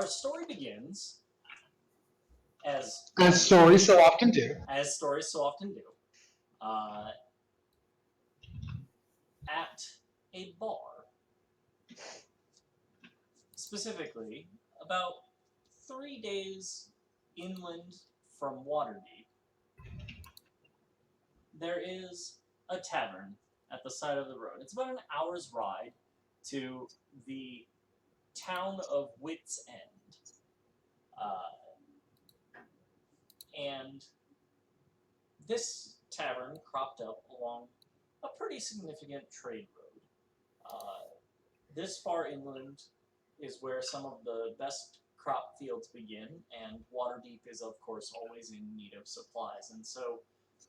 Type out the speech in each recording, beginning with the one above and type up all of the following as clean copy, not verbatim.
our story begins as stories so often do. As stories so often do. At a bar. Specifically, about 3 days inland from Waterdeep, there is a tavern at the side of the road. It's about an hour's ride to the town of Wits End. And this tavern cropped up along a pretty significant trade road. This far inland is where some of the best crop fields begin, and Waterdeep is, of course, always in need of supplies. And so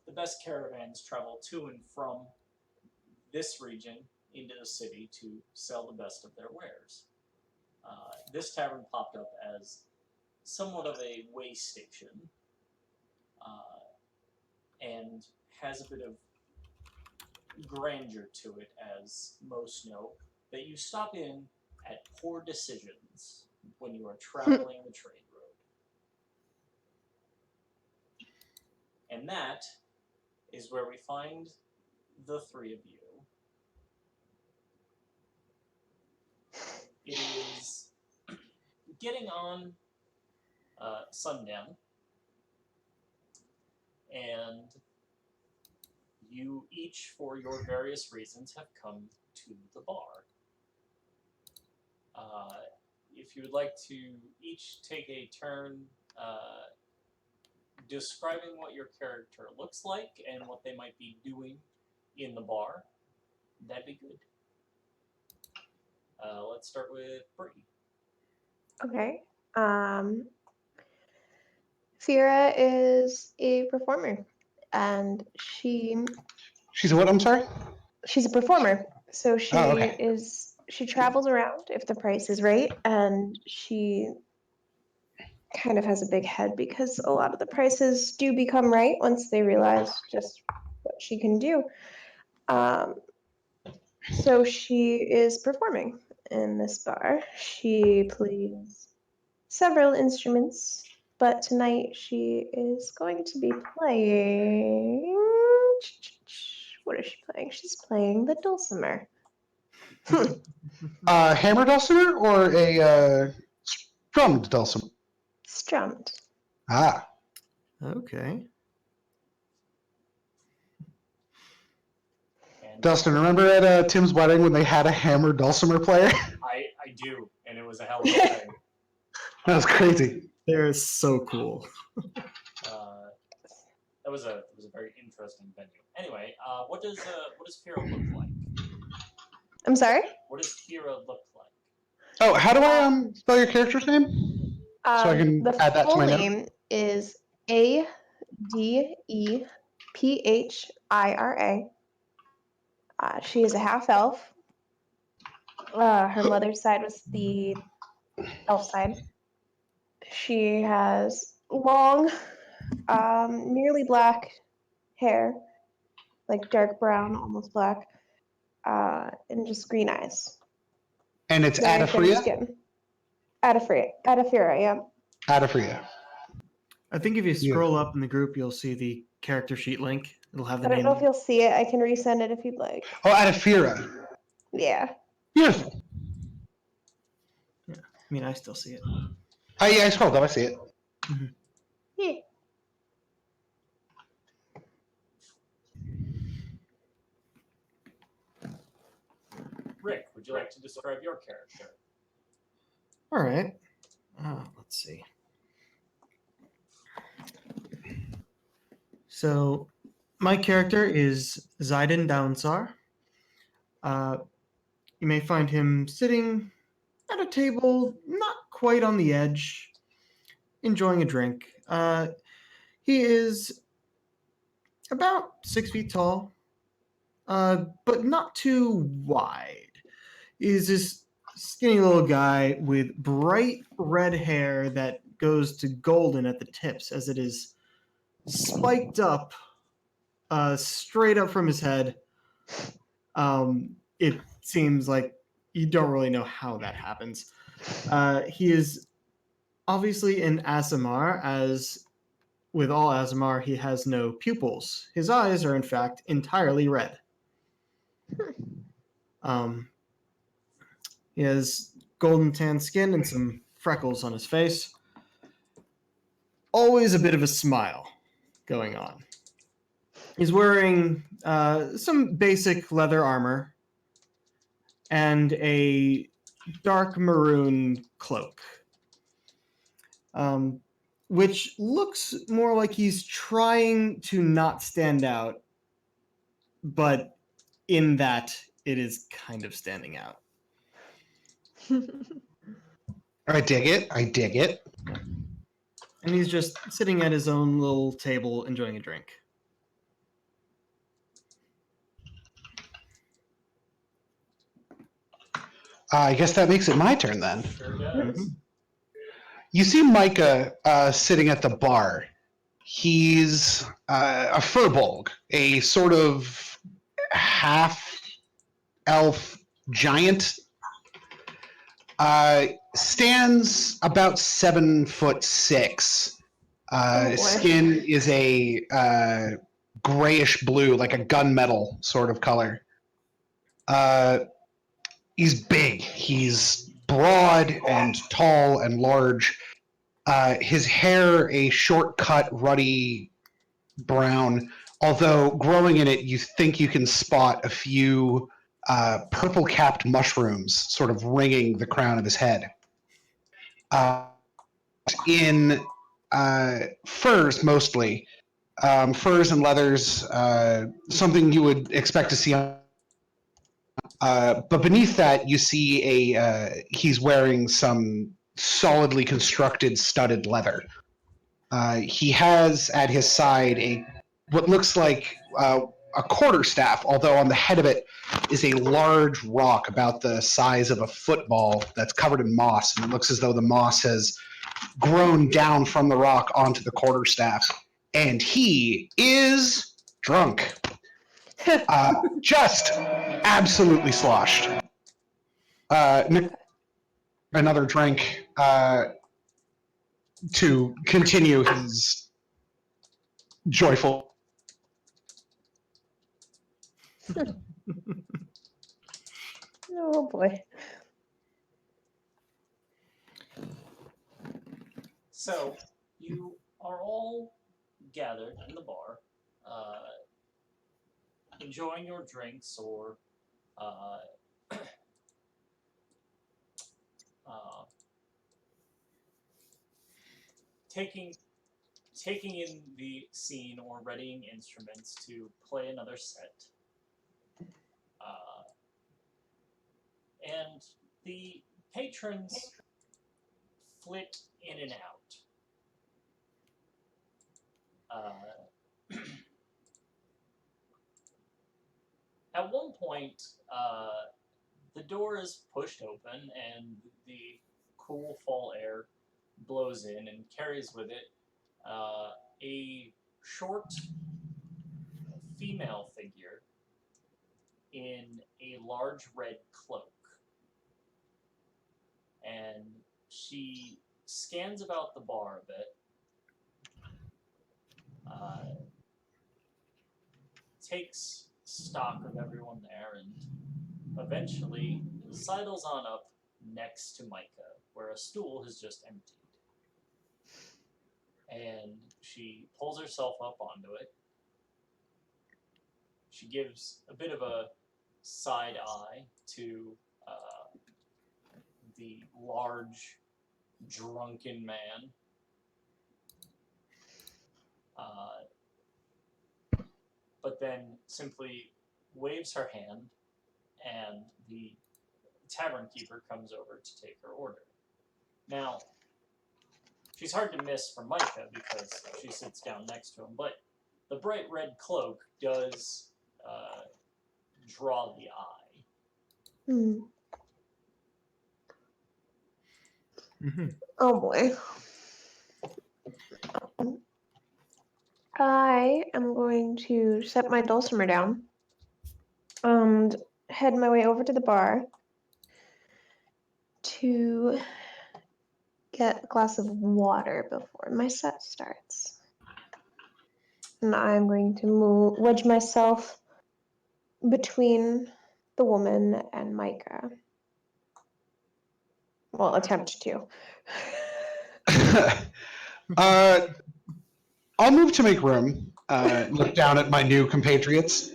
the best caravans travel to and from this region into the city to sell the best of their wares. This tavern popped up as somewhat of a way station and has a bit of grandeur to it, as most know, that you stop in at Poor Decisions when you are traveling the trade road. And that is where we find the three of you. It is getting on sundown, and you each, for your various reasons, have come to the bar. If you would like to each take a turn describing what your character looks like and what they might be doing in the bar, that'd be good. Let's start with Bree. Okay. Fira is a performer, and She's a what? I'm sorry? she's a performer. So okay. She travels around if the price is right, and she kind of has a big head because a lot of the prices do become right once they realize just what she can do. So she is performing in this bar. She plays several instruments, but tonight she is going to be playing. What is she playing? She's playing the dulcimer. Hammer dulcimer or a strummed dulcimer? Strummed. Ah. Okay. Dustin, remember at Tim's wedding when they had a hammer dulcimer player? I do, and it was a hell of a thing. That was crazy. They're so cool. That was a very interesting venue. Anyway, what does Fira look like? I'm sorry? What does Fira look like? Oh, how do I spell your character's name? So I can add that to my note. The full name is Adephira. She is a half elf. Her mother's side was the elf side. She has long, nearly black hair, like dark brown, almost black, and just green eyes. And it's Adephira? Adephira, yeah. Adephira. I think if you scroll up in the group, you'll see the character sheet link. It'll have the name. I don't know if you'll see it. I can resend it if you'd like. Oh, Adephira. Yeah. Beautiful. Yeah, I mean, I still see it. Oh, yeah, I scrolled up. I see it. Mm-hmm. Yeah. Rick, would you like to describe your character? All right. Let's see. So, my character is Zayden Downsar. You may find him sitting at a table, not quite on the edge, enjoying a drink. He is about 6 feet tall, but not too wide. He's this skinny little guy with bright red hair that goes to golden at the tips, as it is spiked up straight up from his head. It seems like you don't really know how that happens. He is obviously in Aasimar, as with all Aasimar, he has no pupils. His eyes are in fact entirely red. He has golden tan skin and some freckles on his face. Always a bit of a smile going on. He's wearing some basic leather armor and a dark maroon cloak, which looks more like he's trying to not stand out, but in that it is kind of standing out. I dig it. I dig it. And he's just sitting at his own little table enjoying a drink. I guess that makes it my turn then. Sure does. You see Micah sitting at the bar. He's a furbolg, a sort of half-elf giant. Stands about 7'6". Skin is a grayish blue, like a gunmetal sort of color. He's big. He's broad and tall and large. His hair a short cut, ruddy brown. Although growing in it, you think you can spot a few purple capped mushrooms sort of ringing the crown of his head. In furs mostly, furs and leathers, something you would expect to see on. But beneath that, you see he's wearing some solidly constructed studded leather. He has at his side what looks like a quarterstaff, although on the head of it is a large rock about the size of a football that's covered in moss, and it looks as though the moss has grown down from the rock onto the quarterstaff. And he is drunk. Just absolutely sloshed. Another drink to continue his joyful. Oh boy. So you are all gathered in the bar, enjoying your drinks or taking in the scene or readying instruments to play another set. And the patrons flit in and out. At one point, the door is pushed open and the cool fall air blows in and carries with it a short female figure in a large red cloak. And she scans about the bar a bit, takes stock of everyone there, and eventually sidles on up next to Micah, where a stool has just emptied. And she pulls herself up onto it. She gives a bit of a side eye to the large, drunken man. But then simply waves her hand, and the tavern keeper comes over to take her order. Now, she's hard to miss for Micah because she sits down next to him, but the bright red cloak does draw the eye. Mm-hmm. Oh boy. I am going to set my dulcimer down and head my way over to the bar to get a glass of water before my set starts. And I'm going to wedge myself between the woman and Micah. Well, attempt to. I'll move to make room. Look down at my new compatriots.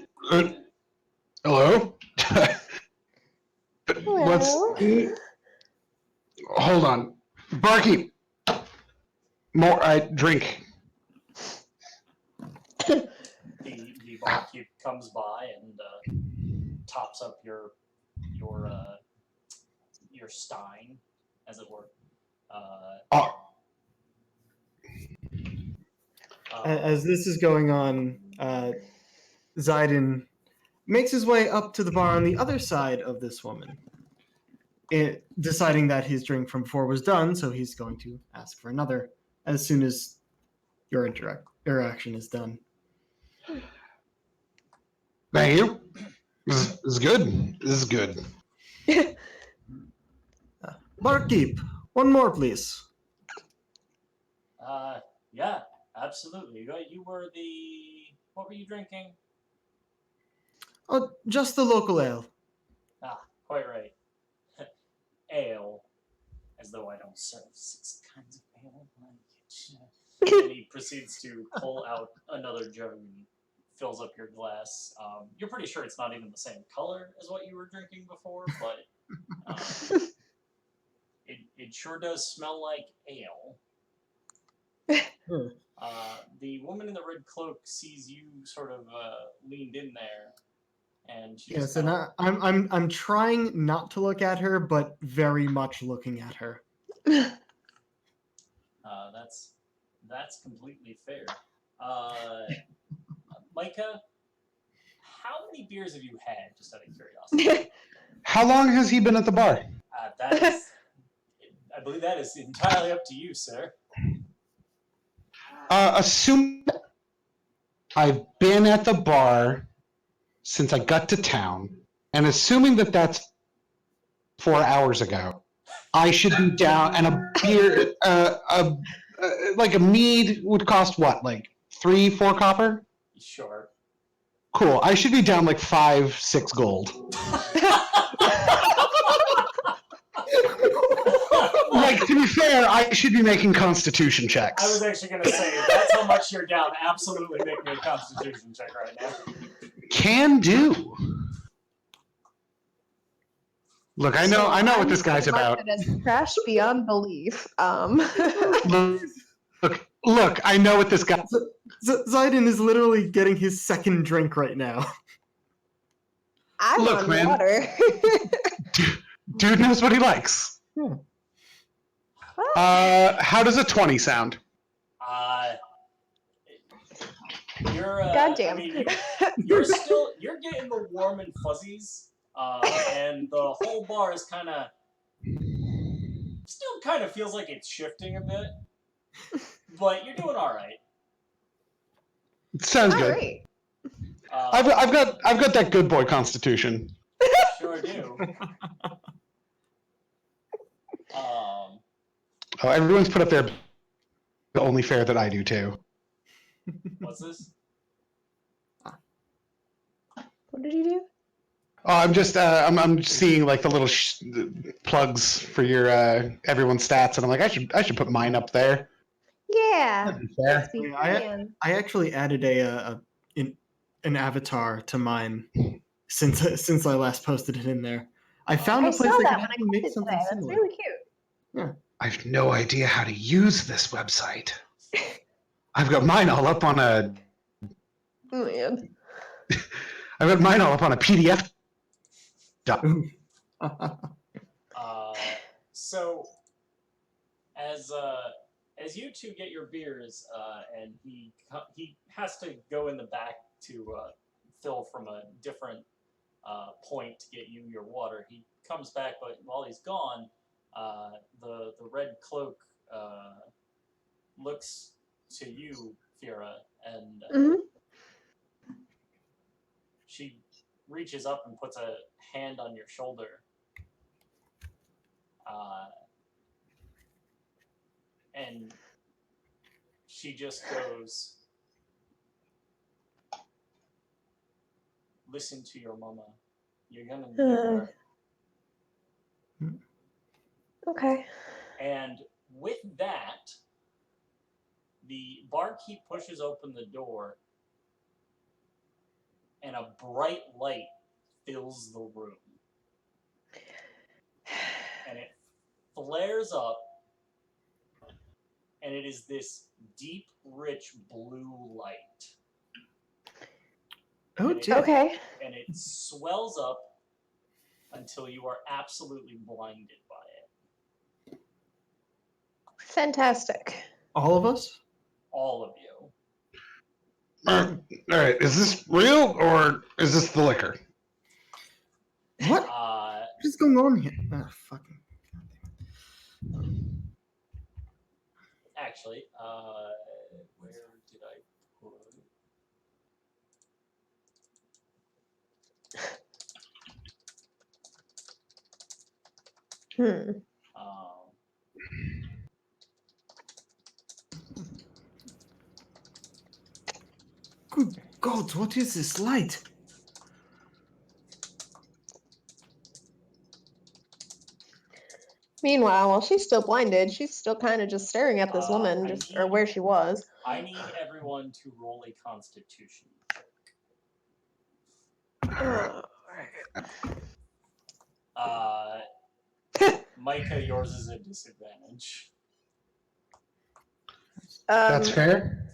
Hello? Let's. Hello. Hold on. Barkeep. More. Drink. The barkeep comes by and tops up your stein, as it were. Oh, As this is going on, Zayden makes his way up to the bar on the other side of this woman, deciding that his drink from before was done, so he's going to ask for another as soon as your interaction is done. thank you. This is good. This is good. Barkeep, one more, please. Yeah, absolutely. You were what were you drinking? Oh, just the local ale. Ah, quite right. Ale, as though I don't serve 6 kinds of ale. And he proceeds to pull out another jug and fills up your glass. You're pretty sure it's not even the same color as what you were drinking before, but it sure does smell like ale. The woman in the red cloak sees you sort of leaned in there, and she's Yes, and I'm trying not to look at her, but very much looking at her. That's completely fair. Micah, how many beers have you had, just out of curiosity? How long has he been at the bar? That is, I believe that is entirely up to you, sir. Assume I've been at the bar since I got to town, and assuming that that's 4 hours ago, I should be down. And a beer, like a mead, would cost what, like 3-4 copper? Sure. Cool. I should be down like 5-6 gold. Like, to be fair, I should be making constitution checks. I was actually going to say, if that's how much you're down, absolutely make me a constitution check right now. Can do. Look, I know what this guy's about. It has crashed beyond belief. Look, I know what this guy. Zayden is literally getting his second drink right now. I'm Look, on man. water. Dude knows what he likes. How does a 20 sound? You're Goddamn. I mean, you're getting the warm and fuzzies, and the whole bar is still kind of feels like it's shifting a bit, but you're doing all right. Sounds good. Right. I've got that good boy constitution. Sure do. Oh, everyone's put up there. The only fair that I do too. What's this? What did you do? Oh, I'm just I'm seeing like the little plugs for your everyone's stats, and I'm like, I should put mine up there. Yeah. That'd be fair. Let's be fan. I actually added an avatar to mine since I last posted it in there. I found I a place saw that that could when I actually clicked make it something today. That's similar. really cute. I have no idea how to use this website. I've got mine all up on a. Oh, man. I've got mine all up on a PDF. So, as you two get your beers, and he has to go in the back to fill from a different point to get you your water. He comes back, but while he's gone, the red cloak looks to you, Fira, and she reaches up and puts a hand on your shoulder. And she just goes, listen to your mama. You're gonna need her. Okay. And with that, the barkeep pushes open the door, and a bright light fills the room. And it flares up, and it is this deep, rich blue light. Oh, And it- dear. Okay. And it swells up until you are absolutely blinded by it. Fantastic. All of us? All of you. All right, is this real or is this the liquor? What? What is going on here? Ah, fucking. Actually, where did I put it? Hmm. Good God, what is this light? Meanwhile, while she's still blinded, she's still kind of just staring at this woman, or where she was. I need everyone to roll a Constitution check. Micah, yours is a disadvantage. That's fair.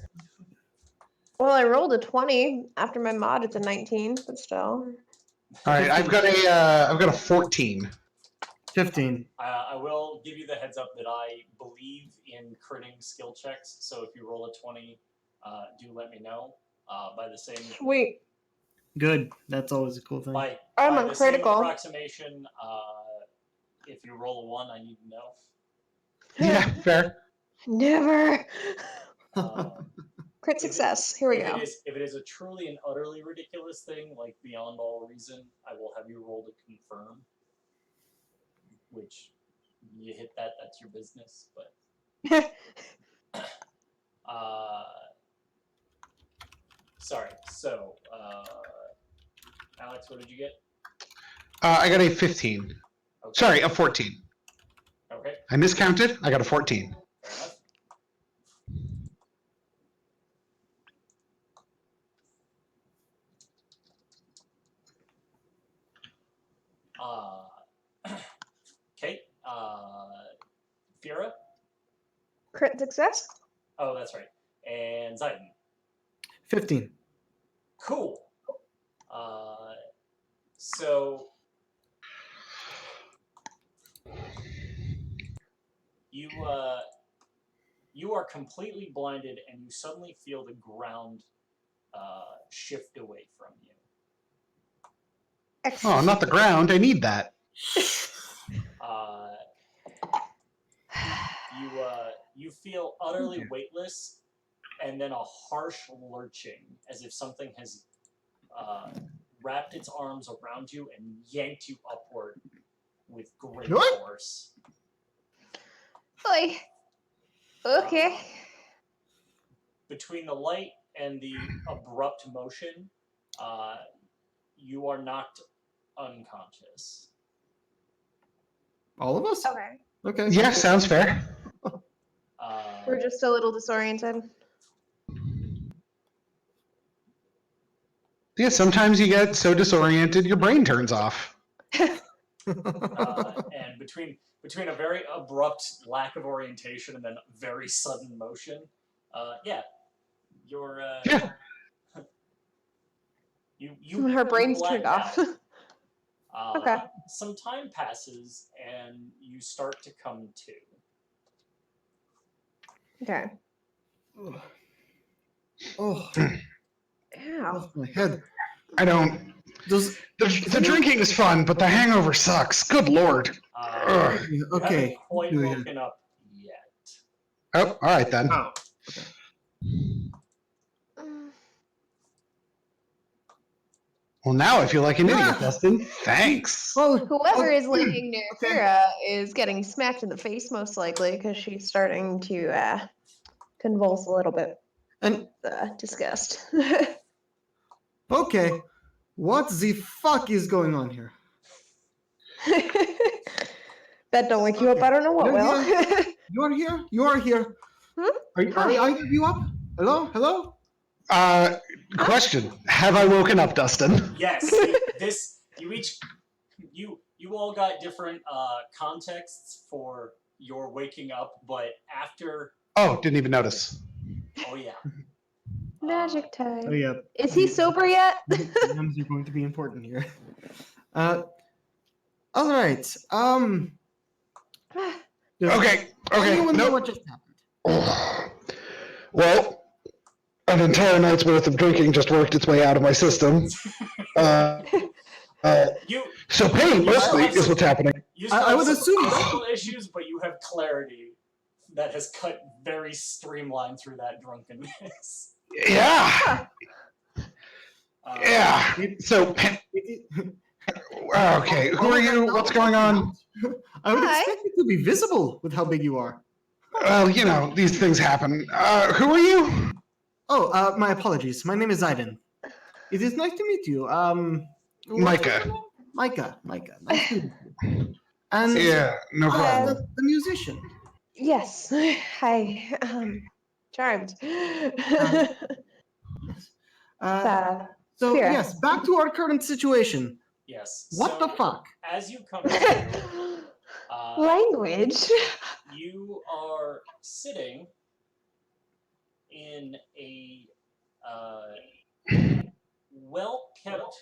Well, I rolled a 20 after my mod. It's a 19, but still. All right, I've got a 14. 15. I will give you the heads up that I believe in critting skill checks. So if you roll a 20, do let me know. By the same Sweet. Good. That's always a cool thing. by I'm the a same critical. approximation, if you roll a 1, I need to know. Yeah, fair. Never. Um, Crit success. Here we go. If it is a truly and utterly ridiculous thing, like beyond all reason, I will have you roll to confirm. Which, you hit that, that's your business. But sorry. So, Alex, what did you get? I got a 15. Okay. Sorry, a 14. Okay. I miscounted. I got a 14. Fair enough. Okay. Fira? Crit success. Oh, that's right. And Zayden. 15. Cool. So you are completely blinded, and you suddenly feel the ground shift away from you. Oh, not the ground. I need that. You feel utterly weightless, and then a harsh lurching, as if something has wrapped its arms around you and yanked you upward with great What? force. Oy. Okay. Between the light and the abrupt motion, you are knocked unconscious. All of us? Okay. Okay. Yeah, sounds fair. We're just a little disoriented. Yeah, sometimes you get so disoriented your brain turns off. And between a very abrupt lack of orientation and then very sudden motion, you're Yeah. you Her brain's black turned off. out. Okay. Some time passes and you start to come to. Okay. Oh, Ow. my head. I don't. Does The drinking is fun, but the hangover sucks. Good lord. Ugh. You okay? haven't quite Go ahead. woken up yet. Oh, all right then. Oh, okay. Well, now I feel like an idiot, Yeah. Dustin. Thanks. Oh, Whoever is laying near Okay. Fira is getting smacked in the face, most likely, because she's starting to convulse a little bit. and Disgust. okay, what the fuck is going on here? That don't wake you up. Okay. I don't know what You're will. You are here. You are here. Hmm? Are either of you up? Hello, hello. Question: have I woken up, Dustin? Yes, this you each you all got different contexts for your waking up, but after Oh, didn't even notice. oh yeah, Magic time. Oh yeah. Is he sober yet? Names are going to be important here. All right. Does Okay. anyone know Nope. what just happened? Well, an entire night's worth of drinking just worked its way out of my system. you So pain You mostly have is some- what's happening. you still I have would some assume- physical issues, but you have clarity that has cut very streamlined through that drunkenness. Yeah. Yeah. So, okay. Who are you? What's going on? I would Hi. expect it to be visible with how big you are. Well, you know, these things happen. Who are you? Oh, my apologies. My name is Ivan. It is nice to meet you. What's Micah. your name? Micah. Nice to meet you. And Yeah, no problem. the musician. Yes. Hi. Charmed. Uh, so Fira. yes, back to our current situation. Yes. What so the fuck? As you come to, Language. you are sitting in a well-kept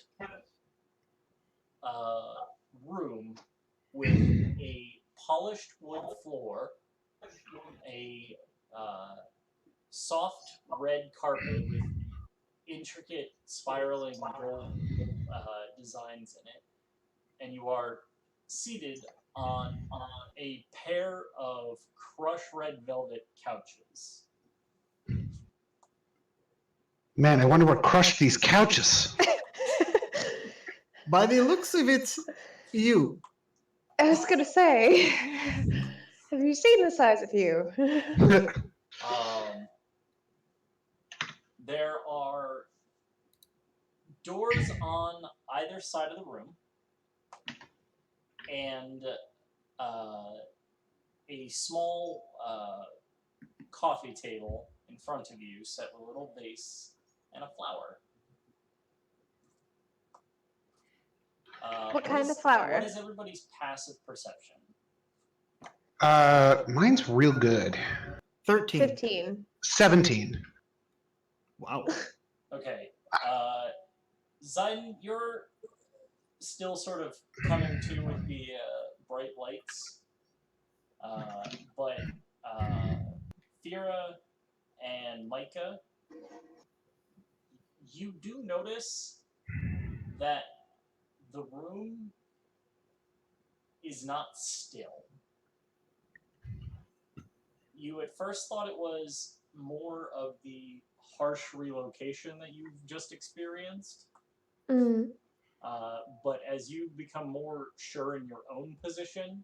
room with a polished wood floor, a soft red carpet with intricate spiraling gold designs in it, and you are seated on a pair of crushed red velvet couches. Man, I wonder what crushed these couches. By the looks of it, you. I was gonna say, have you seen the size of you? There are doors on either side of the room, and a small coffee table in front of you set with a little vase and a flower. What kind of flower? What is everybody's passive perception? Mine's real good. 13. 15. 17. Wow. Okay. Zayden, you're still sort of coming to with the bright lights. But Thera and Micah, you do notice that the room is not still. You at first thought it was more of the harsh relocation that you've just experienced. Mm. But as you become more sure in your own position,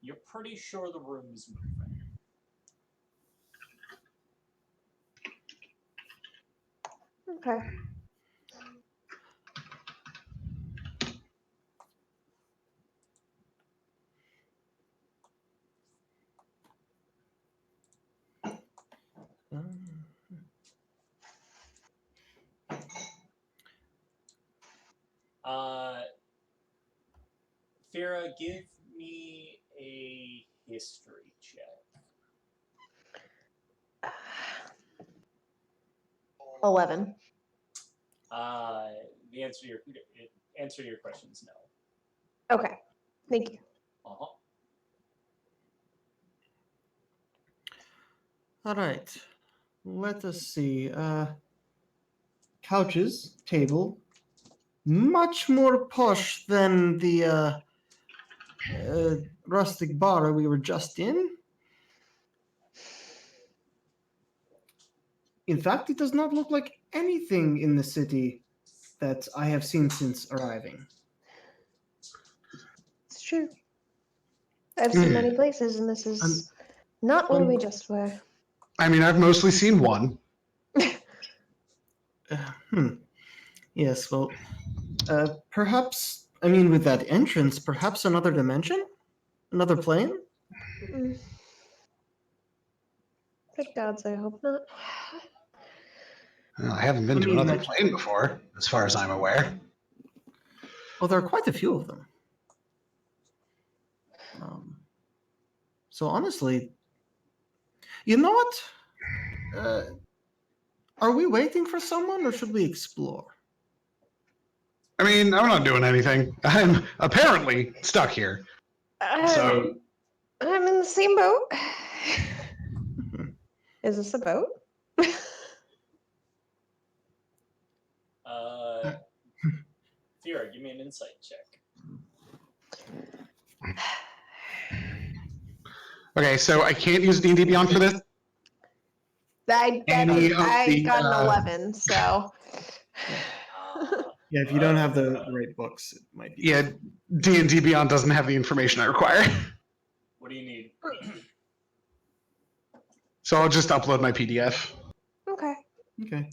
you're pretty sure the room is moving. Okay. Fira, give me a history check. 11. The answer to your question is no. Okay. Thank you. Uh-huh. All right. Let us see. Couches, table, much more posh than the rustic bar we were just in. In fact, it does not look like anything in the city that I have seen since arriving. It's true. I've seen many places, and this is not where we just were. I mean, I've mostly seen one. Yes, well, perhaps, I mean, with that entrance, perhaps another dimension? Another plane? Mm. Good gods, I hope not. Well, I haven't been I to mean, another that- plane before, as far as I'm aware. Well, there are quite a few of them. So honestly, you know what? Are we waiting for someone, or should we explore? I mean, I'm not doing anything. I'm apparently stuck here. So, I'm in the same boat. Is this a boat? Fira, give me an insight check. okay, so I can't use D&D Beyond for this. I got an 11, so. Yeah, if you don't have the right books, it might be. Yeah, D&D Beyond doesn't have the information I require. What do you need? So I'll just upload my PDF. Okay. Okay.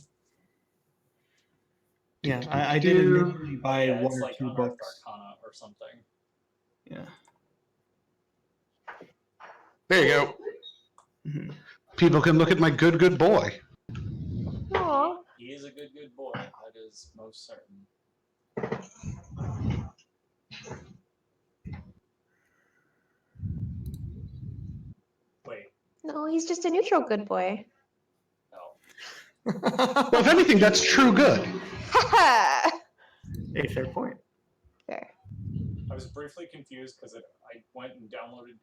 Yeah, I did initially buy Yeah, one it's or like two Unearthed books. Arcana or something. Yeah. There you go. Mhm. People can look at my good boy. Aw. He is a good boy. That is most certain. Wait, No, he's just a neutral good boy. no. Well, if anything, that's true good. A fair point. Fair. I was briefly confused because I went and downloaded.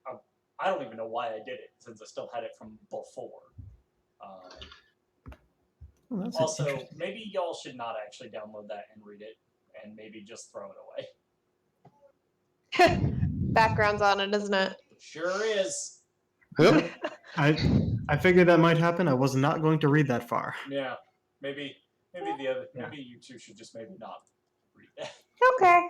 I don't even know why I did it since I still had it from before. Well, that's Also, interesting. maybe y'all should not actually download that and read it, and maybe just throw it away. Background's on it, isn't it? Sure is. Oop. I figured that might happen. I was not going to read that far. Yeah. Maybe you two should just maybe not read that. Okay.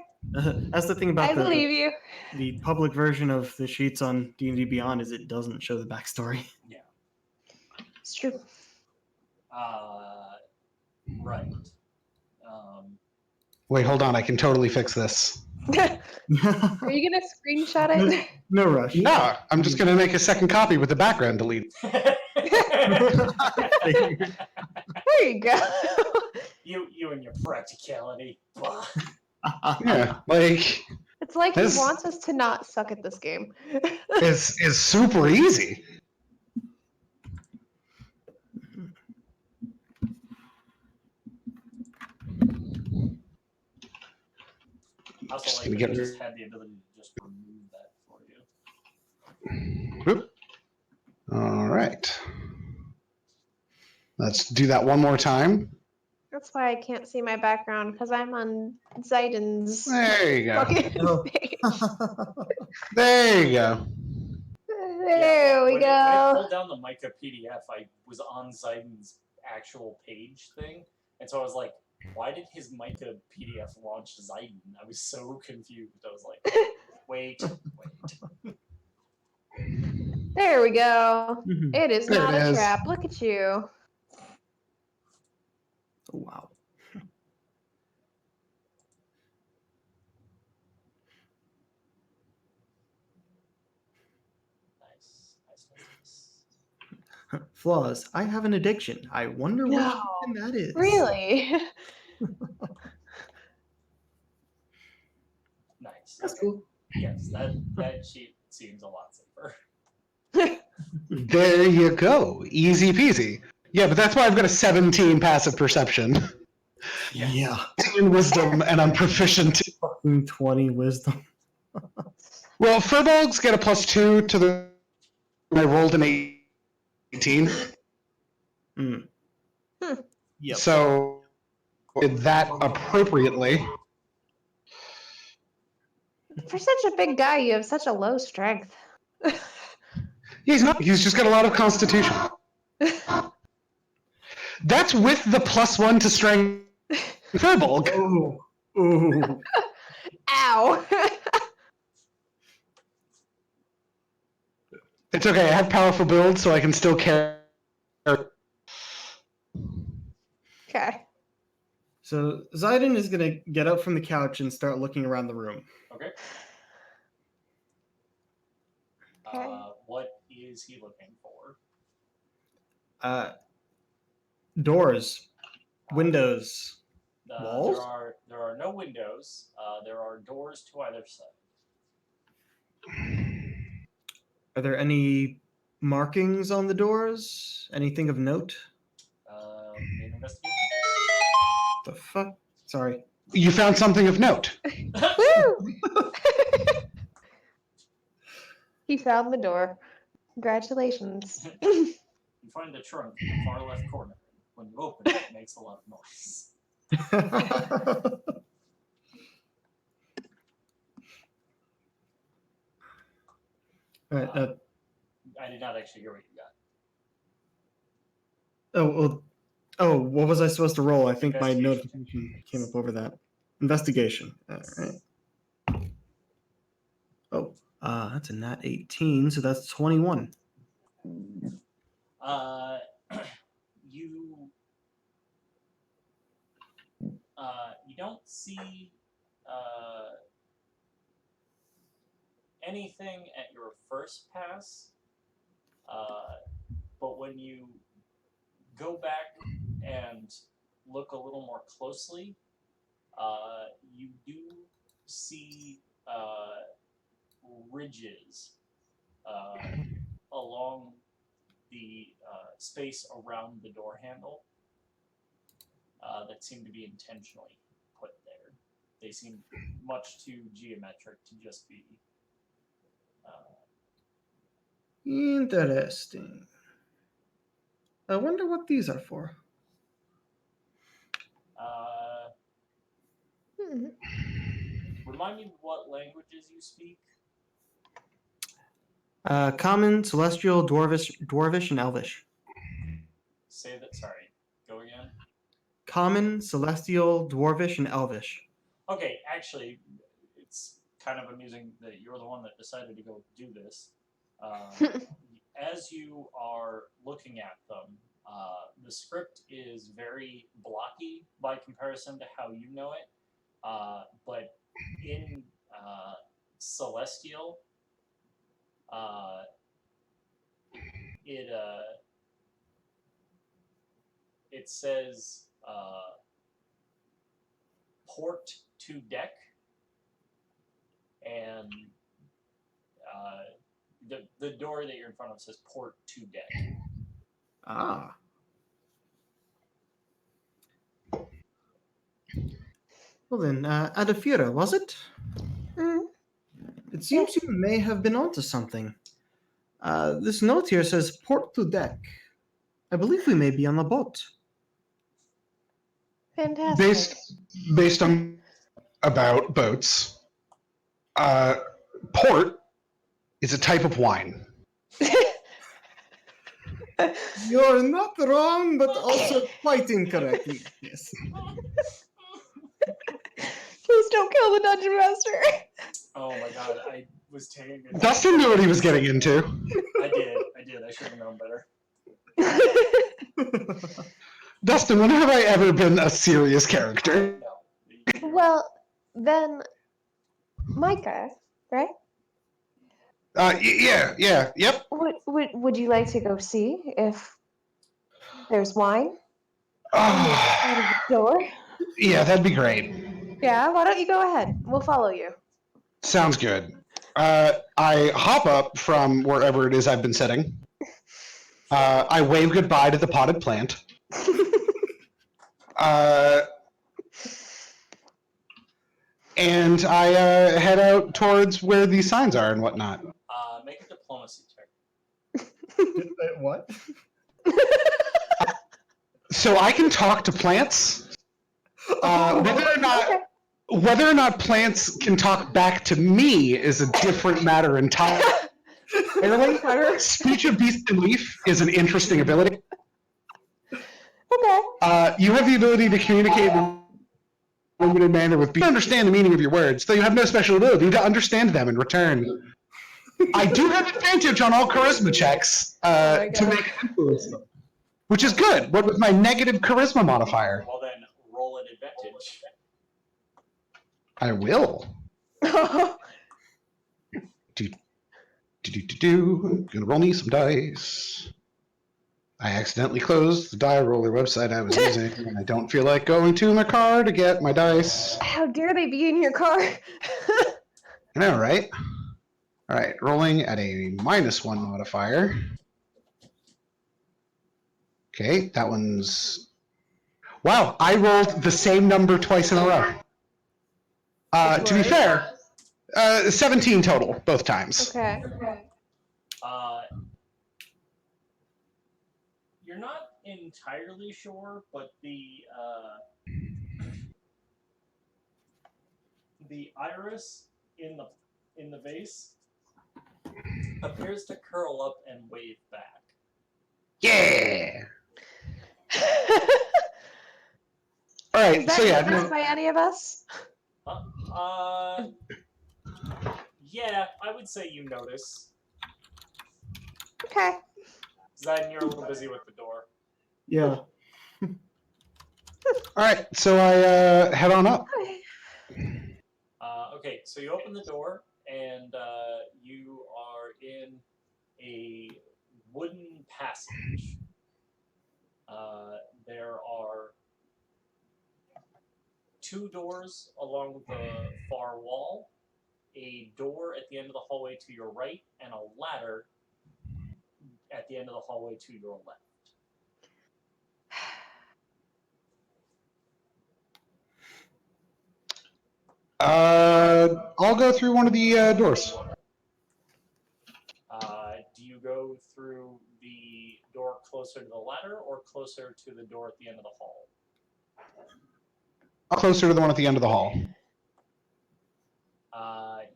That's the thing about I believe you. the public version of the sheets on D&D Beyond is it doesn't show the backstory. Yeah. It's true. Right. Wait, hold on. I can totally fix this. Are you gonna screenshot it? No rush. No, I'm just going to make a second copy with the background deleted. There you go. you and your practicality. Blah. Yeah, like, It's like This- he wants us to not suck at this game. it's super easy. I also Just like gonna that get I rid- just had the ability to just remove that for you. Whoop. All right. Let's do that one more time. That's why I can't see my background, because I'm on Zayden's There you go. fucking Oh. page. There you go. There we When I go. pulled down the Micah PDF, I was on Zayden's actual page thing, and so I was like, why did his Micah PDF launch Zayden? I was so confused. I was like, wait. There we go. Mhm. It is There not it a is. trap. Look at you. Oh, wow. Nice. Flaws. I have an addiction. I wonder which No. one that is. Really? Nice. That's Okay. cool. Yes, that sheet seems a lot safer. There you go. Easy peasy. Yeah, but that's why I've got a 17 passive perception. Yeah. 10 wisdom, and I'm proficient. Fucking 20 wisdom. Well, furbolgs get a +2 to the. I rolled an 18. Mm. Yep. So did that appropriately. For such a big guy, you have such a low strength. He's not. He's just got a lot of constitution. That's with the +1 to strength Furbolg. Oh. Ooh. Ow. It's okay. I have powerful builds, so I can still carry. Okay. So Zayden is going to get up from the couch and start looking around the room. Okay. Okay. What is he looking for? Doors, windows, There walls. are no windows. There are doors to either side. Are there any markings on the doors? Anything of note? Main investigation. The fuck? Sorry. You found something of note. Woo! He found the door. Congratulations. You find a trunk in the far left corner. When you open it, it makes a lot of noise. All right. I did not actually hear what you got. What was I supposed to roll? I think my Investigation. notification came up over that. Investigation. All right. Oh, that's a nat 18, so that's 21. You you don't see anything at your first pass, but when you go back and look a little more closely, you do see ridges along the space around the door handle that seem to be intentionally put there. They seem much too geometric to just be. Interesting. I wonder what these are for. Remind me what languages you speak. Common, Celestial, Dwarvish, and Elvish. Say that. Sorry. Go again. Common, Celestial, Dwarvish, and Elvish. Okay, actually, it's kind of amusing that you're the one that decided to go do this. As you are looking at them, the script is very blocky by comparison to how you know it. But in Celestial, it says port to deck, and the door that you're in front of says port to deck. Ah. Well then, Adafira, was it? Mm. It seems you may have been onto something. This note here says port to deck. I believe we may be on the boat. Fantastic. Based on about boats, port is a type of wine. You're not wrong, but also quite incorrect. Yes. Please don't kill the dungeon master. Oh my god, I was taking a Dustin knew what he was getting into. I did. I should have known better. Dustin, when have I ever been a serious character? No. Well, then, Micah, right? Yep. Would you like to go see if there's wine Ah, out of the door? yeah, that'd be great. Yeah, why don't you go ahead? We'll follow you. Sounds good. I hop up from wherever it is I've been sitting. I wave goodbye to the potted plant. And I head out towards where these signs are and whatnot. Make a diplomacy check. What? So I can talk to plants. Whether or not plants can talk back to me is a different matter entirely. Speech of beast and leaf is an interesting ability. Okay. You have the ability to communicate limited manner with you understand the meaning of your words, though you have no special ability to understand them in return. I do have advantage on all charisma checks my to God. make influence them, which is good. What with my negative charisma modifier? Well then, roll an advantage. I will. Gonna roll me some dice. I accidentally closed the die roller website I was using, and I don't feel like going to my car to get my dice. How dare they be in your car? I know, right? All right, rolling at a -1 modifier. Okay, that one's. Wow, I rolled the same number twice in a row. To be fair, 17 total, both times. Okay. You're not entirely sure, but the iris in the vase appears to curl up and wave back. Yeah. All right, Is that so yeah, noticed by any of us? Yeah, I would say you notice. Okay. Zen, you're a little busy with the door. Yeah. all right, so I head on up. Okay, so you open the door, and you are in a wooden passage. There are 2 doors along the far wall, a door at the end of the hallway to your right, and a ladder at the end of the hallway to your left. I'll go through one of the doors. Do you go through the door closer to the ladder or closer to the door at the end of the hall? Closer to the one at the end of the hall.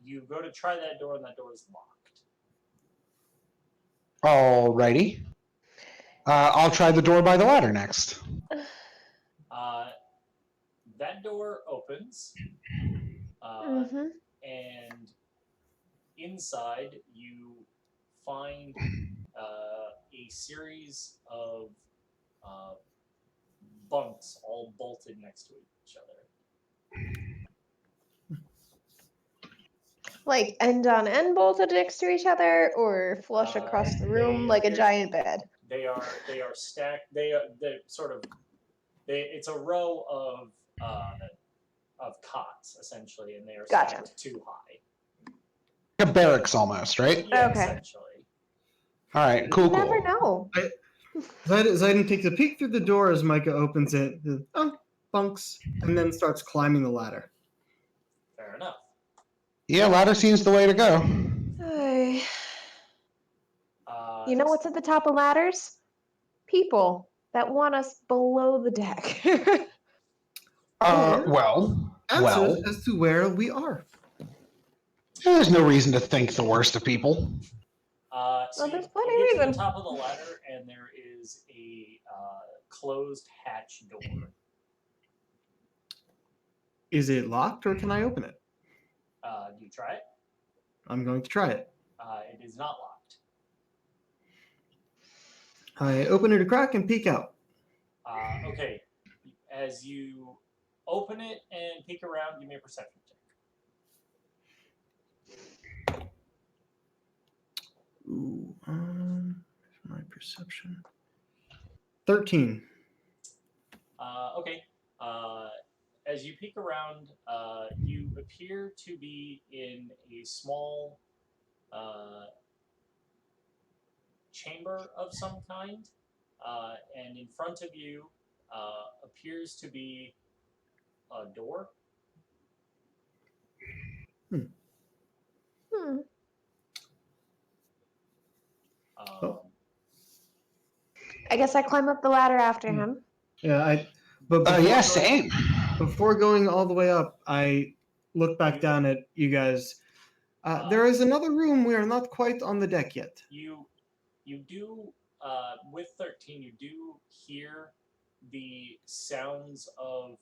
You go to try that door, and that door is locked. Alrighty. I'll try the door by the ladder next. That door opens, Mm-hmm. and inside you find a series of bunks all bolted next to each other. Like end on end bolted next to each other, or flush across the room like a giant bed. They are stacked. They're sort of it's a row of cots essentially, and they are Gotcha. stacked too high. Like a barracks almost, right? Yeah, Okay. essentially. All right, cool, You never cool. know. Zayden takes a peek through the door as Micah opens it. Bunks, and then starts climbing the ladder. Fair enough. Yeah, ladder seems the way to go. You know what's at the top of ladders? People that want us below the deck. Well, Answers as to where we are. there's no reason to think the worst of people. So there's you plenty get of to the reason. top of the ladder, and there is a closed hatch door. Is it locked, or can I open it? Do you try it? I'm going to try it. It is not locked. I open it a crack and peek out. Okay. As you open it and peek around, give me a perception check. Ooh, my perception. 13. Okay. As you peek around, you appear to be in a small chamber of some kind, and in front of you appears to be a door. I guess I climb up the ladder after him. Yeah, but Same. Before going all the way up, I look back down at you guys. There is another room. We are not quite on the deck yet. You do with 13. You do hear the sounds of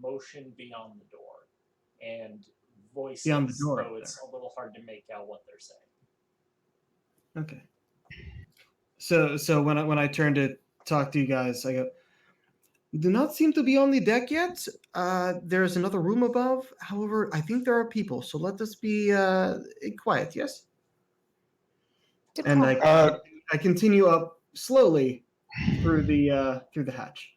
motion beyond the door and voices, Beyond the door, though it's a little hard to make out what they're saying. Okay. So when I turn to talk to you guys, I go, do not seem to be on the deck yet. There's another room above. However, I think there are people, so let us be quiet, yes? Good And call. I continue up slowly through the hatch.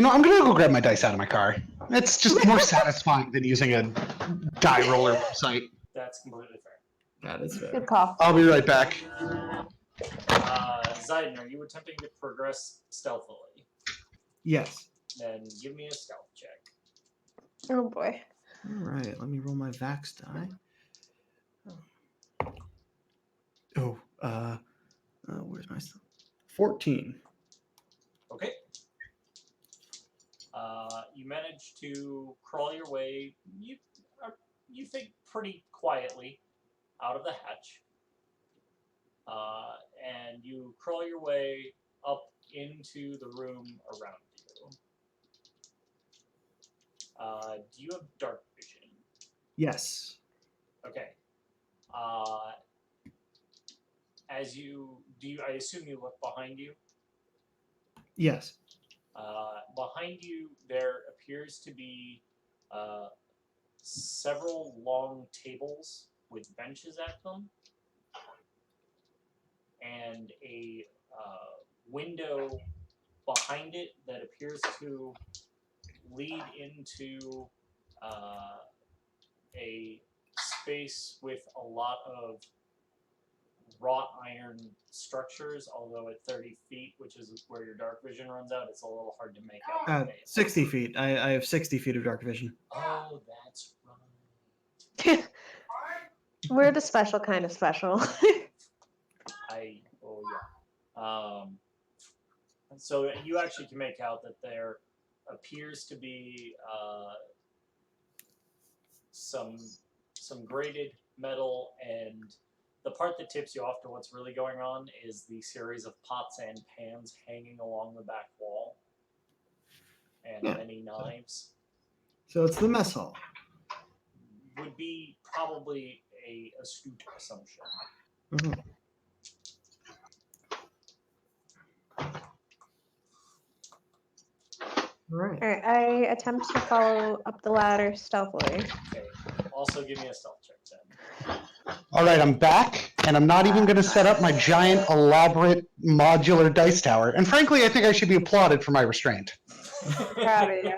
I'm gonna go grab my dice out of my car. It's just more satisfying than using a die roller website. That's completely fair. That is fair. Good call. I'll be right back. Zayden, are you attempting to progress stealthily? Yes. Then give me a stealth check. Oh boy. All right. Let me roll my Vax die. Oh, where's my stuff? 14. Okay. You manage to crawl your way, you think pretty quietly, out of the hatch. And you crawl your way up into the room around you. Do you have dark vision? Yes. Okay. I assume you look behind you? Yes. Behind you, there appears to be several long tables with benches at them, and a window behind it that appears to lead into a space with a lot of wrought iron structures, although at 30 feet, which is where your dark vision runs out, it's a little hard to make out. what they 60 feet. I have 60 feet of dark vision. Oh, that's right. We're the special kind of special. So you actually can make out that there appears to be some braided metal, and the part that tips you off to what's really going on is the series of pots and pans hanging along the back wall, and many knives. So it's the mess hall. Would be probably a astute assumption. Mm-hmm. All right. All right, I attempt to follow up the ladder stealthily. Okay. Also, give me a stealth check then. All right, I'm back, and I'm not even going to set up my giant, elaborate, modular dice tower. And frankly, I think I should be applauded for my restraint. Proud of you.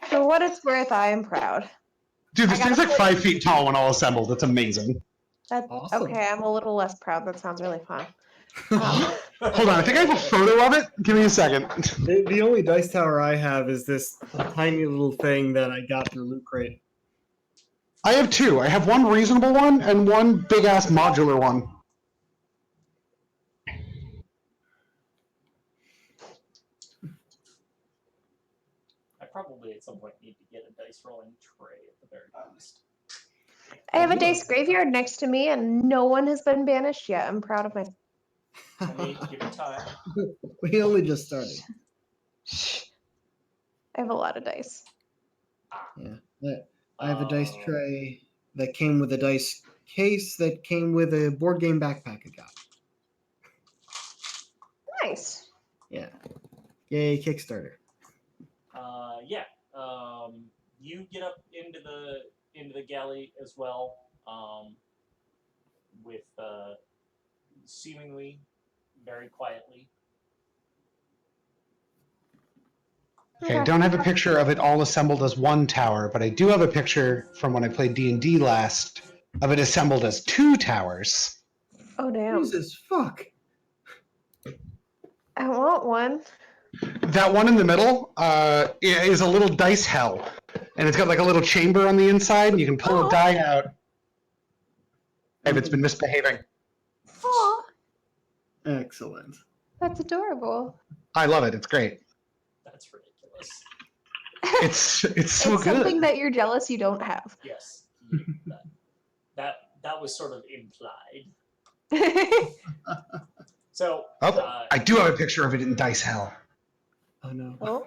For what it's worth, I am proud. Dude, this I thing's gotta like put- 5 feet tall when all assembled. It's amazing. That's Awesome. okay. I'm a little less proud. That sounds really fun. Hold on, I think I have a photo of it. Give me a second. The only dice tower I have is this tiny little thing that I got through Loot Crate. I have two. I have one reasonable one and one big-ass modular one. I probably at some point need to get a dice rolling tray at the very least. I have a dice graveyard next to me, and no one has been banished yet. I'm proud of myself. I mean, give me time. We only just started. I have a lot of dice. Yeah. I have a dice tray that came with a dice case that came with a board game backpack I got. Nice. Yeah. Yay, Kickstarter. Yeah. You get up into the galley as well, with seemingly very quietly. Okay, I don't have a picture of it all assembled as one tower, but I do have a picture from when I played D&D last of it assembled as two towers. Oh damn! Jesus fuck. I want one. That one in the middle is a little dice hell, and it's got like a little chamber on the inside, and you can pull a die out if it's been misbehaving. Aw, Excellent. that's adorable. I love it. It's great. That's ridiculous. It's so It's good. something that you're jealous you don't have. Yes. That was sort of implied. So, Oh, I do have a picture of it in Dice Hell. Oh no. Oh.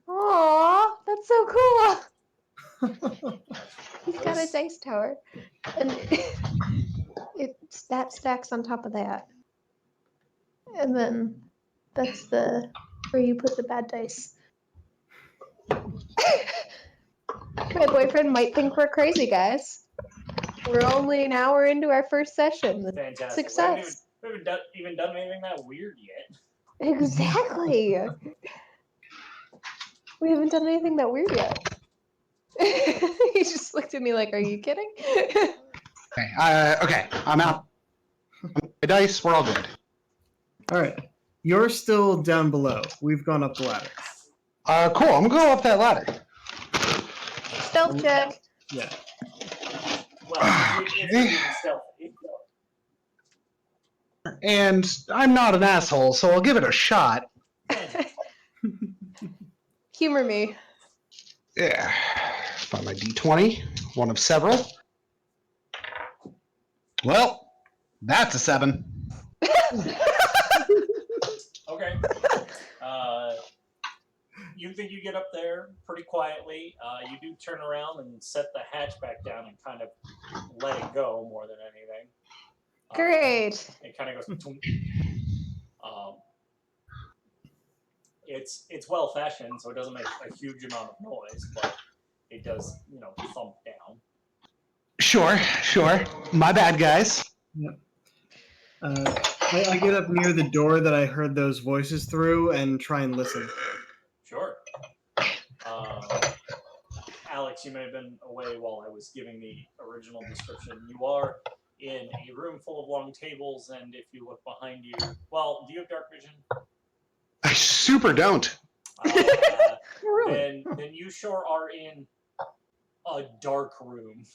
Aw, that's so cool. He's got a dice tower, and that stacks on top of that, and then that's the where you put the bad dice. My boyfriend might think we're crazy, guys. We're only an hour into our first session. That's fantastic. success. We haven't even done anything that weird yet. Exactly. We haven't done anything that weird yet. He just looked at me like, "Are you kidding?" Okay, okay, I'm out. My dice, we're all good. All right. You're still down below. We've gone up the ladder. Cool, I'm gonna go up that ladder. Stealth check. Yeah. Well, if you're being stealthy. And I'm not an asshole, so I'll give it a shot. Humor me. Yeah. Find my d20, one of several. Well, that's a 7. Okay. You think you get up there pretty quietly. You do turn around and set the hatch back down and kind of let it go more than anything. Great. It kind of goes. It's well fashioned, so it doesn't make a huge amount of noise, but it does, thump down. Sure. My bad, guys. Yep. I get up near the door that I heard those voices through and try and listen. Sure. Alex, you may have been away while I was giving the original description. You are in a room full of long tables, and if you look behind you, well, do you have dark vision? I super don't. Then you sure are in a dark room.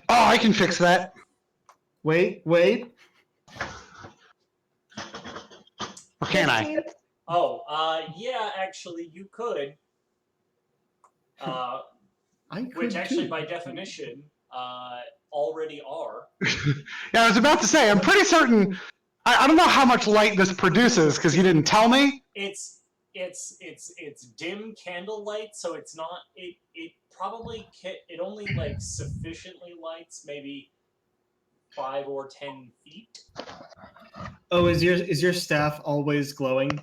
Oh, I can fix that. Wait. Or can I? Oh, yeah, actually, you could. Which actually, too. by definition, already are. Yeah, I was about to say, I'm pretty certain. I don't know how much light this produces because you didn't tell me. It's dim candlelight, so it's not. It probably it only like sufficiently lights maybe 5 or 10 feet. Oh, is your staff always glowing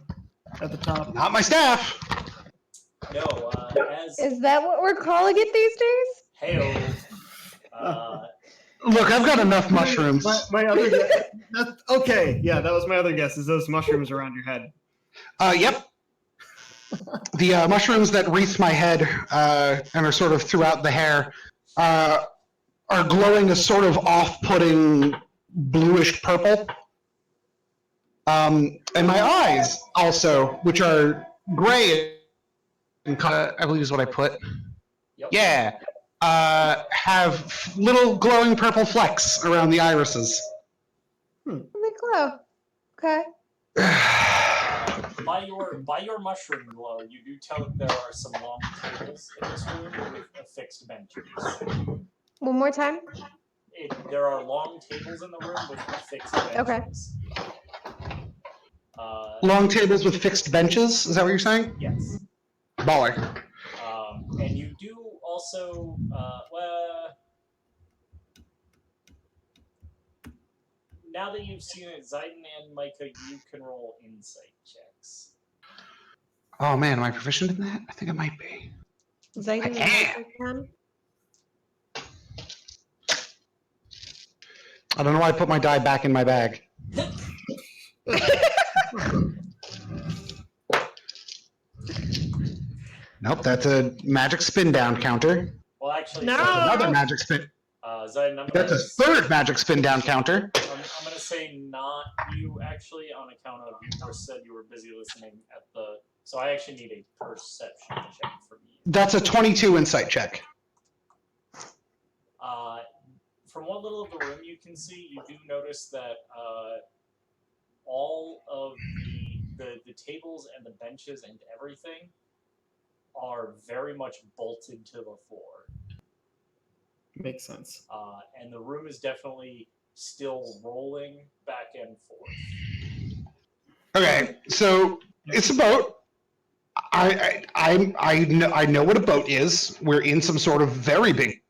at the top? Not my staff. No, as Is that what we're calling it these days? Heyo. Look, I've got enough mushrooms. My other guess. Okay, yeah, that was my other guess. Is those mushrooms around your head? Yep. The mushrooms that wreath my head and are sort of throughout the hair are glowing a sort of off-putting bluish purple. And my eyes also, which are gray, and I believe is what I put. Yep. Yeah. Have little glowing purple flecks around the irises. They glow. Okay. By your mushroom glow, you do tell that there are some long tables in this room with affixed benches. One more time. There are long tables in the room with affixed benches. Okay. Long tables with fixed benches? Is that what you're saying? Yes. Baller. And you do also, now that you've seen it, Zayden and Micah, you can roll insight checks. Oh man, am I proficient in that? I think I might be. Zayden and I don't know why I put my die back in my bag. Nope, that's a magic spin down counter. Well, actually, No. That's another magic spin. Zayden, That's a third magic spin down counter. I'm going to say not you, actually, on account of you first said you were busy listening at the... So I actually need a perception check from you. That's a 22 insight check. From what little of the room you can see, you do notice that all of the tables and the benches and everything are very much bolted to the floor. Makes sense. And the room is definitely still rolling back and forth. Okay, so it's a boat. I know what a boat is. We're in some sort of very big.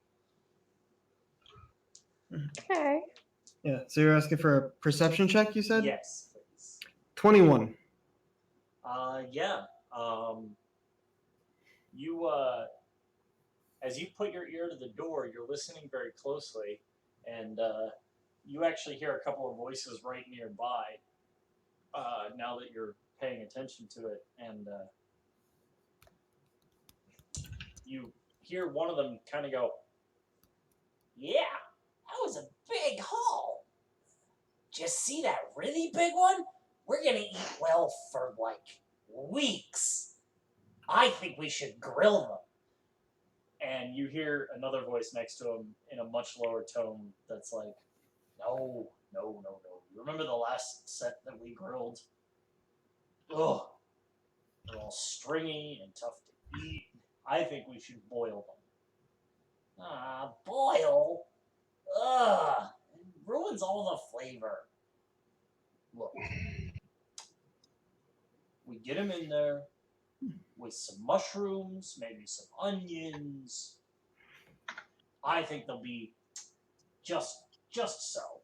Okay. Yeah. So you're asking for a perception check, you said? Yes, please. 21. Yeah. You as you put your ear to the door, you're listening very closely, and you actually hear a couple of voices right nearby. Now that you're paying attention to it, and you hear one of them kind of go, "Yeah, that was a big haul. Did you see that really big one? We're gonna eat well for like weeks. I think we should grill them." And you hear another voice next to him in a much lower tone that's like, "No, no, no, no. You remember the last set that we grilled? Ugh, they're all stringy and tough to eat. I think we should boil them." Boil? Ugh, it ruins all the flavor. Look, we get them in there with some mushrooms, maybe some onions. I think they'll be just so.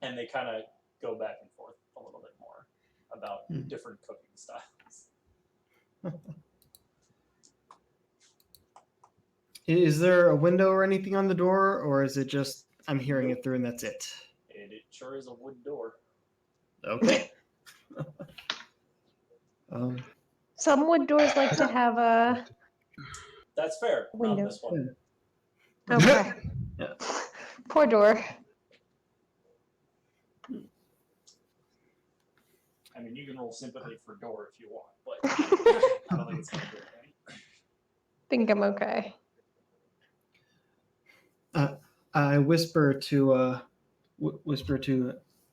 And they kind of go back and forth a little bit more about different cooking styles. Is there a window or anything on the door, or is it just I'm hearing it through and that's it? It sure is a wood door. Okay. Some wood doors like to have a That's fair. window. Not this one. Okay. Yeah. Poor door. I mean, you can roll sympathy for door if you want, but I don't think it's going to do anything. Think I'm okay. I whisper to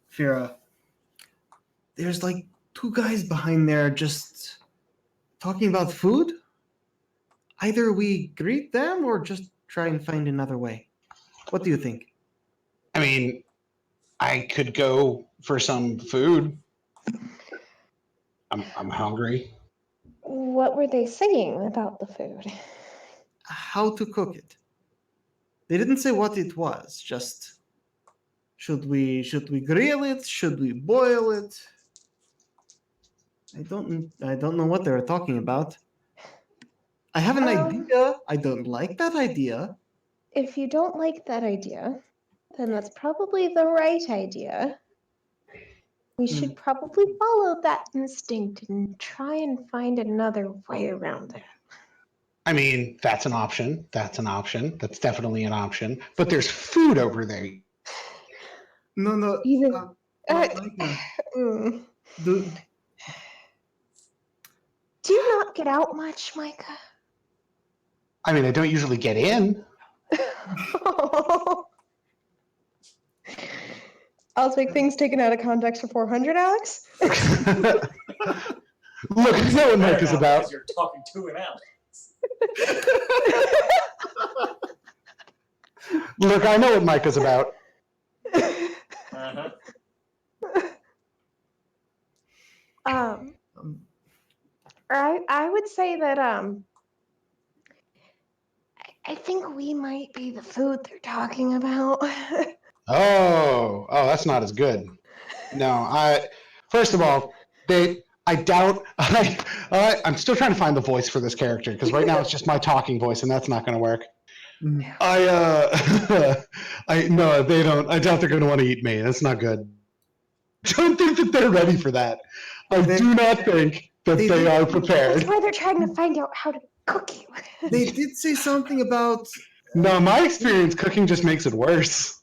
Fira. There's like two guys behind there just talking about food. Either we greet them or just try and find another way. What do you think? I mean, I could go for some food. I'm hungry. What were they saying about the food? How to cook it? They didn't say what it was. Just should we grill it? Should we boil it? I don't know what they were talking about. I have an idea. I don't like that idea. If you don't like that idea, then that's probably the right idea. We should probably follow that instinct and try and find another way around it. I mean, that's an option. That's an option. That's definitely an option. But there's food over there. No. Even Do you not get out much, Micah? I mean, I don't usually get in. I'll take things taken out of context for 400, Alex. Look, I know what Mike is about. Because you're talking to an Alex. Look, I know what Mike is about. Uh-huh. I would say that I think we might be the food they're talking about. Oh, that's not as good. No, first of all, I doubt, I'm still trying to find the voice for this character, because right now it's just my talking voice, and that's not going to work. No, they don't, I doubt they're going to want to eat me. That's not good. I don't think that they're ready for that. I do not think that they are prepared. That's why they're trying to find out how to cook you. They did say something about... No, my experience, cooking just makes it worse.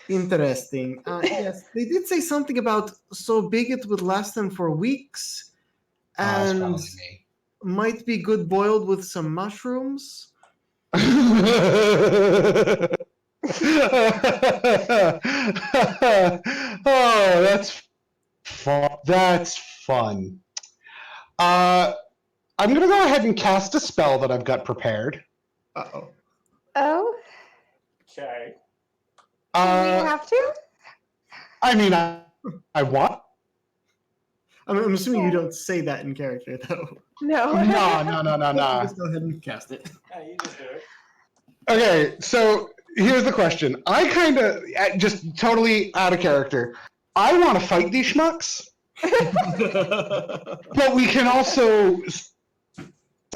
Interesting. Yes, they did say something about so big it would last them for weeks, and might be good boiled with some mushrooms. Oh, that's fun. That's fun. I'm gonna go ahead and cast a spell that I've got prepared. Uh-oh. Oh, Okay. do we have to? I mean, I want. I'm assuming you don't say that in character, though. No. No. Just go ahead and cast it. Yeah, you just do it. Okay, so here's the question. I kind of, just totally out of character, I want to fight these schmucks, but we can also,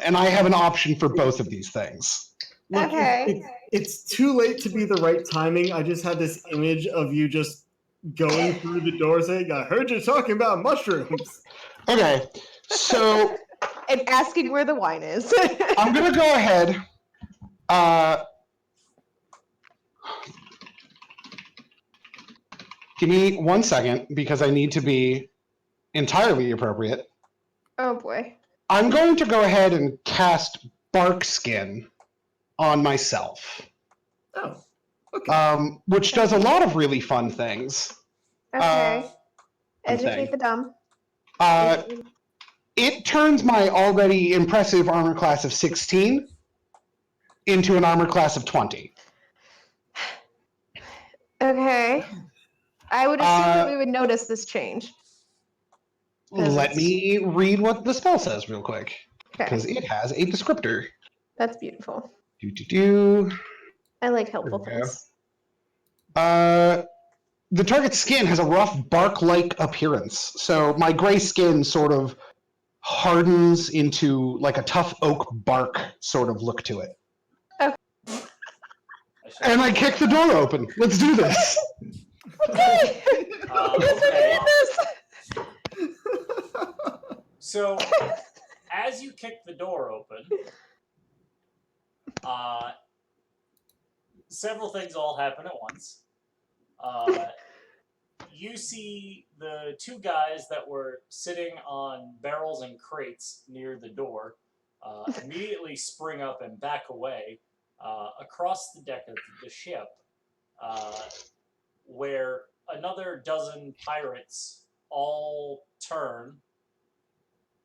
and I have an option for both of these things. Look, Okay. it's too late to be the right timing. I just had this image of you just going through the door saying, I heard you talking about mushrooms. Okay, so And asking where the wine is. I'm going to go ahead. Give me 1 second because I need to be entirely appropriate. Oh boy. I'm going to go ahead and cast Bark Skin on myself, Oh, okay. which does a lot of really fun things. Okay. Educate thing. the dumb. It turns my already impressive armor class of 16 into an armor class of 20. Okay. I would assume that we would notice this change. Let me read what the spell says real quick, Okay. because it has a descriptor. That's beautiful. Do. I like helpful There we go. things. The target's skin has a rough bark-like appearance, so my gray skin sort of hardens into like a tough oak bark sort of look to it. And I kick the door open. Let's do this. Okay. Okay. This. So, as you kick the door open, several things all happen at once. You see the two guys that were sitting on barrels and crates near the door immediately spring up and back away across the deck of the ship, where another dozen pirates all turn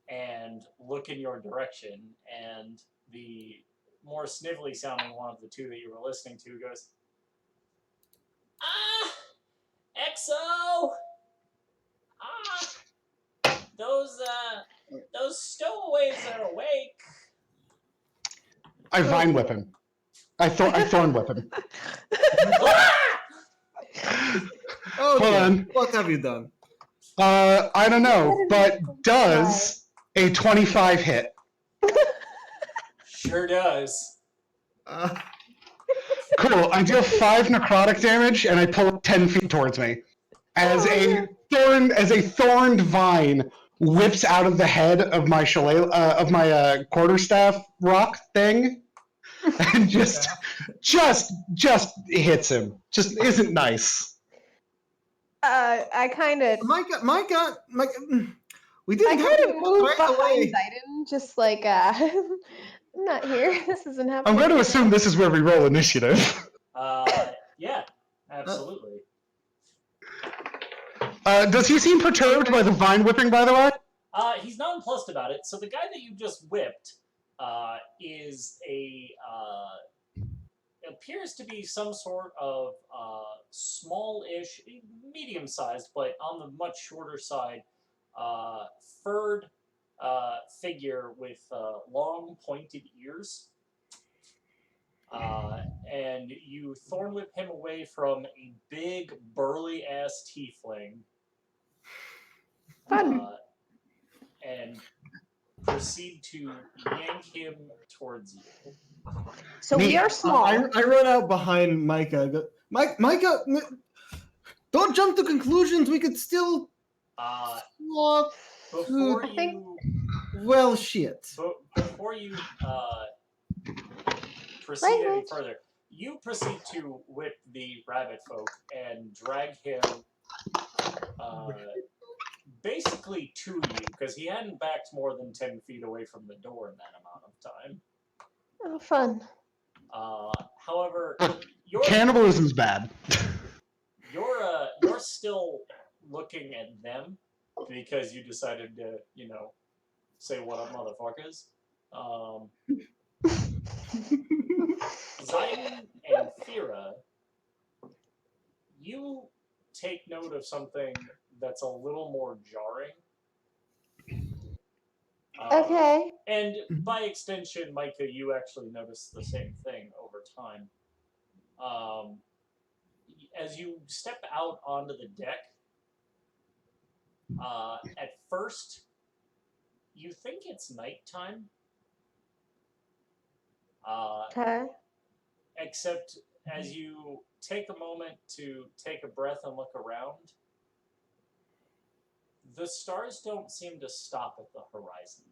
and look in your direction, and the more snivelly sounding one of the two that you were listening to goes, Exo! Those stowaways are awake. I vine whip him. I thorn whip him. Oh, Hold on. What have you done? I don't know, but does a 25 hit? Sure does. Cool. I deal 5 necrotic damage, and I pull it 10 feet towards me. As a thorned vine whips out of the head of my quarterstaff rock thing, and just hits him. Just isn't nice. I kind of. My God. We didn't I have kind of to move right behind away. Zayden, just like I'm not here. This isn't happening. I'm going to assume this is where we roll initiative. Yeah, absolutely. Does he seem perturbed by the vine whipping, by the way? He's nonplussed about it. So the guy that you just whipped is appears to be some sort of small-ish, medium-sized, but on the much shorter side, furred figure with long, pointed ears. And you thorn whip him away from a big, burly-ass tiefling. And proceed to yank him towards you. So we are small. I run out behind Micah. Micah, don't jump to conclusions. We could still walk. Before you, well, shit. Before you proceed any further, you proceed to whip the rabbit folk and drag him basically to you, because he hadn't backed more than 10 feet away from the door in that amount of time. Oh, fun. However, Cannibalism's bad. You're still looking at them because you decided to, say what up, motherfuckers. Zayden and Fira, you take note of something that's a little more jarring. Okay. And by extension, Micah, you actually notice the same thing over time. As you step out onto the deck, at first, you think it's nighttime. Okay. Except as you take a moment to take a breath and look around, the stars don't seem to stop at the horizon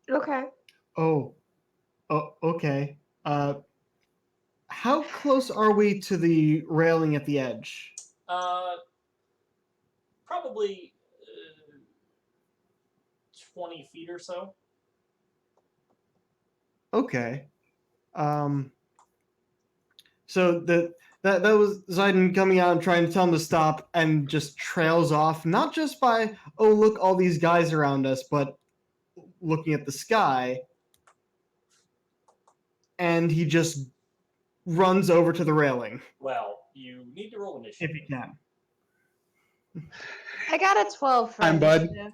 line. Okay. Oh, okay. How close are we to the railing at the edge? Probably 20 feet or so. Okay. So that was Zayden coming out and trying to tell him to stop, and just trails off, not just by, oh, look, all these guys around us, but looking at the sky. And he just runs over to the railing. Well, you need to roll If initiative. he can. I got a 12 for I'm Bud. initiative.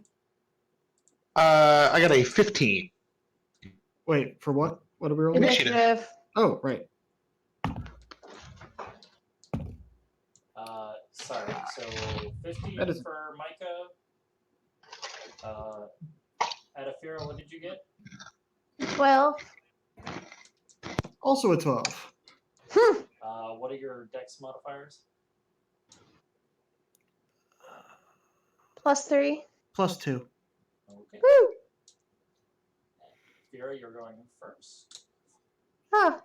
I got a 15. Wait, for what? What are we rolling? Initiative. Oh, right. Sorry, so 15 That is- for Micah. Adafira, what did you get? 12. Also a 12. What are your dex modifiers? +3. +2. Okay. Woo! Vera, you're going first. Ah.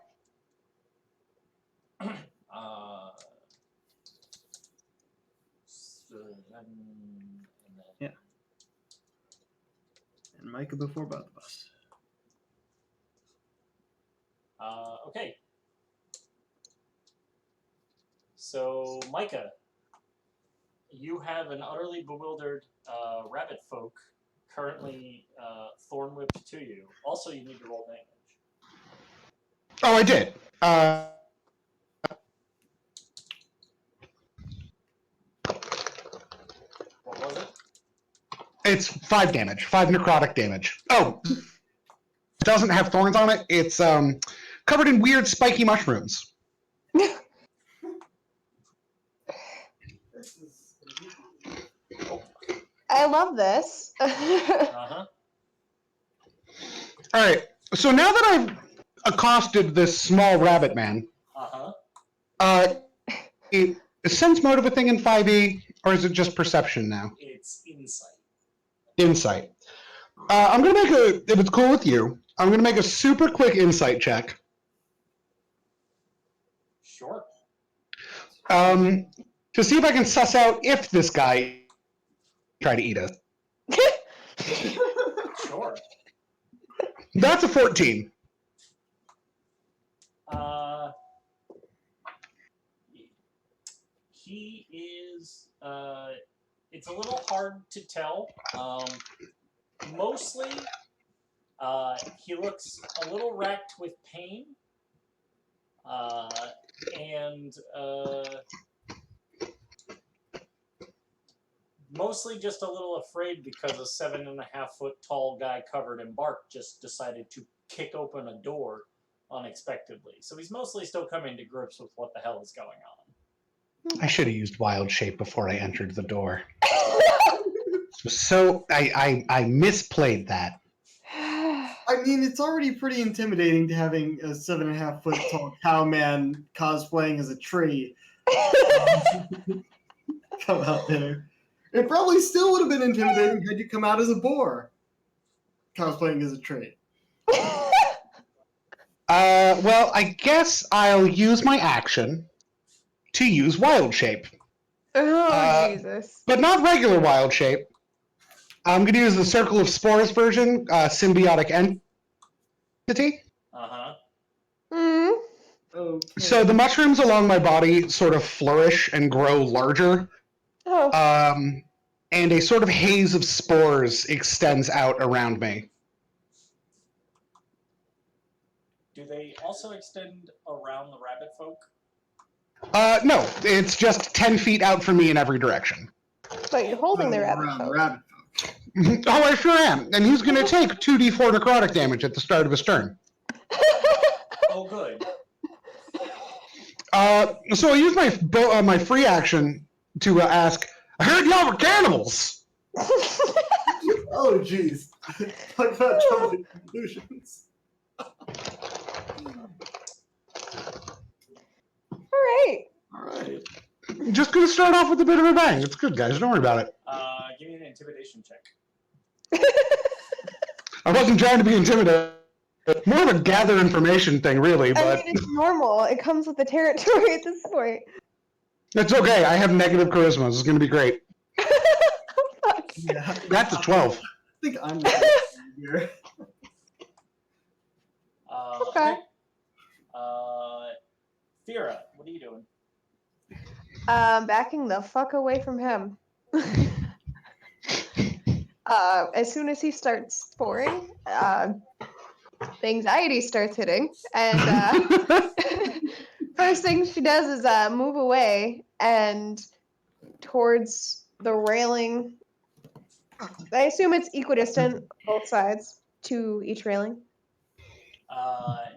And then Yeah. And Micah before both of us. Okay. So, Micah, you have an utterly bewildered rabbit folk currently thorn whipped to you. Also, you need to roll damage. Oh, I did. What was it? It's 5 damage, 5 necrotic damage. Oh, it doesn't have thorns on it. It's covered in weird spiky mushrooms. I love this. Uh-huh. All right. So now that I've accosted this small rabbit man, Uh-huh. Is sense motive a thing in 5e, or is it just perception now? It's insight. Insight. I'm gonna make if it's cool with you, I'm gonna make a super quick insight check. Sure. To see if I can suss out if this guy try to eat us. Sure. That's a 14. He is, it's a little hard to tell. Mostly, he looks a little racked with pain. And mostly just a little afraid because a 7.5-foot tall guy covered in bark just decided to kick open a door unexpectedly. So he's mostly still coming to grips with what the hell is going on. I should have used wild shape before I entered the door. So I misplayed that. I mean, it's already pretty intimidating to having a 7.5-foot tall cowman cosplaying as a tree come out there. It probably still would have been intimidating had you come out as a boar cosplaying as a tree. Well, I guess I'll use my action to use wild shape. Oh, Jesus. But not regular wild shape. I'm going to use the Circle of Spores version, symbiotic entity. Uh-huh. Mm. Okay. So the mushrooms along my body sort of flourish and grow larger. Oh. And a sort of haze of spores extends out around me. Do they also extend around the rabbit folk? No, it's just 10 feet out from me in every direction. But you're holding the rabbit around the folk. rabbit folk. Oh, I sure am. And he's going to take 2d4 necrotic damage at the start of his turn. Oh, good. So I use my free action to ask, I heard y'all were cannibals! Oh, jeez. Talk about jumping conclusions. All right. All right. Just going to start off with a bit of a bang. It's good, guys. Don't worry about it. Give me an intimidation check. I wasn't trying to be intimidating. More of a gather information thing, really, but I mean, it's normal. It comes with the territory at this point. it's okay. I have negative charisma. This is going to be great. Fuck. Yeah. That's a 12. I think I'm the here. Okay. Fira, what are you doing? Backing the fuck away from him. As soon as he starts pouring, the anxiety starts hitting, and first thing she does is move away and towards the railing. I assume it's equidistant, both sides to each railing.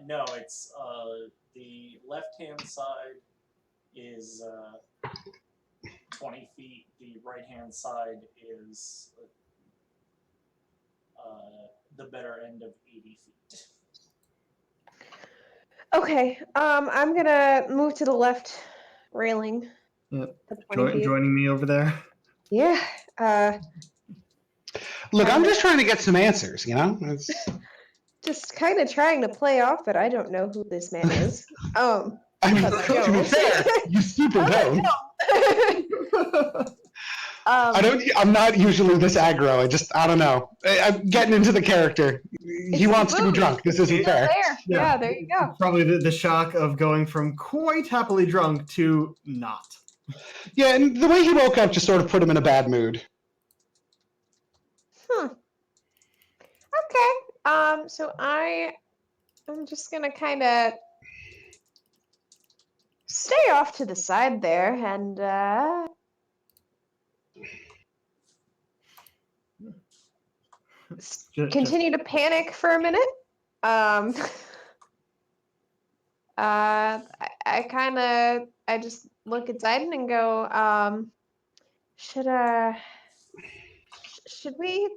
No, it's the left-hand side is 20 feet. The right-hand side is the better end of 80 feet. Okay, I'm gonna move to the left railing. Yep. The 20 feet. Joining me over there. Yeah. Look, I'm just trying to get some answers, you know? It's... Just kind of trying to play off that I don't know who this man is. I mean, But I to be don't. fair, you super don't. Um, I'm not usually this aggro. I don't know. I'm getting into the character. He wants to be drunk. This isn't fair. there. Yeah, there you go. Probably the shock of going from quite happily drunk to not. Yeah, and the way he woke up just sort of put him in a bad mood. Okay. So I'm just gonna kind of stay off to the side there and continue to panic for a minute. I just look at Zayden and go, should we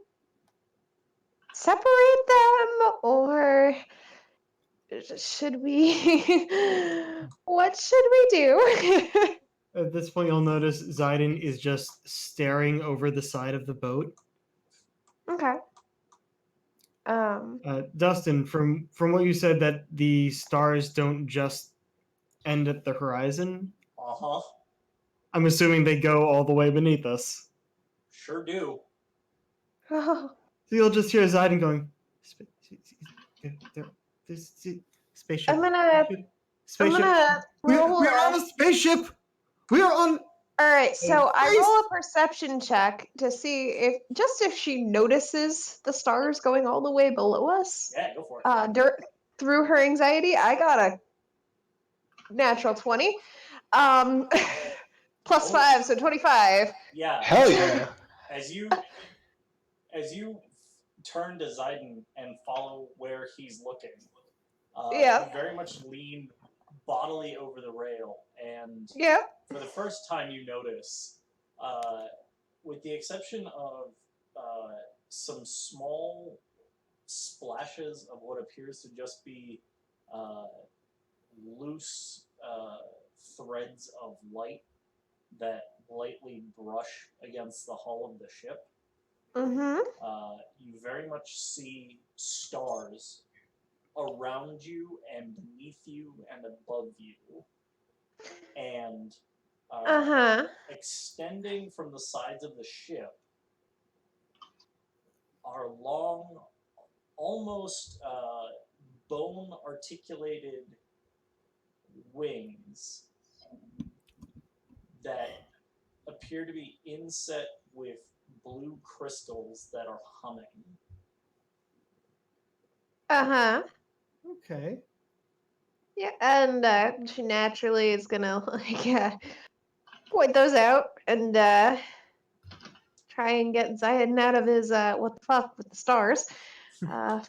separate them or should we what should we do? At this point, you'll notice Zayden is just staring over the side of the boat. Okay. Dustin, from what you said, that the stars don't just end at the horizon. Uh-huh. I'm assuming they go all the way beneath us. Sure do. Oh, So you'll just hear Zayden going, spaceship. I'm gonna roll We're on a spaceship. We are on. All right, so I Space. roll a perception check to see if she notices the stars going all the way below us. Yeah, go for it. Through her anxiety, I got a natural 20. Plus 5, so 25. Yeah. Hell yeah. As you turn to Zayden and follow where he's looking, Yeah. you very much lean bodily over the rail, and Yeah. for the first time you notice, with the exception of some small splashes of what appears to just be loose threads of light that lightly brush against the hull of the ship, Mm-hmm. you very much see stars around you and beneath you and above you. And extending from the sides of the ship are long, almost bone-articulated wings that appear to be inset with blue crystals that are humming. Uh-huh. Okay. Yeah, and she naturally is gonna point those out and try and get Zayden out of his what the fuck with the stars.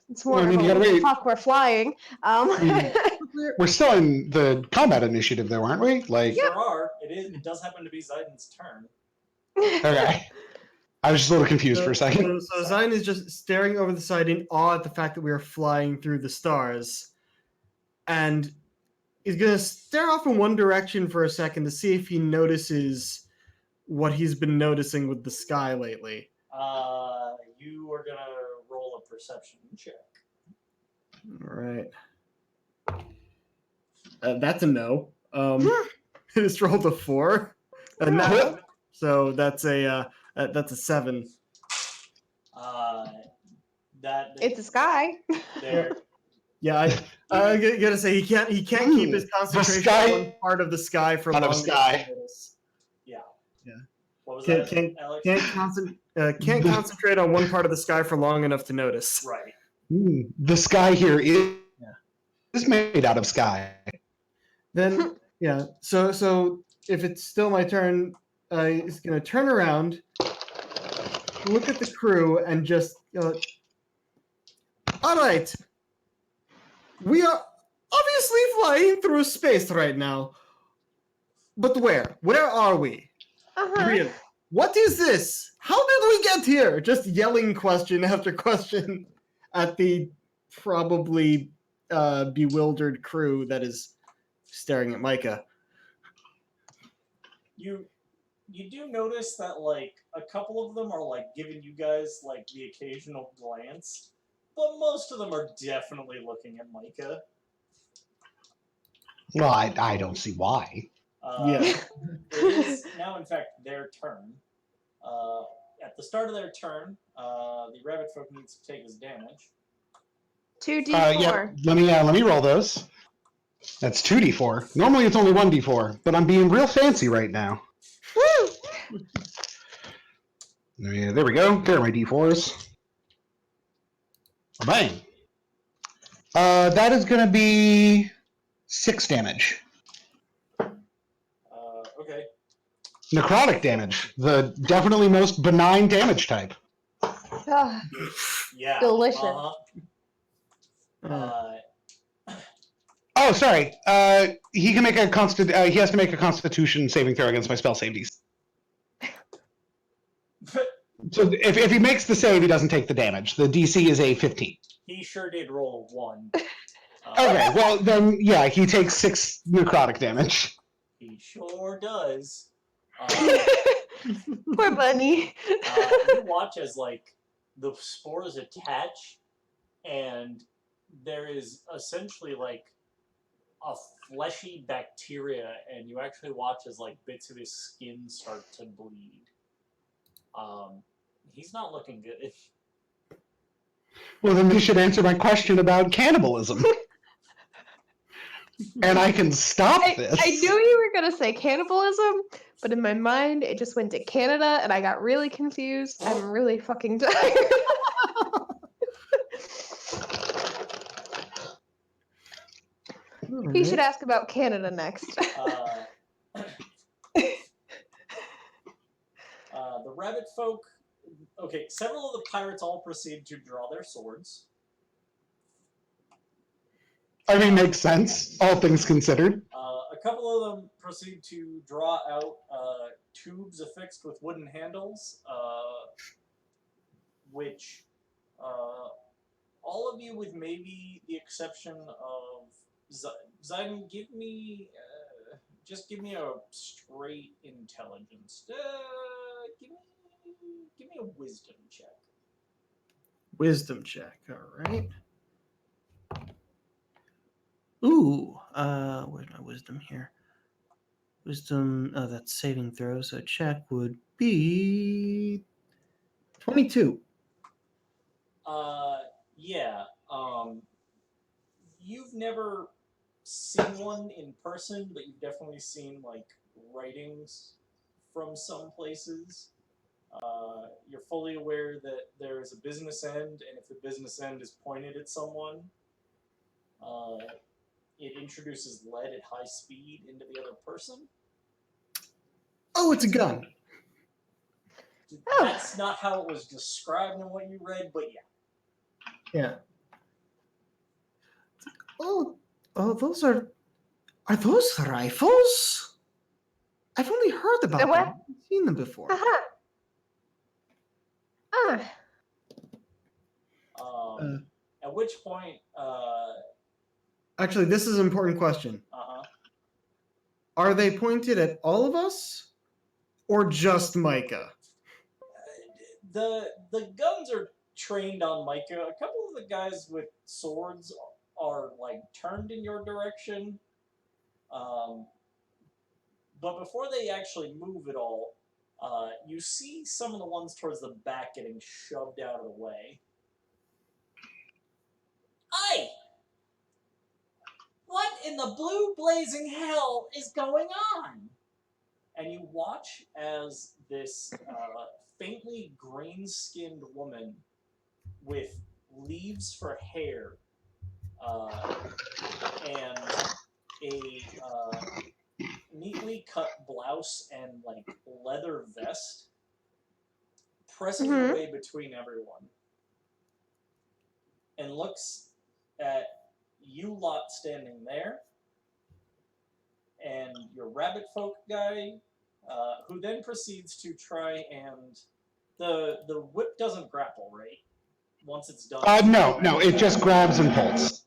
It's more Well, I of mean, a you what gotta the wait. fuck we're flying. Mm. We're still in the combat initiative, though, aren't we? Like, Sure are. It does happen to be Zayden's turn. okay. I was just a little confused for a second. So Zion is just staring over the side in awe at the fact that we are flying through the stars. And he's going to stare off in one direction for a second to see if he notices what he's been noticing with the sky lately. You are gonna roll a perception check. All right. That's a no. I just rolled a 4. No. So that's a 7. That It's a sky. there. Yeah, I gotta say he can't keep his concentration sky- on one part of the sky for Part of long sky. enough to notice. Yeah. Yeah. What was Can't that, Alex? can't concentrate on one part of the sky for long enough to notice. Right. The sky here is made out of sky. Then yeah, so if it's still my turn, he's gonna turn around, look at the crew, and just all right. We are obviously flying through space right now. But where? Where are we? Really? What is this? How did we get here? Just yelling question after question at the probably bewildered crew that is staring at Micah. You do notice that like a couple of them are like giving you guys like the occasional glance, but most of them are definitely looking at Micah. Well, I don't see why. Yeah. It is now, in fact, their turn. At the start of their turn, the rabbit folk needs to take his damage. 2d4. Yeah, let me roll those. That's 2d4. Normally it's only 1d4, but I'm being real fancy right now. Woo! Yeah, there we go. There are my d4s. Bang. That is going to be 6 damage. Okay. Necrotic damage, the definitely most benign damage type. Ah, Yeah. delicious. Oh, sorry. He can make a he has to make a Constitution saving throw against my spell save DC. So if he makes the save, he doesn't take the damage. The DC is a 15. He sure did roll 1. Okay, well then, yeah, he takes 6 necrotic damage. He sure does. Poor bunny. You watch as like the spores attach, and there is essentially like a fleshy bacteria, and you actually watch as like bits of his skin start to bleed. He's not looking good. Well, then you should answer my question about cannibalism. And I can stop this. I knew you were going to say cannibalism, but in my mind, it just went to Canada, and I got really confused. I'm really fucking tired. He should ask about Canada next. The rabbit folk. Okay, several of the pirates all proceed to draw their swords. I mean, makes sense, all things considered. A couple of them proceed to draw out tubes affixed with wooden handles, which all of you, with maybe the exception of Zayden, give me a straight intelligence. Give me a wisdom check. Wisdom check. All right. Ooh, where's my wisdom here? Wisdom, that's saving throw, so check would be 22. Yeah. You've never seen one in person, but you've definitely seen like writings from some places. You're fully aware that there is a business end, and if the business end is pointed at someone, it introduces lead at high speed into the other person. Oh, it's a gun. Oh. That's not how it was described in what you read, but yeah. Yeah. Oh, those are those rifles? I've only heard about what? them. I haven't seen them before. Aha. Ah. At which point, Actually, this is an important question. Are they pointed at all of us, or just Micah? The guns are trained on Micah. A couple of the guys with swords are like turned in your direction, but before they actually move at all, you see some of the ones towards the back getting shoved out of the way. Aye! What in the blue blazing hell is going on? And you watch as this faintly green-skinned woman with leaves for hair and a neatly cut blouse and like leather vest pressing her way between everyone and looks at you lot standing there and your rabbit folk guy, who then proceeds to try and the whip doesn't grapple, right? Once it's done. No, it just grabs and pulls.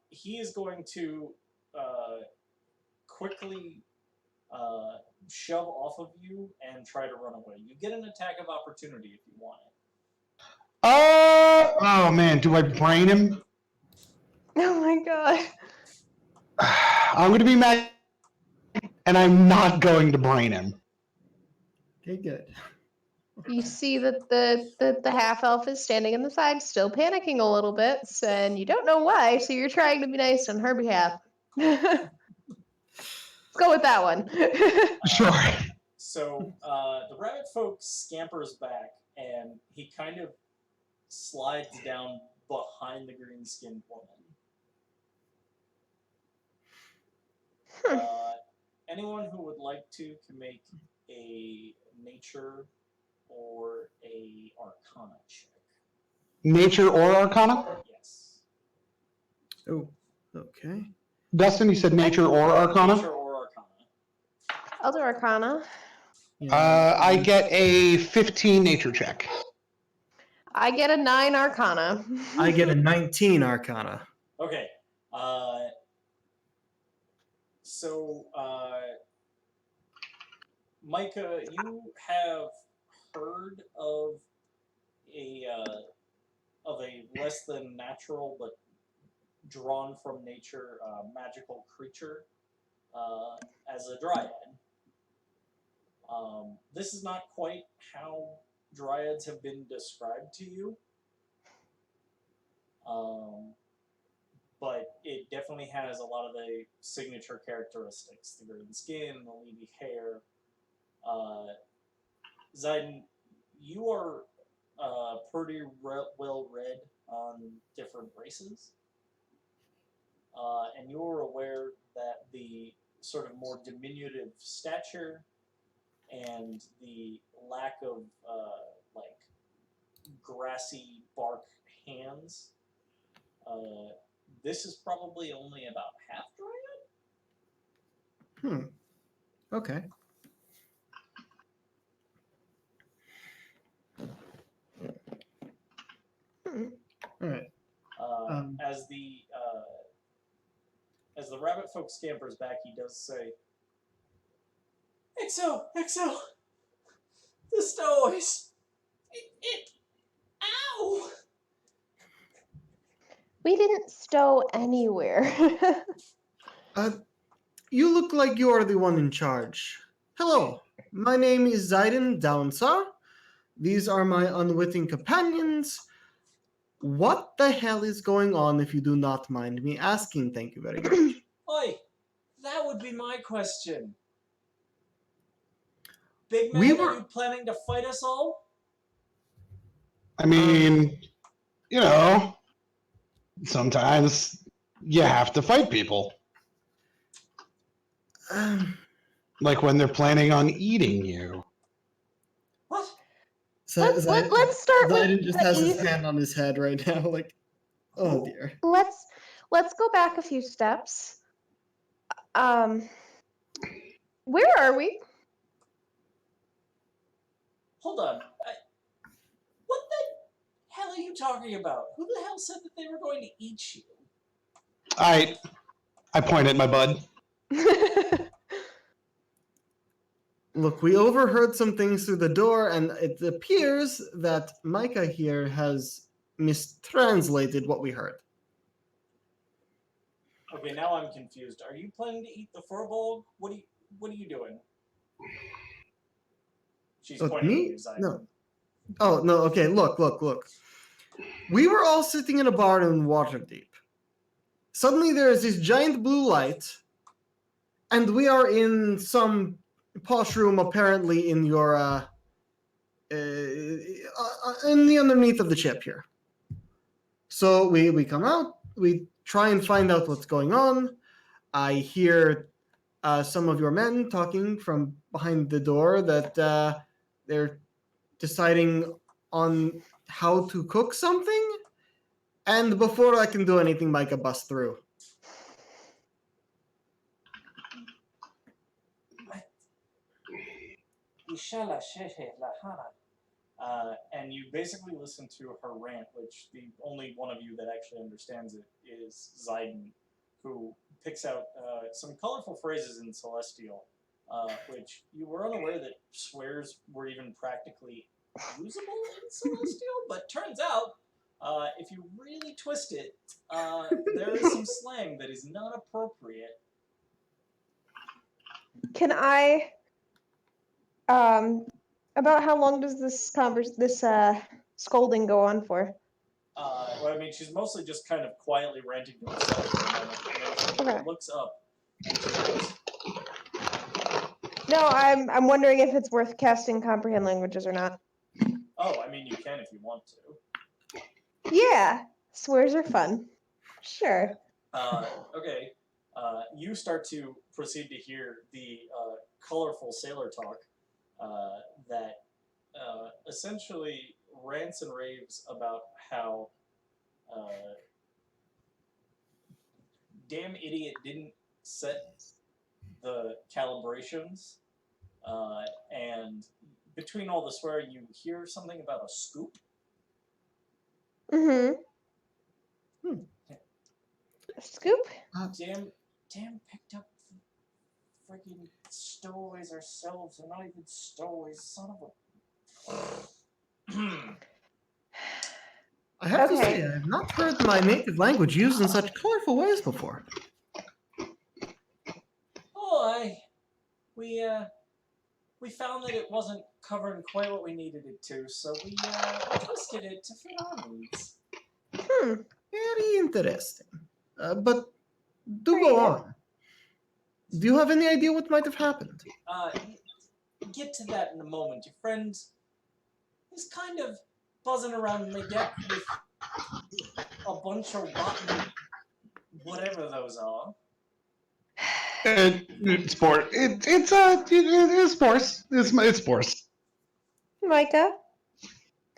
He is going to quickly shove off of you and try to run away. You get an attack of opportunity if you want it. Oh man, do I brain him? Oh my god. I'm going to be mad, and I'm not going to brain him. Okay, good. You see that the half elf is standing on the side, still panicking a little bit, and you don't know why, so you're trying to be nice on her behalf. Let's go with that one. Sure. So the rabbit folk scampers back, and he kind of slides down behind the green-skinned woman. Anyone who would like to can make a nature or a arcana check. Nature or arcana? Yes. Oh, okay. Dustin, you said nature or arcana? Nature or arcana. I'll do arcana. Yeah, I get a 15 nature check. I get a 9 arcana. I get a 19 arcana. Okay. So, Micah, you have heard of a less than natural but drawn from nature magical creature as a dryad. This is not quite how dryads have been described to you, but it definitely has a lot of the signature characteristics: the green skin, the leafy hair. Zayden, you are pretty well read on different races, and you're aware that the sort of more diminutive stature and the lack of like grassy bark hands, this is probably only about half dryad. Okay. All right. As the rabbit folk scampers back, he does say, "Exo, the stowaways, ow!" We didn't stow anywhere. You look like you are the one in charge. Hello, my name is Zayden Downsar. These are my unwitting companions. What the hell is going on, if you do not mind me asking? Thank you very much. Oi, that would be my question. Big man, We are were- you planning to fight us all? I mean, sometimes You have to fight people. Like when they're planning on eating you. What? Let's start with Zayden just the has his east. hand on his head right now, like, oh dear. Let's go back a few steps. Where are we? Hold on. What the hell are you talking about? Who the hell said that they were going to eat you? I point at my bud. Look, we overheard some things through the door, and it appears that Micah here has mistranslated what we heard. Okay, now I'm confused. Are you planning to eat the furbolg? What are you doing? She's Look, pointing me? at you, Zayden. No. Oh, no, okay, look. We were all sitting in a bar in Waterdeep. Suddenly there is this giant blue light, and we are in some posh room, apparently in your, in the underneath of the ship here. So we come out, we try and find out what's going on. I hear some of your men talking from behind the door that they're deciding on how to cook something. And before I can do anything, Micah busts through. And you basically listen to her rant, which the only one of you that actually understands it is Zayden, who picks out some colorful phrases in Celestial, which you were unaware that swears were even practically usable in Celestial, but turns out, if you really twist it, there is some slang that is not appropriate. Can I? About how long does this scolding go on for? Well, I mean, she's mostly just kind of quietly ranting to herself for a moment, and then she Okay. looks up and she goes, No, I'm wondering if it's worth casting comprehend languages or not. "Oh, I mean, you can if you want to." Yeah, swears are fun. Sure. Okay. You start to proceed to hear the colorful sailor talk that essentially rants and raves about how damn idiot didn't set the calibrations, and between all the swearing, you hear something about a scoop. Mm-hmm. Scoop? Damn picked up freaking stowaways ourselves. They're not even stowaways, son of a. I have to Okay. say, I have not heard my native language used in such colorful ways before. Oh, we found that it wasn't covering quite what we needed it to, so we twisted it to fit our needs. Very interesting. But do Very go good. on. Do you have any idea what might have happened? Get to that in a moment. Your friend is kind of buzzing around the deck with a bunch of rotten whatever those are. It's sport. It's sports. It's sports. Micah,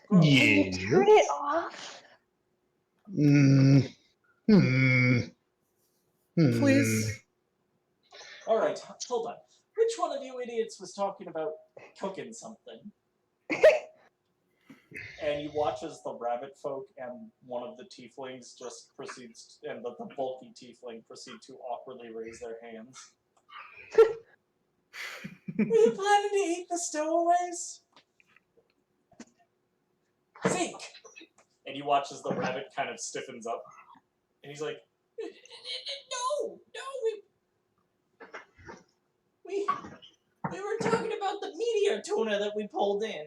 can you Yeah. turn it off? Please. All right, hold on. Which one of you idiots was talking about cooking something? And you watch as the rabbit folk and one of the tieflings just proceeds, and the bulky tiefling proceed to awkwardly raise their hands. Were you planning to eat the stowaways? Zeke! And you watch as the rabbit kind of stiffens up. And he's like, no, we were talking about the meteor tuna that we pulled in.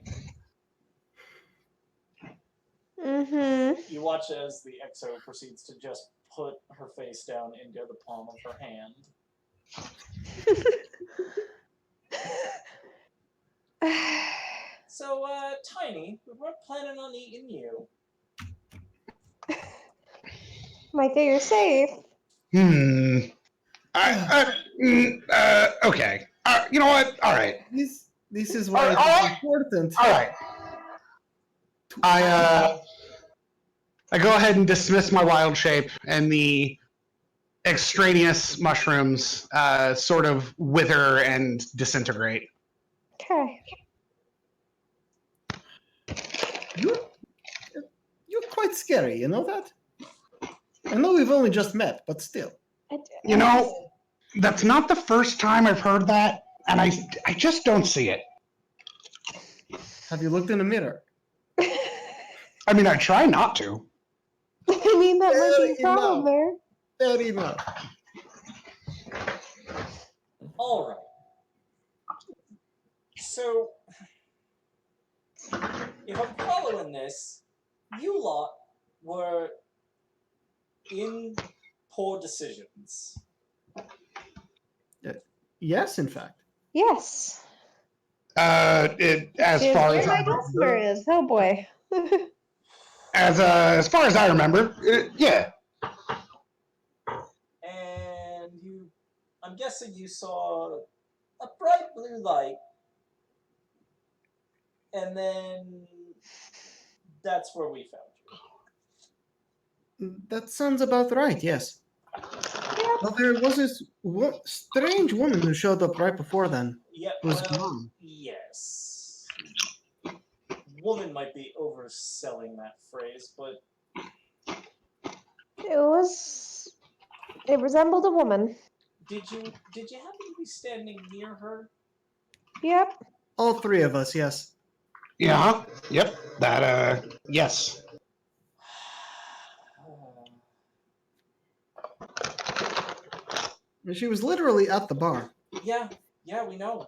Mm-hmm. You watch as the Exo proceeds to just put her face down into the palm of her hand. So, Tiny, we weren't planning on eating you. Micah, you're safe. Hmm. Okay. You know what? All right. This is why it is important. All right. I go ahead and dismiss my wild shape, and the extraneous mushrooms sort of wither and disintegrate. Okay. You're quite scary, you know that? I know we've only just met, but still. You know, that's not the first time I've heard that, and I just don't see it. Have you looked in the mirror? I mean, I try not to. I mean, that might be a Fair problem enough. there. Fair enough. All right. So, if I'm following this, you lot were in poor decisions. Yes, in fact. Yes. As Is far where as my dulcimer is. Oh boy. as far as I remember, yeah. And I'm guessing you saw a bright blue light, and then that's where we found you. That sounds about right, yes. Well, there was this strange woman who showed up right before then. Yeah, Was well, gone. yes. Woman might be overselling that phrase, but It resembled a woman. did you happen to be standing near her? Yep. All three of us, yes. Yeah. Yep. That. Yes. She was literally at the bar. Yeah, we know.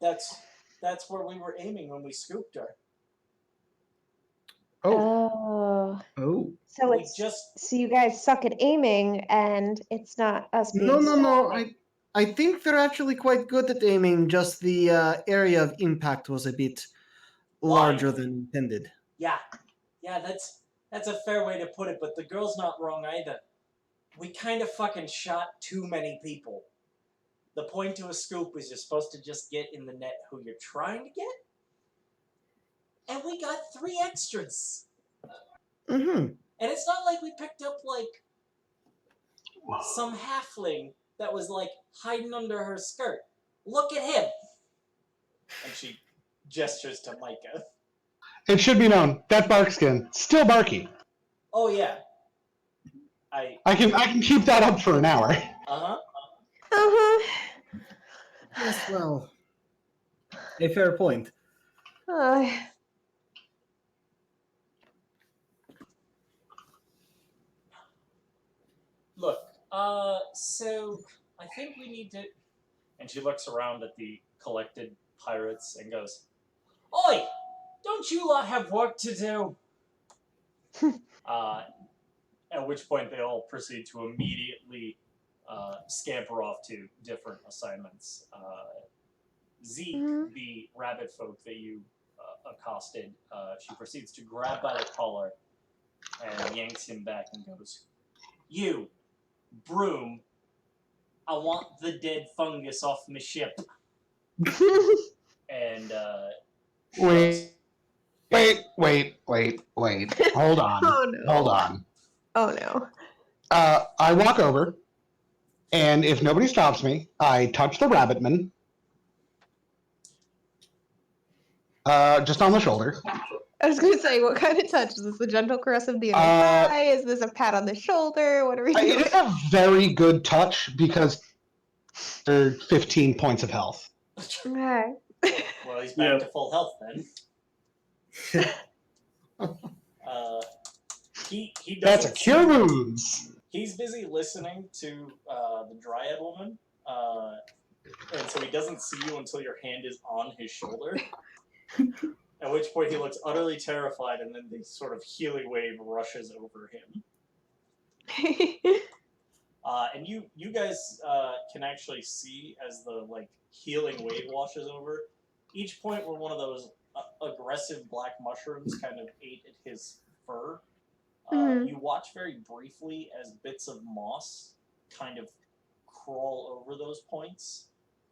That's where we were aiming when we scooped her. Oh. Oh. So We so you guys suck at aiming, and it's not us being. No. I think they're actually quite good at aiming. Just the area of impact was a bit larger Wide. than intended. Yeah, that's a fair way to put it. But the girl's not wrong either. We kind of fucking shot too many people. The point to a scoop is you're supposed to just get in the net who you're trying to get. And we got 3 extras. Mm-hmm. And it's not like we picked up, like, some halfling that was, like, hiding under her skirt. Look at him! And she gestures to Micah. It should be known that barkskin still barky. Oh, yeah. I can keep that up for an hour. Uh-huh. Uh-huh. Yes, well, a fair point. Look, so I think we need to... And she looks around at the collected pirates and goes, Oi! Don't you lot have work to do? At which point they all proceed to immediately scamper off to different assignments. Zeke, the rabbit folk that you accosted, she proceeds to grab by the collar and yanks him back and goes, You, Broom, I want the dead fungus off my ship. And Wait. Hold on. Oh no. Hold on. Oh no. I walk over, and if nobody stops me, I touch the rabbitman. Just on the shoulder. I was going to say, what kind of touch? Is this a gentle caress of the inner thigh? Is this a pat on the shoulder? What are we doing? It is a very good touch because they're 15 points of health. Okay. Well, he's back to full health then. He That's a doesn't cure wounds. He's busy listening to the Dryad woman, and so he doesn't see you until your hand is on his shoulder. At which point he looks utterly terrified, and then the sort of healing wave rushes over him. And you guys can actually see as the healing wave washes over. Each point where one of those aggressive black mushrooms kind of ate at his fur, You watch very briefly as bits of moss kind of crawl over those points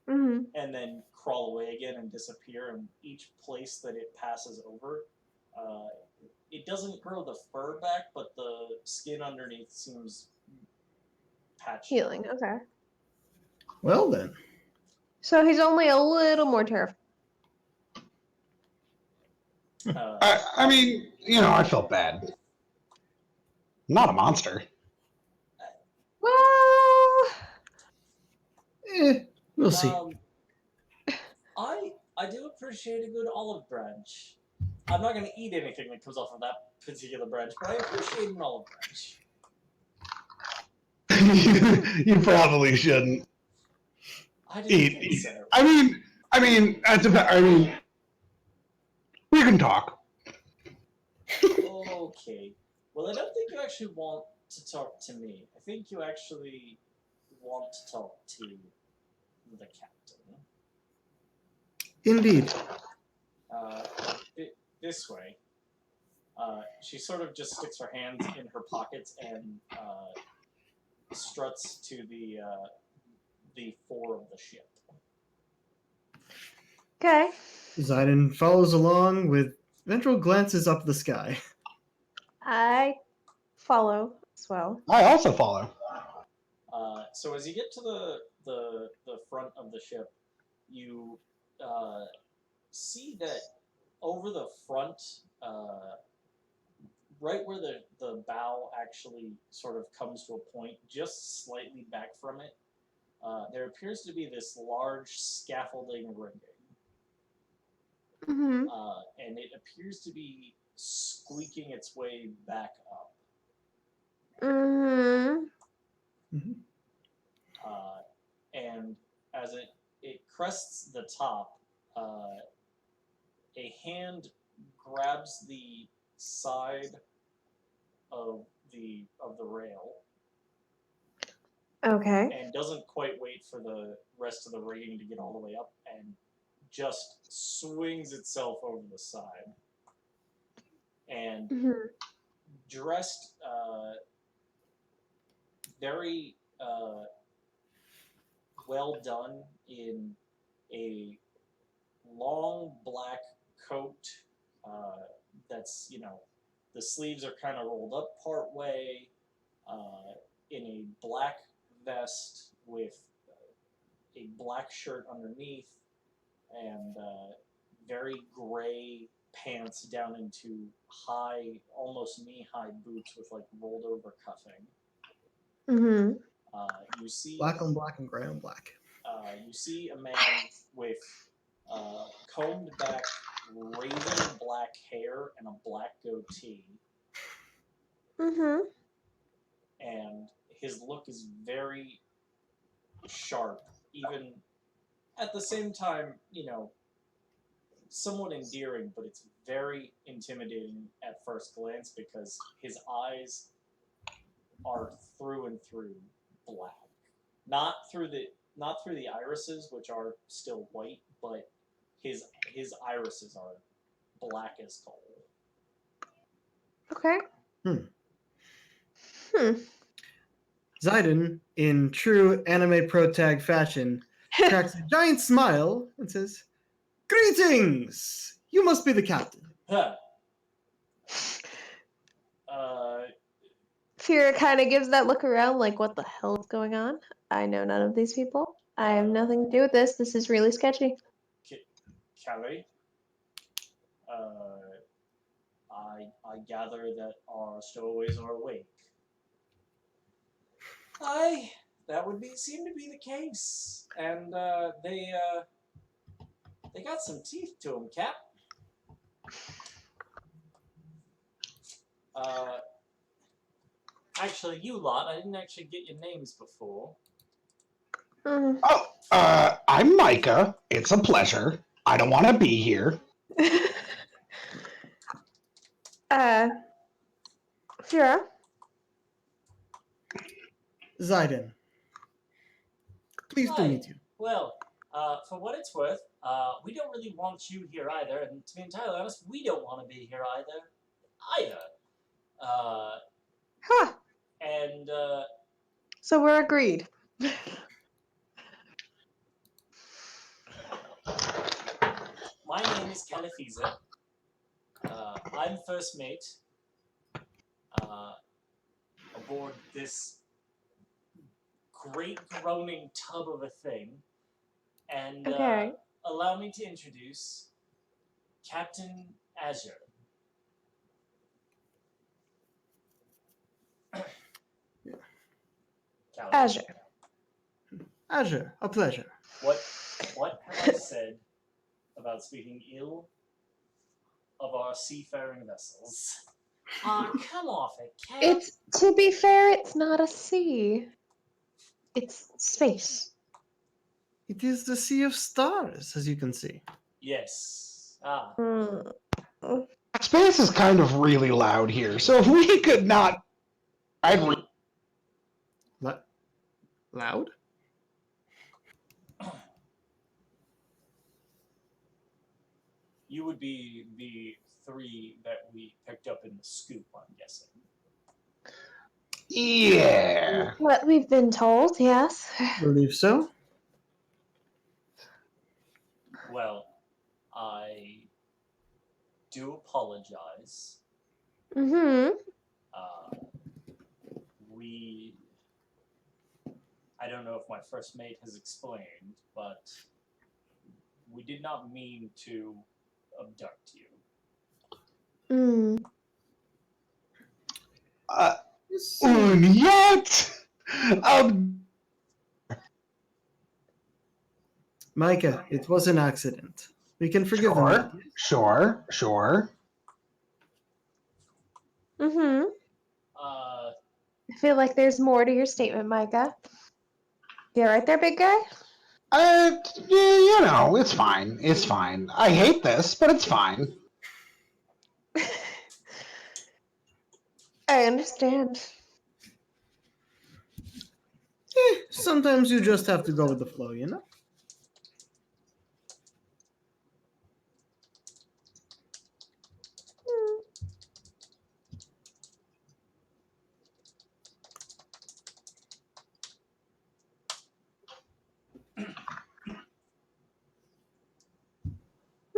Mm-hmm. and then crawl away again and disappear. And each place that it passes over, it doesn't grow the fur back, but the skin underneath seems patchy. Healing. Okay. Well then. So he's only a little more terrified. I mean, I felt bad. I'm not a monster. Well, We'll see. I do appreciate a good olive branch. I'm not going to eat anything that comes off of that particular branch, but I appreciate an olive branch. You probably shouldn't I didn't eat. think so. I mean, we can talk. Okay. Well, I don't think you actually want to talk to me. I think you actually want to talk to the captain. Indeed. This way. She sort of just sticks her hands in her pockets and struts to the fore of the ship. okay. Zidon follows along with ventral glances up the sky. I follow as well. I also follow. So as you get to the front of the ship, you see that over the front, right where the bow actually sort of comes to a point, just slightly back from it, there appears to be this large scaffolding rigging. Mm-hmm. And it appears to be squeaking its way back up. Mm-hmm. Mm-hmm. And as it crests the top, a hand grabs the side of the rail Okay. and doesn't quite wait for the rest of the rigging to get all the way up and just swings itself over the side. And Mm-hmm. dressed very well done in a long black coat that's, the sleeves are kind of rolled up part way, in a black vest with a black shirt underneath, and very gray pants down into high, almost knee-high boots with like rolled over cuffing. Mm-hmm. You see Black on black and gray on black. you see a man with combed back, raven black hair and a black goatee, Mm-hmm. and his look is very sharp, even at the same time, somewhat endearing, but it's very intimidating at first glance because his eyes are through and through black. Not through the irises, which are still white, but his irises are black as coal. Okay. Zidon, in true anime protag fashion, cracks a giant smile and says, "Greetings! You must be the captain." Huh. Fira kind of gives that look around like, what the hell is going on? I know none of these people. I have nothing to do with this. This is really sketchy. Callie, I gather that our stowaways are awake. Aye, that would seem to be the case, and they got some teeth to them, Cap. Actually, you lot, I didn't actually get your names before. Mm. Oh, I'm Micah. It's a pleasure. I don't want to be here. Fira? Zidon, pleased to Hi. meet you. Well, for what it's worth, we don't really want you here either, and to be entirely honest, we don't want to be here either. So we're agreed. My name is Califiza. I'm first mate aboard this great groaning tub of a thing. And Okay. allow me to introduce Captain Azure. Callie, Azure. Azure, a pleasure. what have I said about speaking ill of our seafaring vessels? Come off it, Cap. It's, to be fair, it's not a sea. It's space. It is the sea of stars, as you can see. Yes. Hmm. Space is kind of really loud here, so if we could not. I'd Loud? You would be the 3 that we picked up in the scoop, I'm guessing. Yeah. What we've been told, yes. Believe so. Well, I do apologize. Mm-hmm. We. I don't know if my first mate has explained, but we did not mean to abduct you. Mm. Und yet, Micah, it was an accident. We can forgive them. sure. Mm-hmm. Uh, I feel like there's more to your statement, Micah. You right there, big guy? It's fine. It's fine. I hate this, but it's fine. I understand. Sometimes you just have to go with the flow, you know?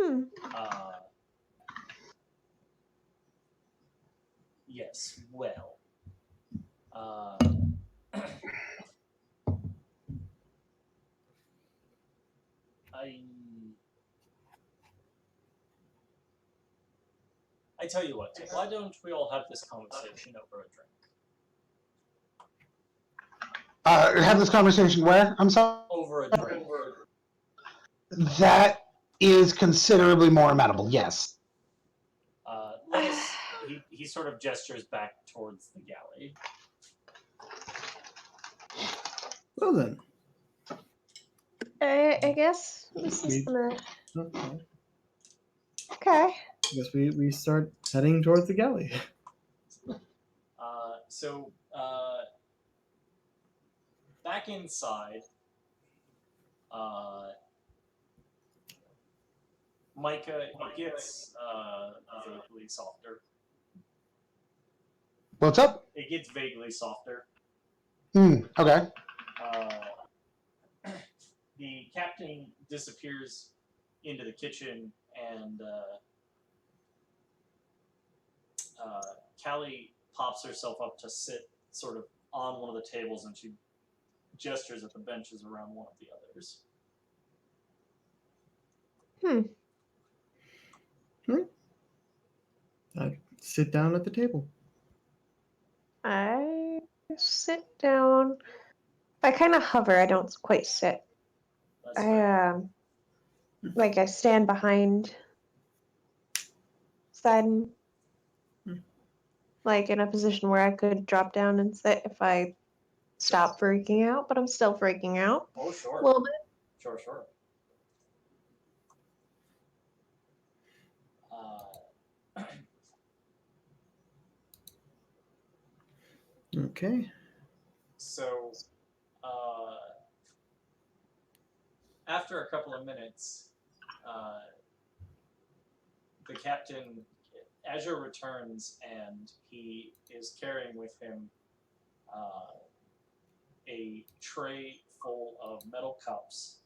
Hmm. uh, yes, well. I tell you what, why don't we all have this conversation over a drink? Have this conversation where? I'm sorry. Over a drink. That is considerably more amenable. Yes. Let us. He sort of gestures back towards the galley. Well then. I guess this is gonna. Okay. Okay. I guess we start heading towards the galley. So back inside, Micah, it gets vaguely softer. What's up? It gets vaguely softer. Okay. The captain disappears into the kitchen, and Callie pops herself up to sit sort of on one of the tables, and she gestures at the benches around one of the others. I sit down at the table. I sit down. I kind of hover. I don't quite sit. That's fair. Like I stand behind Sidon, like in a position where I could drop down and sit if I stop freaking out, but I'm still freaking out Oh, sure. a little bit. Sure. Okay. So, after a couple of minutes, the captain, Azure returns, and he is carrying with him a tray full of metal cups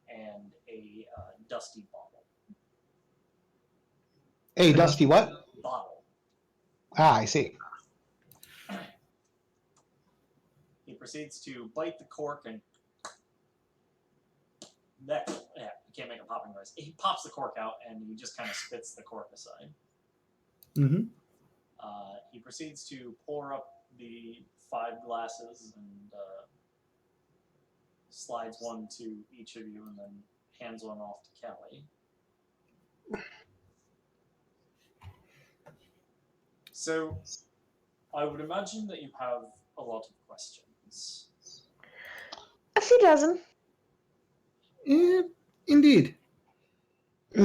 and a dusty bottle. Hey, Dusty, what? Bottle. Ah, I see. He proceeds to bite the cork and that you can't make a popping noise. He pops the cork out and he just kind of spits the cork aside. Mm-hmm. He proceeds to pour up the 5 glasses and slides one to each of you and then hands one off to Kelly. So, I would imagine that you have a lot of questions. A few dozen. Indeed. We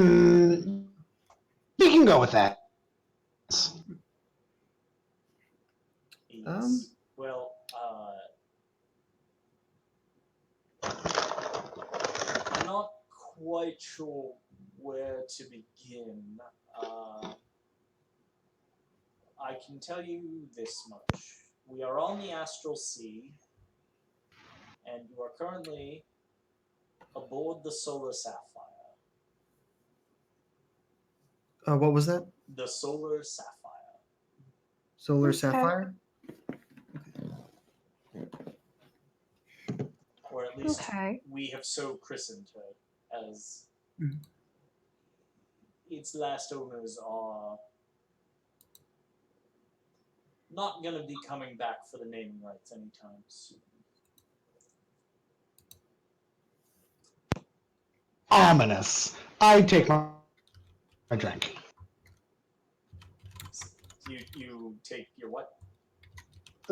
can go with that. Yes. Well, I'm not quite sure where to begin. I can tell you this much. We are on the Astral Sea, and you are currently aboard the Solar Sapphire. What was that? The Solar Sapphire. Solar Okay. Sapphire? Or at least Okay. we have so christened her, as Mhm. its last owners are not going to be coming back for the naming rights anytime soon. Ominous. I take my drink. You take your what?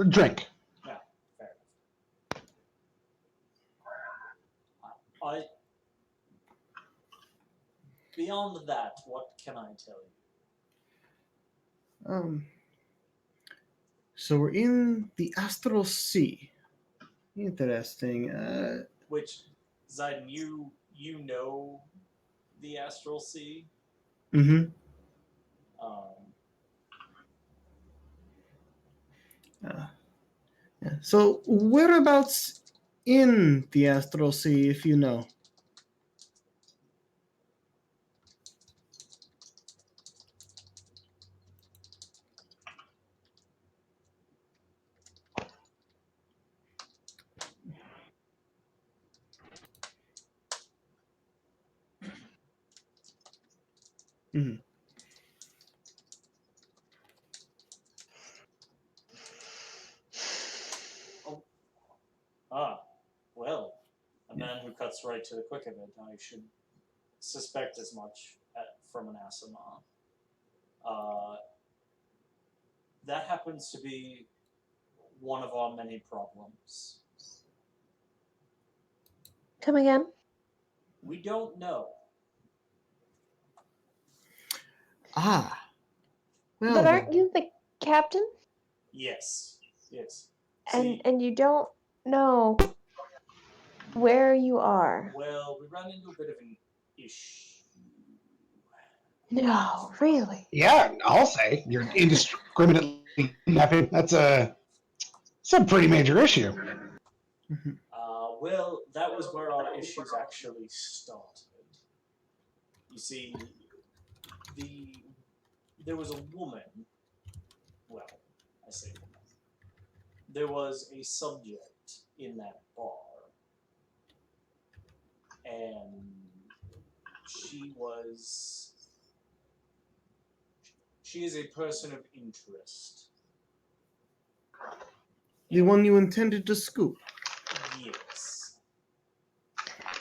Drink. Yeah, fair enough. Beyond that, what can I tell you? So we're in the Astral Sea. Interesting. Which, Zayden, you know the Astral Sea. Mm-hmm. Yeah. So whereabouts in the Astral Sea, if you know? Mm-hmm. Well, a man who cuts right to the quick of it, I should suspect as much from an Asama. That happens to be one of our many problems. Come again? We don't know. Ah. Well, But then. aren't you the captain? Yes. And See, you don't know where you are. well, we ran into a bit of an issue. No, really. Yeah, I'll say you're indiscriminately kidnapping. It's a pretty major issue. Mm-hmm. Well, that was where our issues actually started. You see, there was a woman. Well, I say woman. There was a subject in that bar, and she is a person of interest. The one you intended to scoop. Yes.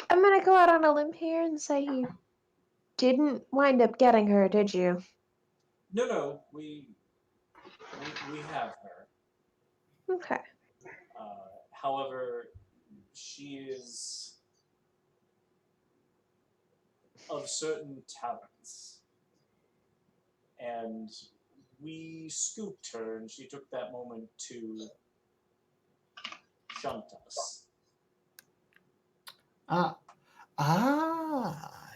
I'm gonna go out on a limb here and say you didn't wind up getting her, did you? No, we have her. Okay. However, she is of certain talents, and we scooped her, and she took that moment to shunt us. I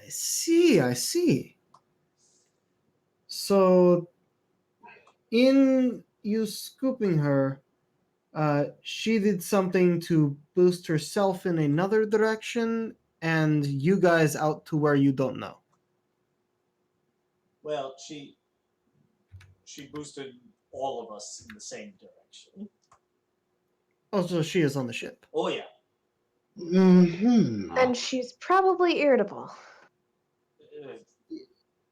see. So, in you scooping her, She did something to boost herself in another direction, and you guys out to where you don't know. Well, she boosted all of us in the same direction. Also, she is on the ship. Oh yeah. Mm-hmm. And she's probably irritable. Uh,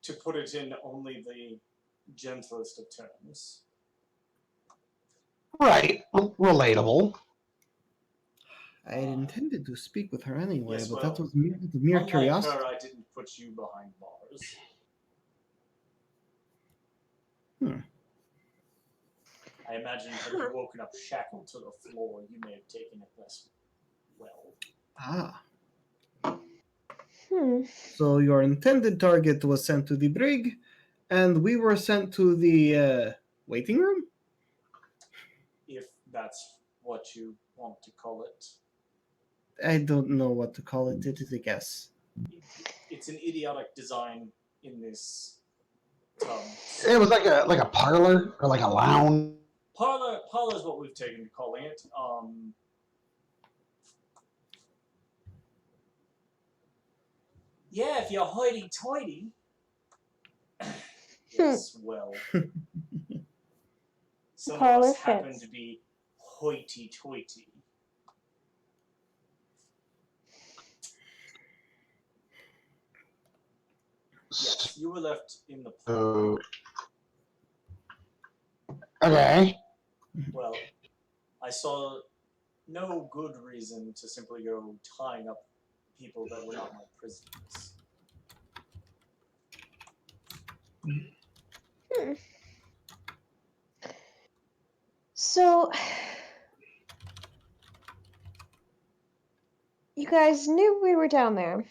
to put it in only the gentlest of terms. Right. Relatable. I had intended to speak with her anyway, Yes, but well, that was mere Unlike curiosity. her, I didn't put you behind bars. I imagine had you woken up shackled to the floor, you may have taken it less well. Ah. Hmm. So your intended target was sent to the brig, and we were sent to the waiting room? If that's what you want to call it. I don't know what to call it. It is a guess. It's an idiotic design in this tub. It was like a parlor or like a lounge. Parlor is what we've taken to calling it. Yeah, if you're hoity-toity. Yes, well. Some of Parlor us happen fits. to be hoity-toity. Yes, you were left in the parlor. Okay. Well, I saw no good reason to simply go tying up people that were not my prisoners. Hmm. So, you guys knew we were down there.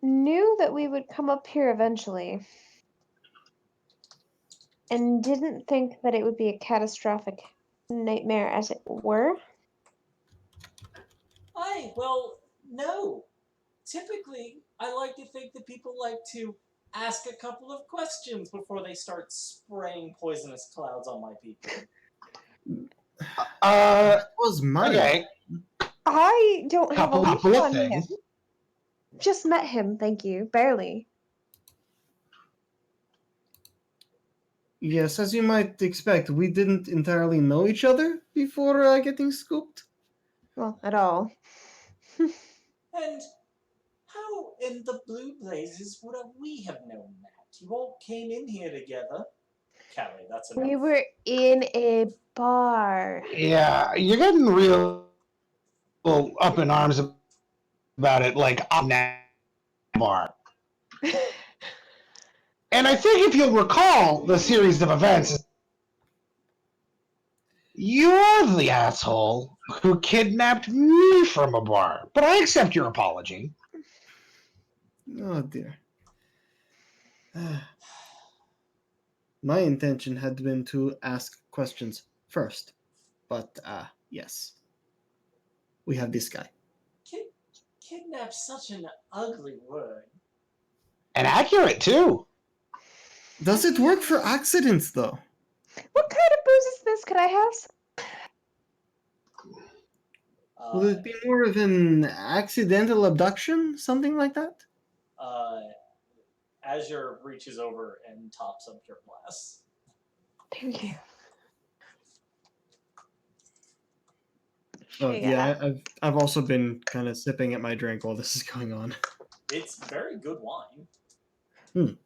Knew that we would come up here eventually. And didn't think that it would be a catastrophic nightmare as it were. Well, no. Typically, I like to think that people like to ask a couple of questions before they start spraying poisonous clouds on my people. That was my Okay. I don't have a Couple lead of on him. things. Just met him, thank you. Barely. Yes, as you might expect, we didn't entirely know each other before getting scooped. Well, at all. And how in the blue blazes would we have known that? You all came in here together. Callie, that's enough. We were in a bar. Yeah, you're getting real up in arms about it, like I'm that bar. And I think if you'll recall the series of events, you're the asshole who kidnapped me from a bar. But I accept your apology. Oh dear. My intention had been to ask questions first, but yes, we have this guy. Kidnap's such an ugly word. And accurate, too. Does it work for accidents though? What kind of booze is this? Could I have some? Will it be more of an accidental abduction, something like that? Azure reaches over and tops up your glass. Thank you. Oh yeah, I've also been kind of sipping at my drink while this is going on. It's very good wine.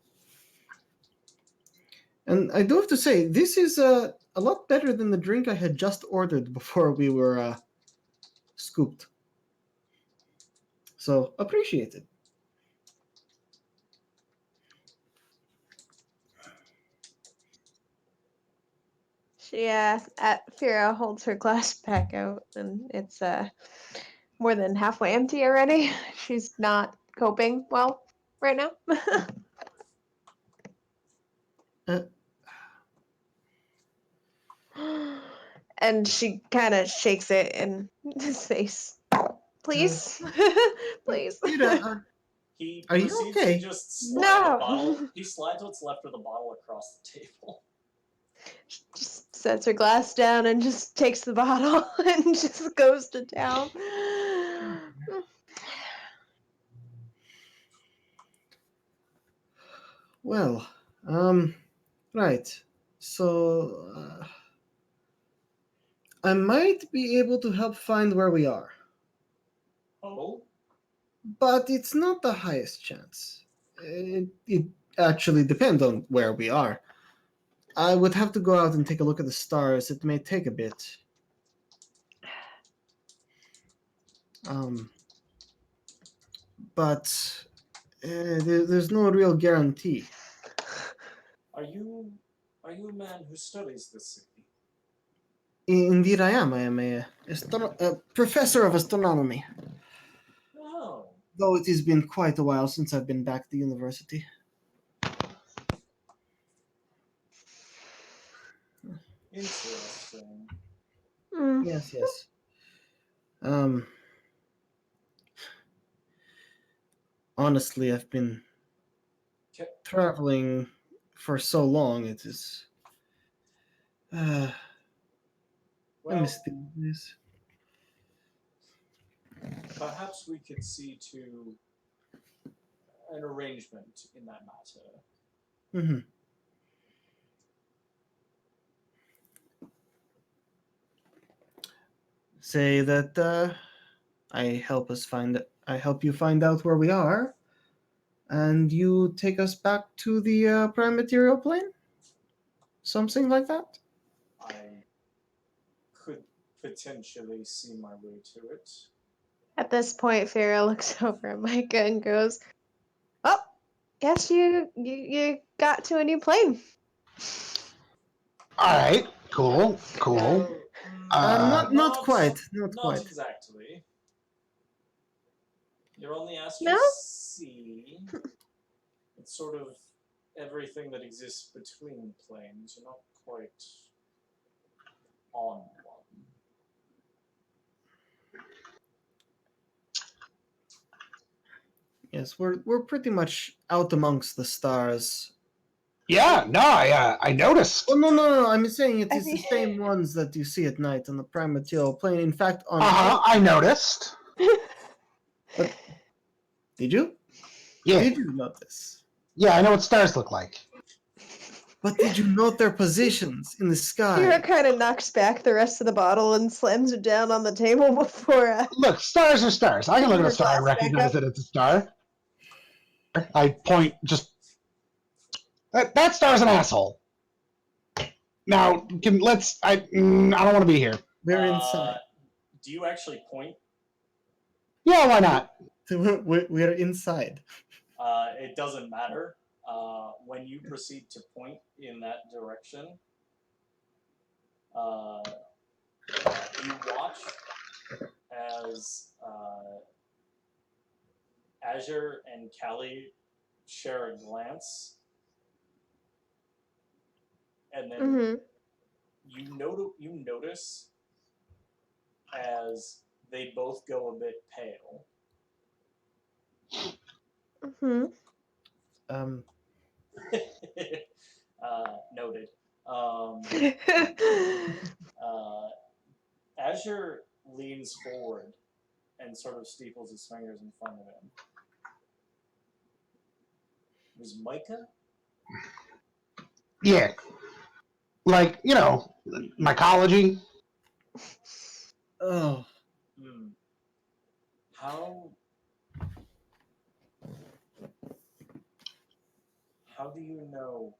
And I do have to say, this is a lot better than the drink I had just ordered before we were scooped. So, appreciate it. Fira holds her glass back out, and it's more than halfway empty already. She's not coping well right now. Uh, And she kind of shakes it in his face. Please, please. Fira, He are you proceeds okay? to just slide No. the bottle. He slides what's left of the bottle across the table. Just sets her glass down and just takes the bottle and just goes to town. Well, right. So, I might be able to help find where we are, Oh, but it's not the highest chance. It actually depends on where we are. I would have to go out and take a look at the stars. It may take a bit. Um, but there's no real guarantee. are you a man who studies the city? Indeed, I am. I am a professor of astronomy, Oh, though it has been quite a while since I've been back to university. interesting. Mm. Yes, yes. Um, honestly, I've been Ca- traveling for so long. It is. I Well, miss the old days. perhaps we could see to an arrangement in that matter. Hmm. Say that I help you find out where we are, and you take us back to the prime material plane. Something like that. I could potentially see my way to it. At this point, Farah looks over at Micah and goes, "Oh, guess you got to a new plane." All right. Cool. Cool. Well, Not quite. Not not quite. exactly. You're on the Astral No? Sea. It's sort of everything that exists between planes. You're not quite on one. Yes, we're pretty much out amongst the stars. Yeah. No, I noticed. Oh no! I'm saying it I is the mean- same ones that you see at night on the prime material plane. In fact, on I noticed. But did you? Yeah. Did you notice? Yeah, I know what stars look like. But did you note their positions in the Farah sky? kind of knocks back the rest of the bottle and slams it down on the table before Look, stars are stars. I can look at a her star and glass back recognize up. that it's a star. I point just that star's an asshole. Now, I don't want to be here. We're inside. Do you actually point? Yeah, why not? We're inside. It doesn't matter. When you proceed to point in that direction, you watch as Azure and Callie share a glance, and then Mm-hmm. you notice as they both go a bit pale. Mm-hmm. Um, Noted. Azure leans forward and sort of steeples his fingers in front of him. Was Micah? Yeah, like mycology. oh, Hmm. How do you know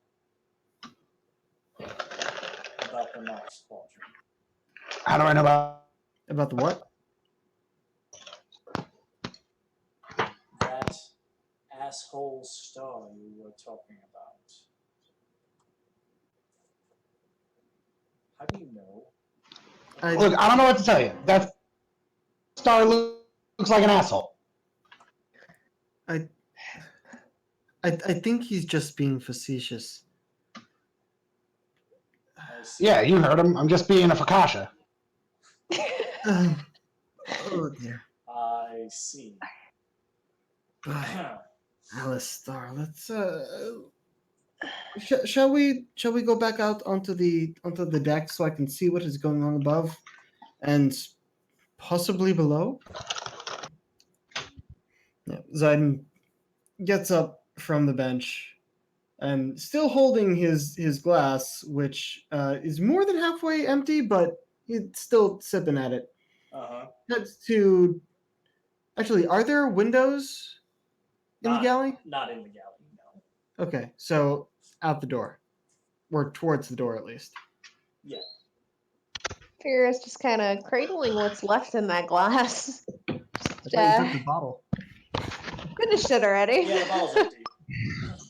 about the Nox Quadrant? How do I know about the what? That asshole star you were talking about. How do you know? Look, I don't know what to tell you. That star looks like an asshole. I think he's just being facetious. I see. Yeah, you heard him. I'm just being a fakasha. Oh dear. I see. Alice Star, let's Shall we go back out onto the deck so I can see what is going on above and possibly below? Yeah, Zayden gets up from the bench and still holding his glass, which is more than halfway empty, but he's still sipping at it. Heads to. Actually, are there windows in the galley? Not in the galley, no. Okay, so out the door, or towards the door at least. Yeah. Figure's just kind of cradling what's left in that glass. I thought you took the bottle. Finished it already. Yeah, the bottle's empty.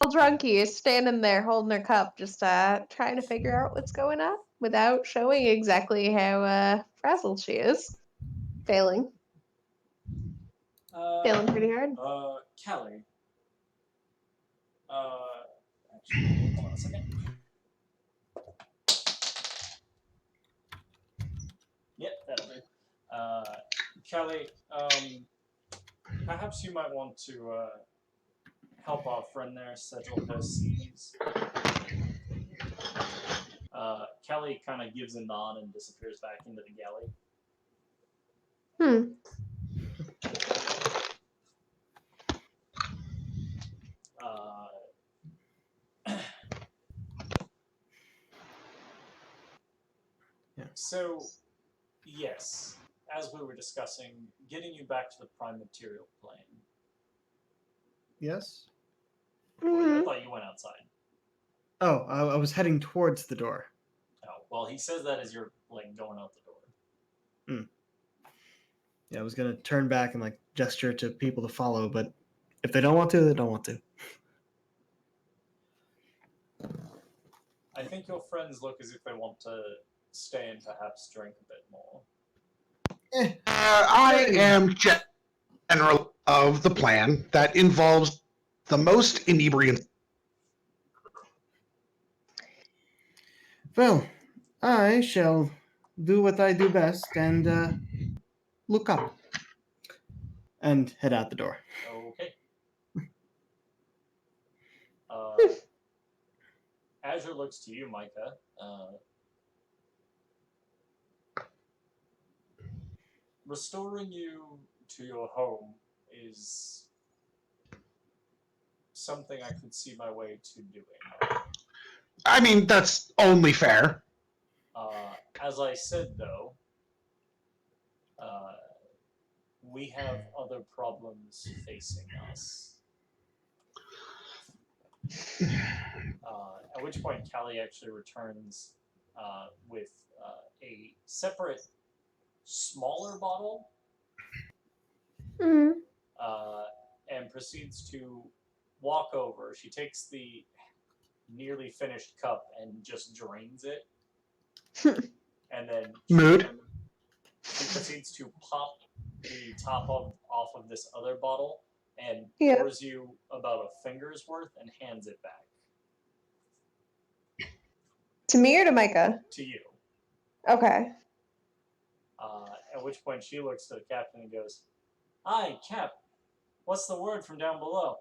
Little drunkie is standing there holding her cup, just trying to figure out what's going on without showing exactly how frazzled she is. Failing pretty hard. Callie. Actually, hold on a second. Yep, that'll do. Callie, perhaps you might want to help our friend there settle her C's. Kelly kind of gives a nod and disappears back into the galley. Yeah. So, yes, as we were discussing, getting you back to the prime material plane. Yes? I thought you went outside. Oh, I was heading towards the door. Oh, well, he says that as you're going out the door. Yeah, I was gonna turn back and gesture to people to follow, but if they don't want to, they don't want to. I think your friends look as if they want to stay and perhaps drink a bit more. I am general of the plan that involves the most inebriant. Well, I shall do what I do best and look up and head out the door. Okay. Azure looks to you, Micah. Restoring you to your home is something I could see my way to doing. I mean, that's only fair. As I said, though, we have other problems facing us. At which point, Callie actually returns with a separate, smaller bottle, and proceeds to walk over. She takes the nearly finished cup and just drains it, and then she proceeds to pop the top off of this other bottle and pours you about a finger's worth and hands it back. To me or to Micah? To you. Okay. At which point she looks to the captain and goes, "Hi, Cap. What's the word from down below?"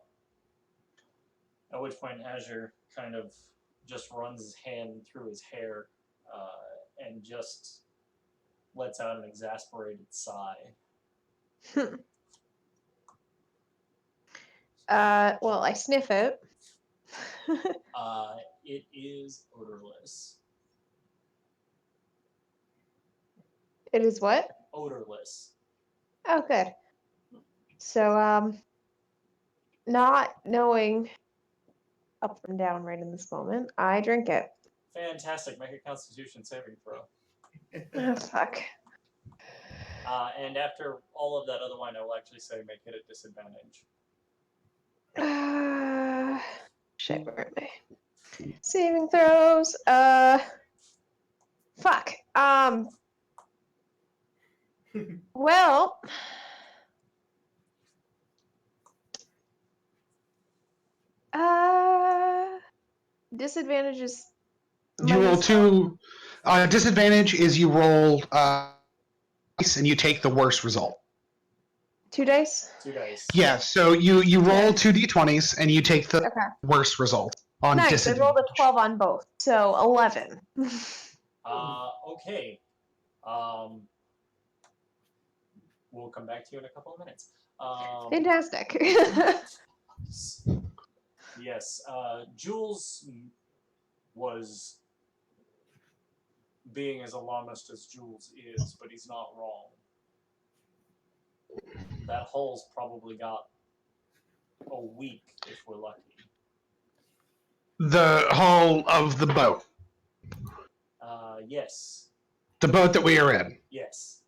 At which point Azure kind of just runs his hand through his hair and just lets out an exasperated sigh. Well, I sniff it. It is odorless. It is what? Odorless. Oh, good. So, not knowing up from down right in this moment, I drink it. Fantastic. Make a Constitution saving throw. Oh, fuck. And after all of that other wine, I will actually say make it at disadvantage. Shit, where am I? Saving throws. Fuck. Well. Disadvantage is. You roll two. Disadvantage is you roll and you take the worst result. 2 dice? 2 dice. Yeah, so you roll 2 d20s and you take the worst result. on Nice. I rolled a disadvantage. 12 on both, so 11. Okay. We'll come back to you in a couple of minutes. Fantastic. Yes, Jules was being as alarmist as Jules is, but he's not wrong. That hole's probably got a week if we're lucky. The hull of the boat. Yes. The boat that we are in. Yes.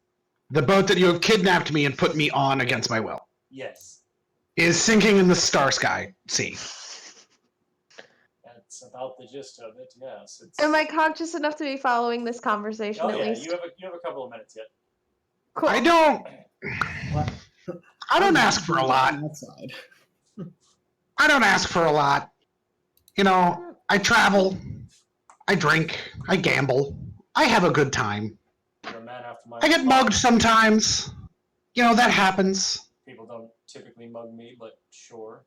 The boat that you have kidnapped me and put me on against my will. Yes. Is sinking in the star sky sea. That's about the gist of it, yes. It's... Am I conscious enough to be following this conversation at least? You have a couple of minutes yet. Cool. I don't ask for a lot. Outside. I don't ask for a lot. You know, I travel, I drink, I gamble, I have a good time. You're a man after my I get own heart. mugged sometimes. You know, that happens. People don't typically mug me, but sure.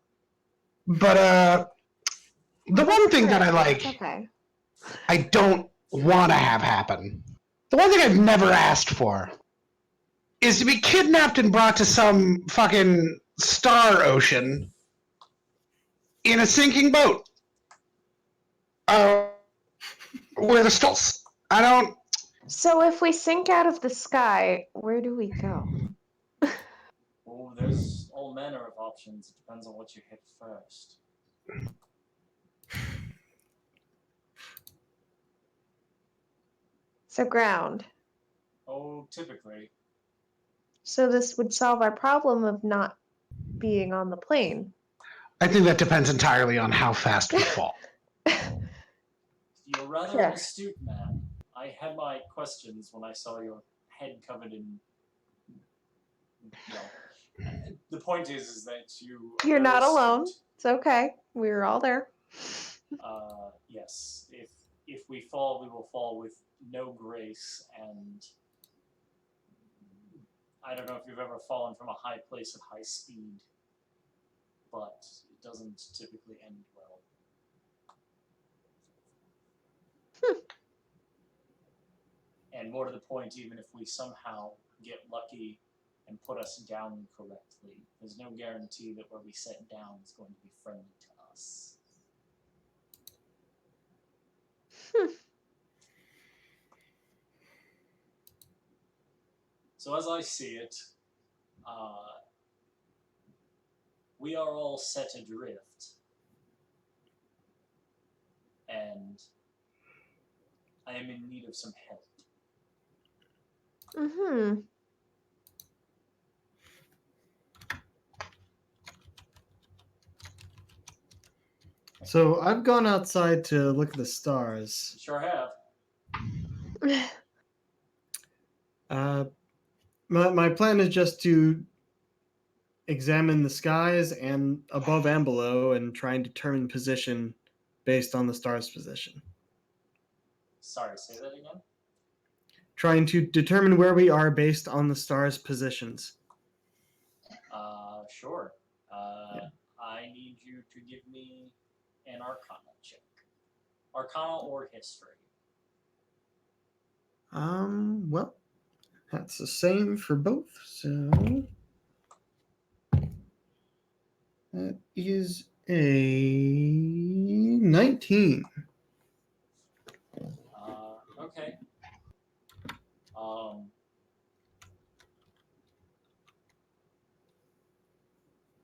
But the one thing that I like, Okay. I don't want to have happen. The one thing I've never asked for is to be kidnapped and brought to some fucking star ocean in a sinking boat. With a stults. I don't. So if we sink out of the sky, where do we go? Oh, there's all manner of options. It depends on what you hit first. So ground. Oh, typically. So this would solve our problem of not being on the plane. I think that depends entirely on how fast we fall. You're rather Sure. an astute man. I had my questions when I saw your head covered in... Well, the point is that you... are You're very not astute. alone. It's okay. We were all there. Yes. If we fall, we will fall with no grace, and I don't know if you've ever fallen from a high place at high speed, but it doesn't typically end well. And more to the point, even if we somehow get lucky and put us down correctly, there's no guarantee that where we set down is going to be friendly to us. So as I see it, we are all set adrift, and I am in need of some help. Mm-hmm. So I've gone outside to look at the stars. Sure have. My plan is just to examine the skies and above and below and try and determine position based on the star's position. Sorry, say that again? Trying to determine where we are based on the star's positions. Sure. Yeah. I need you to give me an Arcana check. Arcana or History. Well, that's the same for both, so that is a 19. Okay.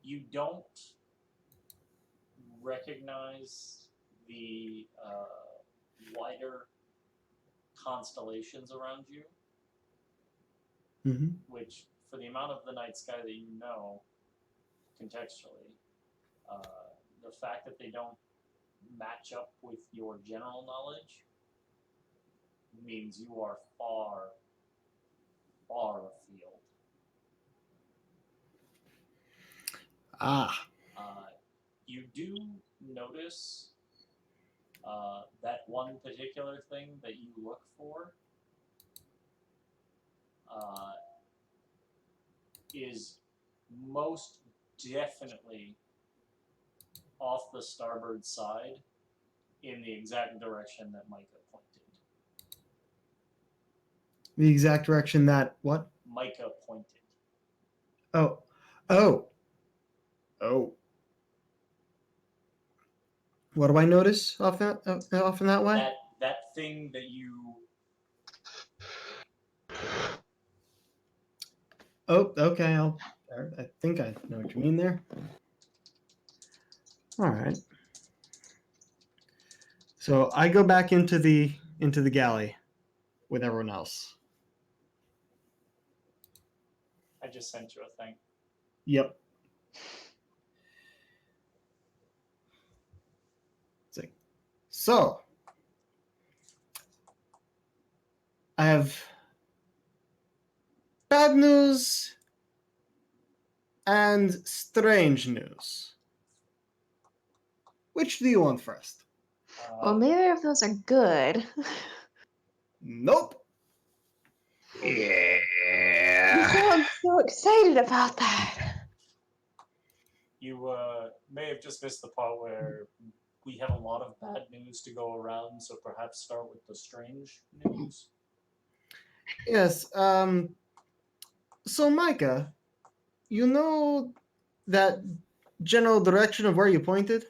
You don't recognize the wider constellations around you, Mm-hmm. which, for the amount of the night sky that you know, contextually, the fact that they don't match up with your general knowledge means you are far, far afield. Ah. You do notice that one particular thing that you look for is most definitely off the starboard side in the exact direction that Micah pointed. The exact direction that what? Micah pointed. Oh. Oh. Oh. What do I notice off in that way? That thing that you. Oh, okay. I think I know what you mean there. All right. So I go back into the galley with everyone else. I just sent you a thing. Yep. So I have bad news and strange news. Which do you want first? Well, neither of those are good. Nope. You Yeah. sound so excited about that. You may have just missed the part where we have a lot of bad news to go around, so perhaps start with the strange news. Yes. So Micah, you know that general direction of where you pointed?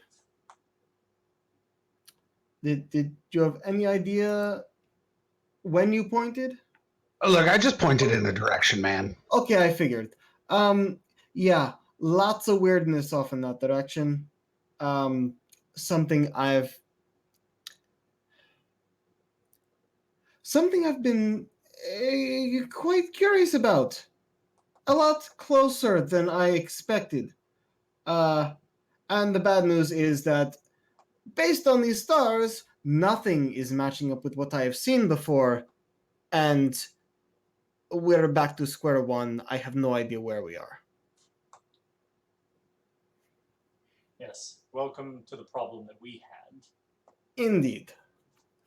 Did you have any idea when you pointed? Look, I just pointed in a direction, man. Okay, I figured. Yeah, lots of weirdness off in that direction. Something I've been quite curious about. A lot closer than I expected. And the bad news is that based on these stars, nothing is matching up with what I have seen before, and we're back to square one. I have no idea where we are. Yes, welcome to the problem that we had. Indeed.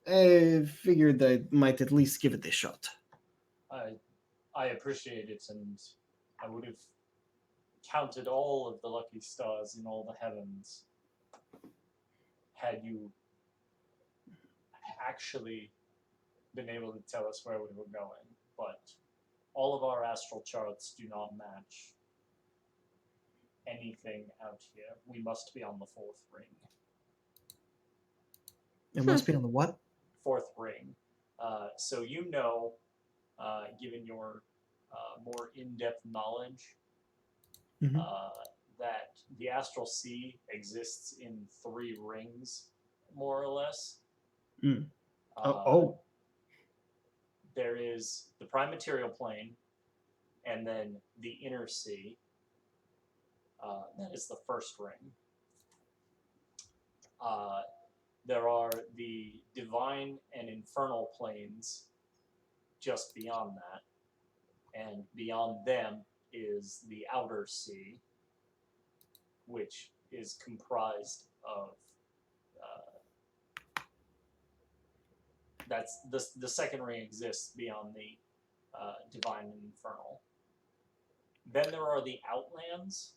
I figured I might at least give it a shot. I appreciate it, and I would have counted all of the lucky stars in all the heavens had you actually been able to tell us where we were going. But all of our astral charts do not match anything out here. We must be on the fourth ring. It must be on the what? Fourth ring. So you know, given your more in-depth knowledge, Mhm. that the astral sea exists in 3 rings, more or less. Mm. Uh, There is the prime material plane, and then the inner sea. That is the first ring. There are the divine and infernal planes just beyond that, and beyond them is the outer sea, which is comprised of that's the second ring exists beyond the divine and infernal. Then there are the outlands,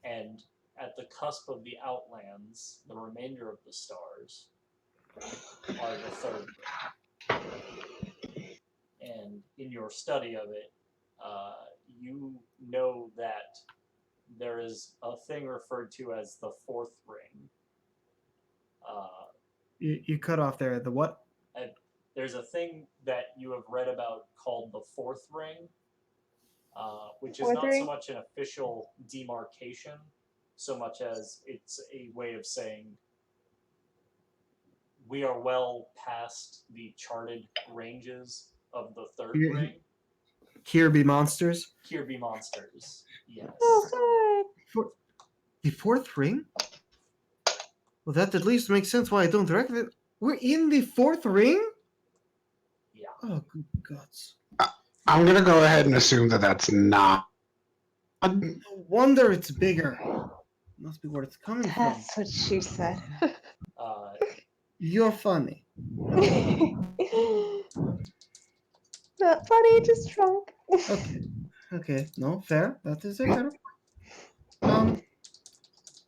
and at the cusp of the outlands, the remainder of the stars are the third ring. And in your study of it, you know that there is a thing referred to as the fourth ring. You cut off there. The what? There's a thing that you have read about called the fourth ring, which is Fourth not so ring? much an official demarcation, so much as it's a way of saying we are well past the charted ranges of the third ring. Here be monsters. Here be monsters. Yes. Oh, The fourth ring? Well, that at least makes sense why I don't recognize it. We're in the fourth ring? Yeah. Oh, good gods. I'm gonna go ahead and assume that that's not. No wonder it's bigger. Must be where it's coming from. that's what she said. You're funny. Not funny, just drunk. Okay. Okay. No, fair. That is a fair.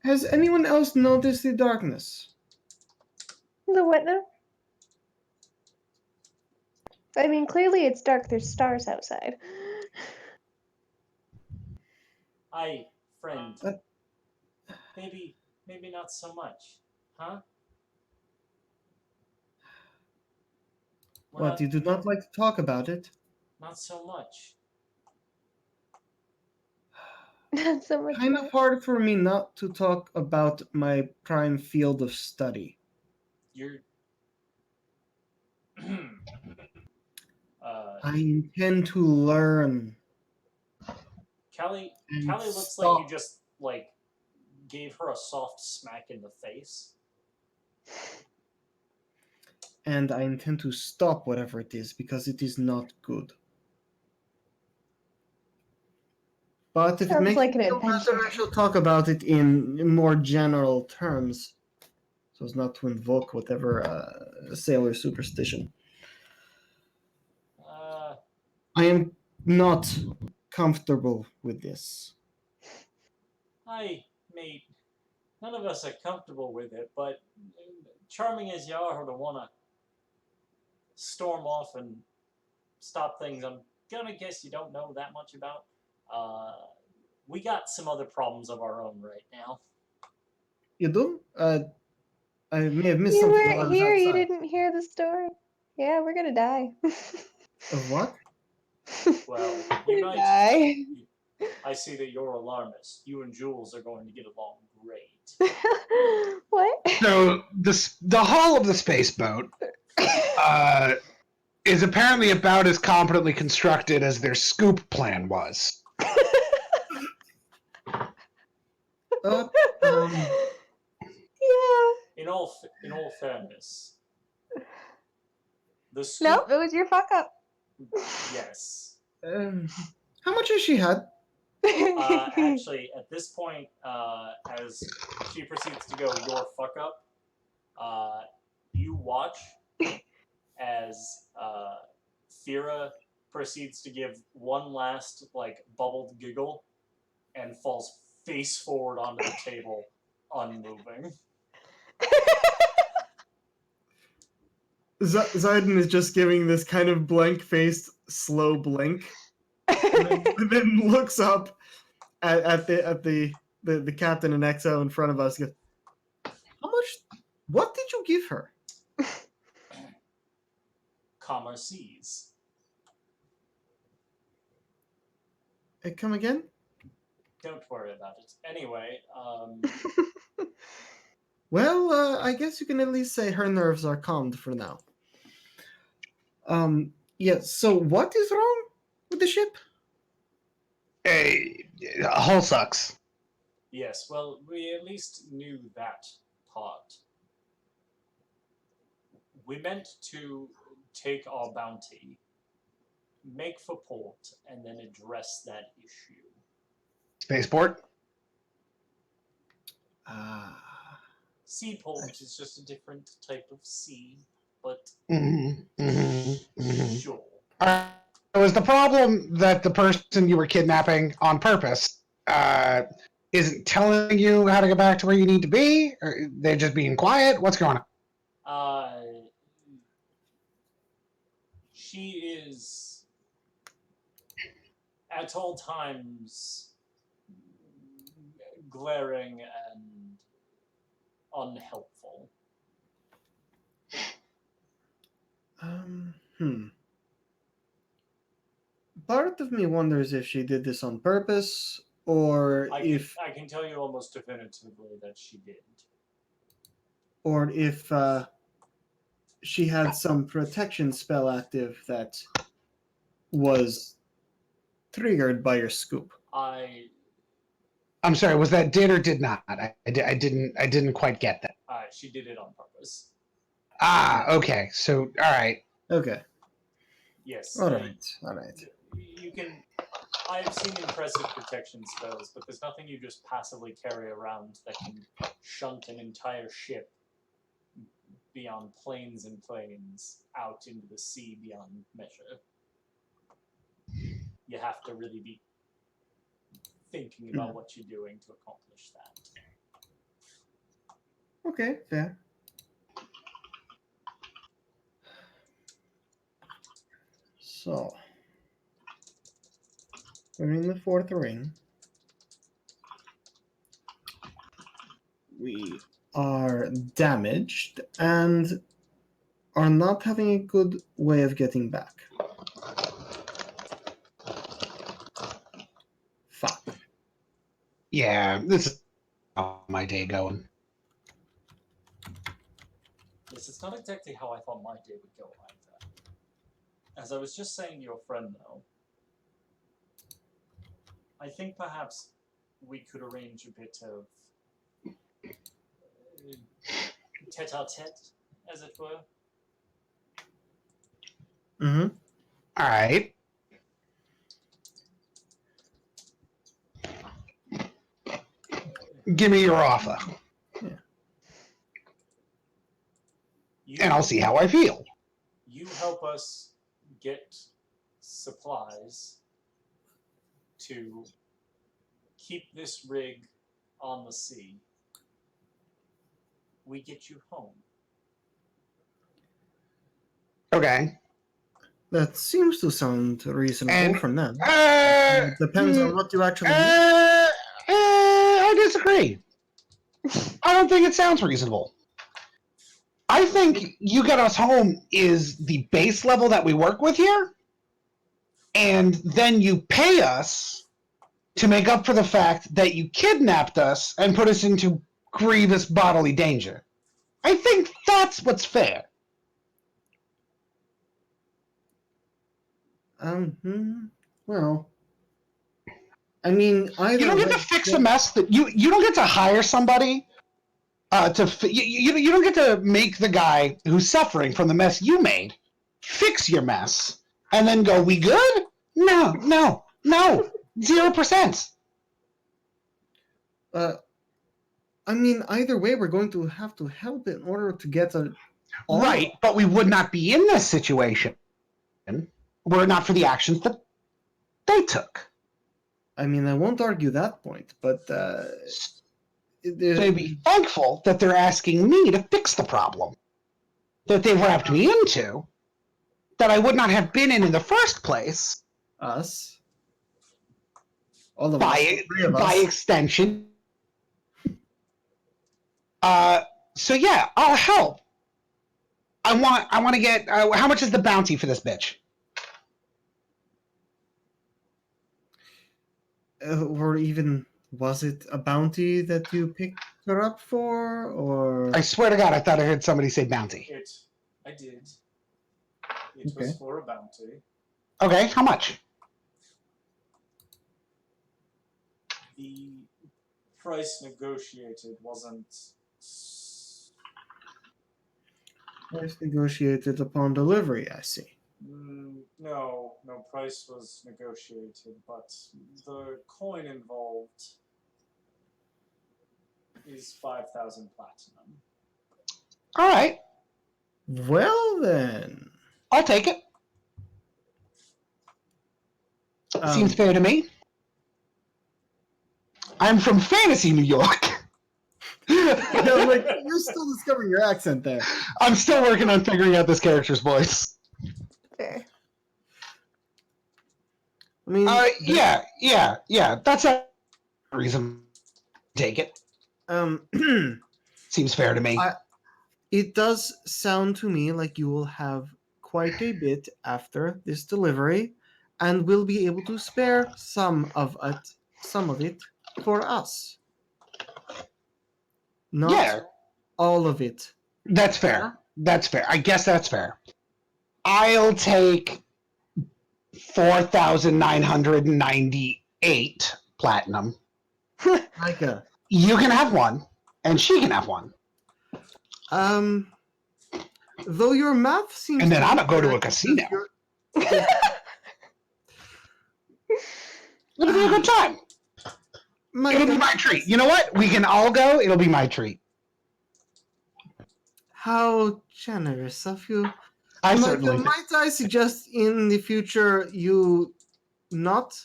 Has anyone else noticed the darkness? The what now? I mean, clearly it's dark. There's stars outside. Aye, friend. Uh, Maybe not so much, huh? We're What, not you do not like to talk about it? not so much. Not so much Kind of what? hard for me not to talk about my prime field of study. You're I intend to learn Callie and Callie looks like you stop. just like gave her a soft smack in the face. And I intend to stop whatever it is because it is not good. But if it Sounds makes like you an feel better, I adventure. shall talk about it in more general terms, so as not to invoke whatever sailor superstition. Uh I am not comfortable with this. Hi, mate. None of us are comfortable with it, but charming as you are to want to storm off and stop things, I'm gonna guess you don't know that much about. Uh, we got some other problems of our own right now. You do? I may have missed You something while weren't I was here. You outside. didn't hear the story. Yeah, we're gonna die. Of what? Well, We're gonna unite. die. I see that you're alarmist. You and Jules are going to get along great. What? So the hull of the space boat is apparently about as competently constructed as their scoop plan was. Uh, um, Yeah. In all fairness, the Nope, scoop. it was your fuck up. Yes. um, how much has she had? Actually, at this point, as she proceeds to go, your fuck up, you watch as Thera proceeds to give one last, like, bubbled giggle and falls face forward onto the table, unmoving. Zayden is just giving this kind of blank-faced, slow blink, and then looks up at the captain and XO in front of us. And goes, how much? What did you give her? Comma sees. Come again? Don't worry about it. Anyway, Well, I guess you can at least say her nerves are calmed for now. Yeah. So what is wrong with the ship? Hull sucks. yes, well, we at least knew that part. We meant to take our bounty, make for port, and then address that issue. Spaceport? Ah. Seaport is just a different type of sea, but sure. Was the problem that the person you were kidnapping on purpose isn't telling you how to get back to where you need to be? Or they're just being quiet? What's going on? She is at all times glaring and unhelpful. Hmm. Part of me wonders if she did this on purpose, or I can tell you almost definitively that she did. if she had some protection spell active that was triggered by your scoop. I'm sorry. Was that did or did not? I didn't quite get that. She did it on purpose. Okay. So all right. Okay. Yes. All right. All right. You can. I've seen impressive protection spells, but there's nothing you just passively carry around that can shunt an entire ship beyond planes and planes out into the sea beyond measure. You have to really be thinking about what you're doing to accomplish that. Okay, fair. So, we're in the fourth ring. We are damaged and are not having a good way of getting back. Fuck. Yeah, this is how my day going. Yes, it's not exactly how I thought my day would go either. As I was just saying to your friend, though, I think perhaps we could arrange a bit of tete-a-tete, as it were. Mm-hmm. All right. Give me your offer, and I'll see how I feel. You help us get supplies to keep this rig on the sea. We get you home. Okay. That seems to sound reasonable And for now. uh, It depends on what you actually need. I disagree. I don't think it sounds reasonable. I think you get us home is the base level that we work with here, and then you pay us to make up for the fact that you kidnapped us and put us into grievous bodily danger. I think that's what's fair. Well, I mean, either You don't get way, to fix a mess that you don't get to hire somebody you don't get to make the guy who's suffering from the mess you made fix your mess and then go, we good? No, 0%. I mean, either way, we're going to have to help in order to get a. Right, but we would not be in this situation were it not for the actions that they took. I mean, I won't argue that point, but They'd be thankful that they're asking me to fix the problem that they've wrapped me into, that I would not have been in the first place. Us, all of us, three of By us. extension. So yeah, I'll help. I want to get. How much is the bounty for this bitch? Or even was it a bounty that you picked her up for, or? I swear to God, I thought I heard somebody say bounty. I did. It was for a bounty. Okay, how much? The price negotiated wasn't. Price negotiated upon delivery, I see. No price was negotiated, but the coin involved is 5,000 platinum. All right. Well then, I'll take it. Seems fair to me. I'm from fantasy New York. like, you're still discovering your accent there. I'm still working on figuring out this character's voice. Fair. I mean, yeah. That's a reason. Take it. Seems fair to me. It does sound to me like you will have quite a bit after this delivery, and will be able to spare some of it for us. Not all of it. That's fair. That's fair. I guess that's fair. I'll take 4,998 platinum. Micah. You can have one, and she can have one. Though your math seems. And then I'm gonna go to a casino. It'll be a good time. It'll be my treat. You know what? We can all go. It'll be my treat. How generous of you. Certainly. Might I suggest in the future you not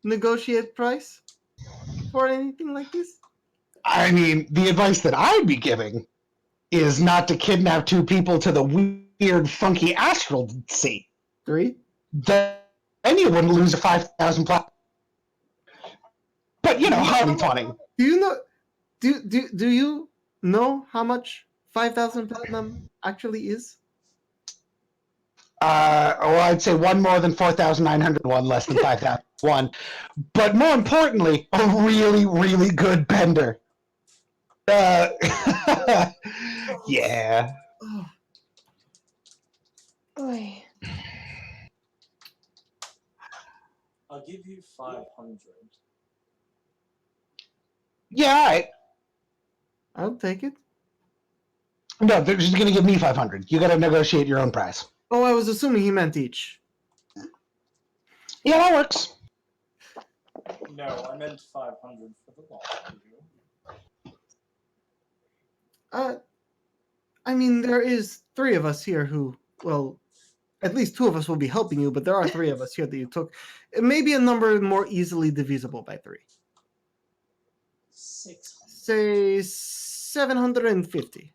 negotiate price for anything like this? I mean, the advice that I'd be giving is not to kidnap two people to the weird, funky astral sea. 3? Then you wouldn't lose a 5,000 platinum. But, hardly 20. Do you know? Do you know how much 5,000 platinum actually is? I'd say one more than 4,900, one less than 5,001. But more importantly, a really, really good bender. Yeah. Oh, Oy. I'll give you 500. Yeah, all right. I'll take it. No, they're just going to give me 500. You got to negotiate your own price. Oh, I was assuming he meant each. Yeah, that works. No, I meant 500 for the lot of you. I mean, there is 3 of us here who, well, at least 2 of us will be helping you, but there are 3 of us here that you took. It may be a number more easily divisible by 3. 600. Say 750.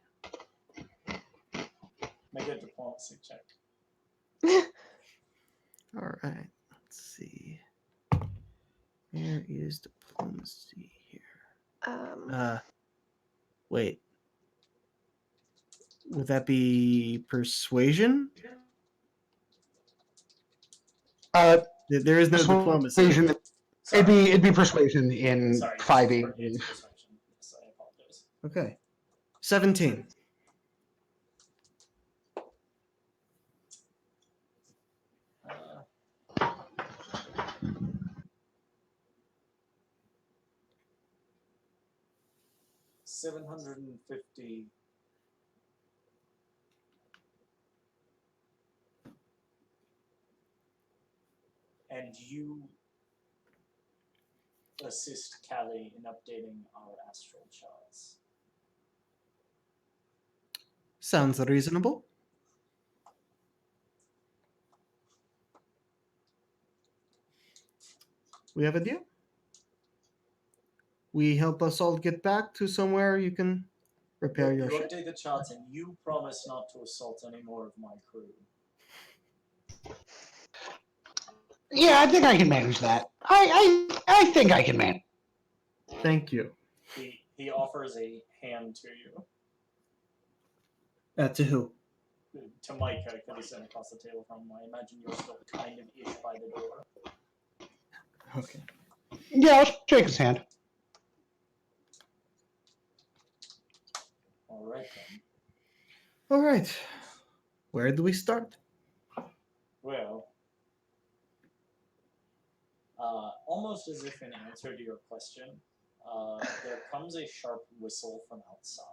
Make a diplomacy check. All right. Let's see. Where is diplomacy here? Wait. Would that be persuasion? There is no diplomacy. Persuasion. It'd be persuasion in Sorry, 5e. it's persuasion. Yes, I apologize. Okay. 17. Uh, 750. And you assist Callie in updating our astral charts. Sounds reasonable. We have a deal. We help us all get back to somewhere you can repair your You ship. update the charts, and you promise not to assault any more of my crew. Yeah, I think I can manage that. I think I can manage. Thank you. He offers a hand to you. To who? To Micah, because he's sitting across the table from him. I imagine you're still kind of ish by the door. Okay. Yeah, I'll shake his hand. All right then. All right. Where do we start? Well, almost as if in answer to your question, there comes a sharp whistle from outside.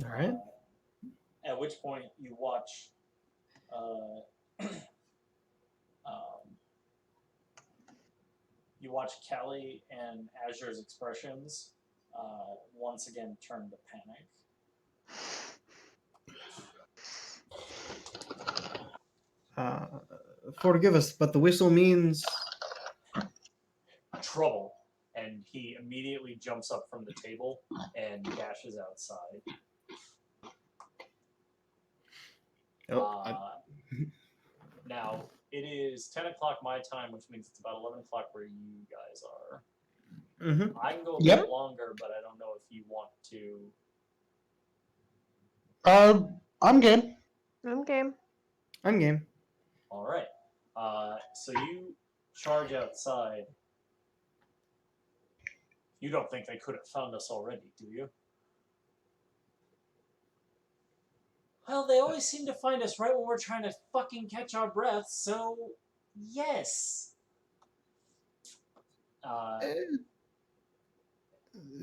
All right. At which point you watch you watch Callie and Azure's expressions once again turn to panic. Forgive us, but the whistle means Trouble. And he immediately jumps up from the table and dashes outside. Now, it is 10 o'clock my time, which means it's about 11 o'clock where you guys are. Mm-hmm. I can go a Yep. bit longer, but I don't know if you want to. I'm good. I'm game. I'm game. All right. So you charge outside. You don't think they could have found us already, do you? Well, they always seem to find us right when we're trying to fucking catch our breath, so yes.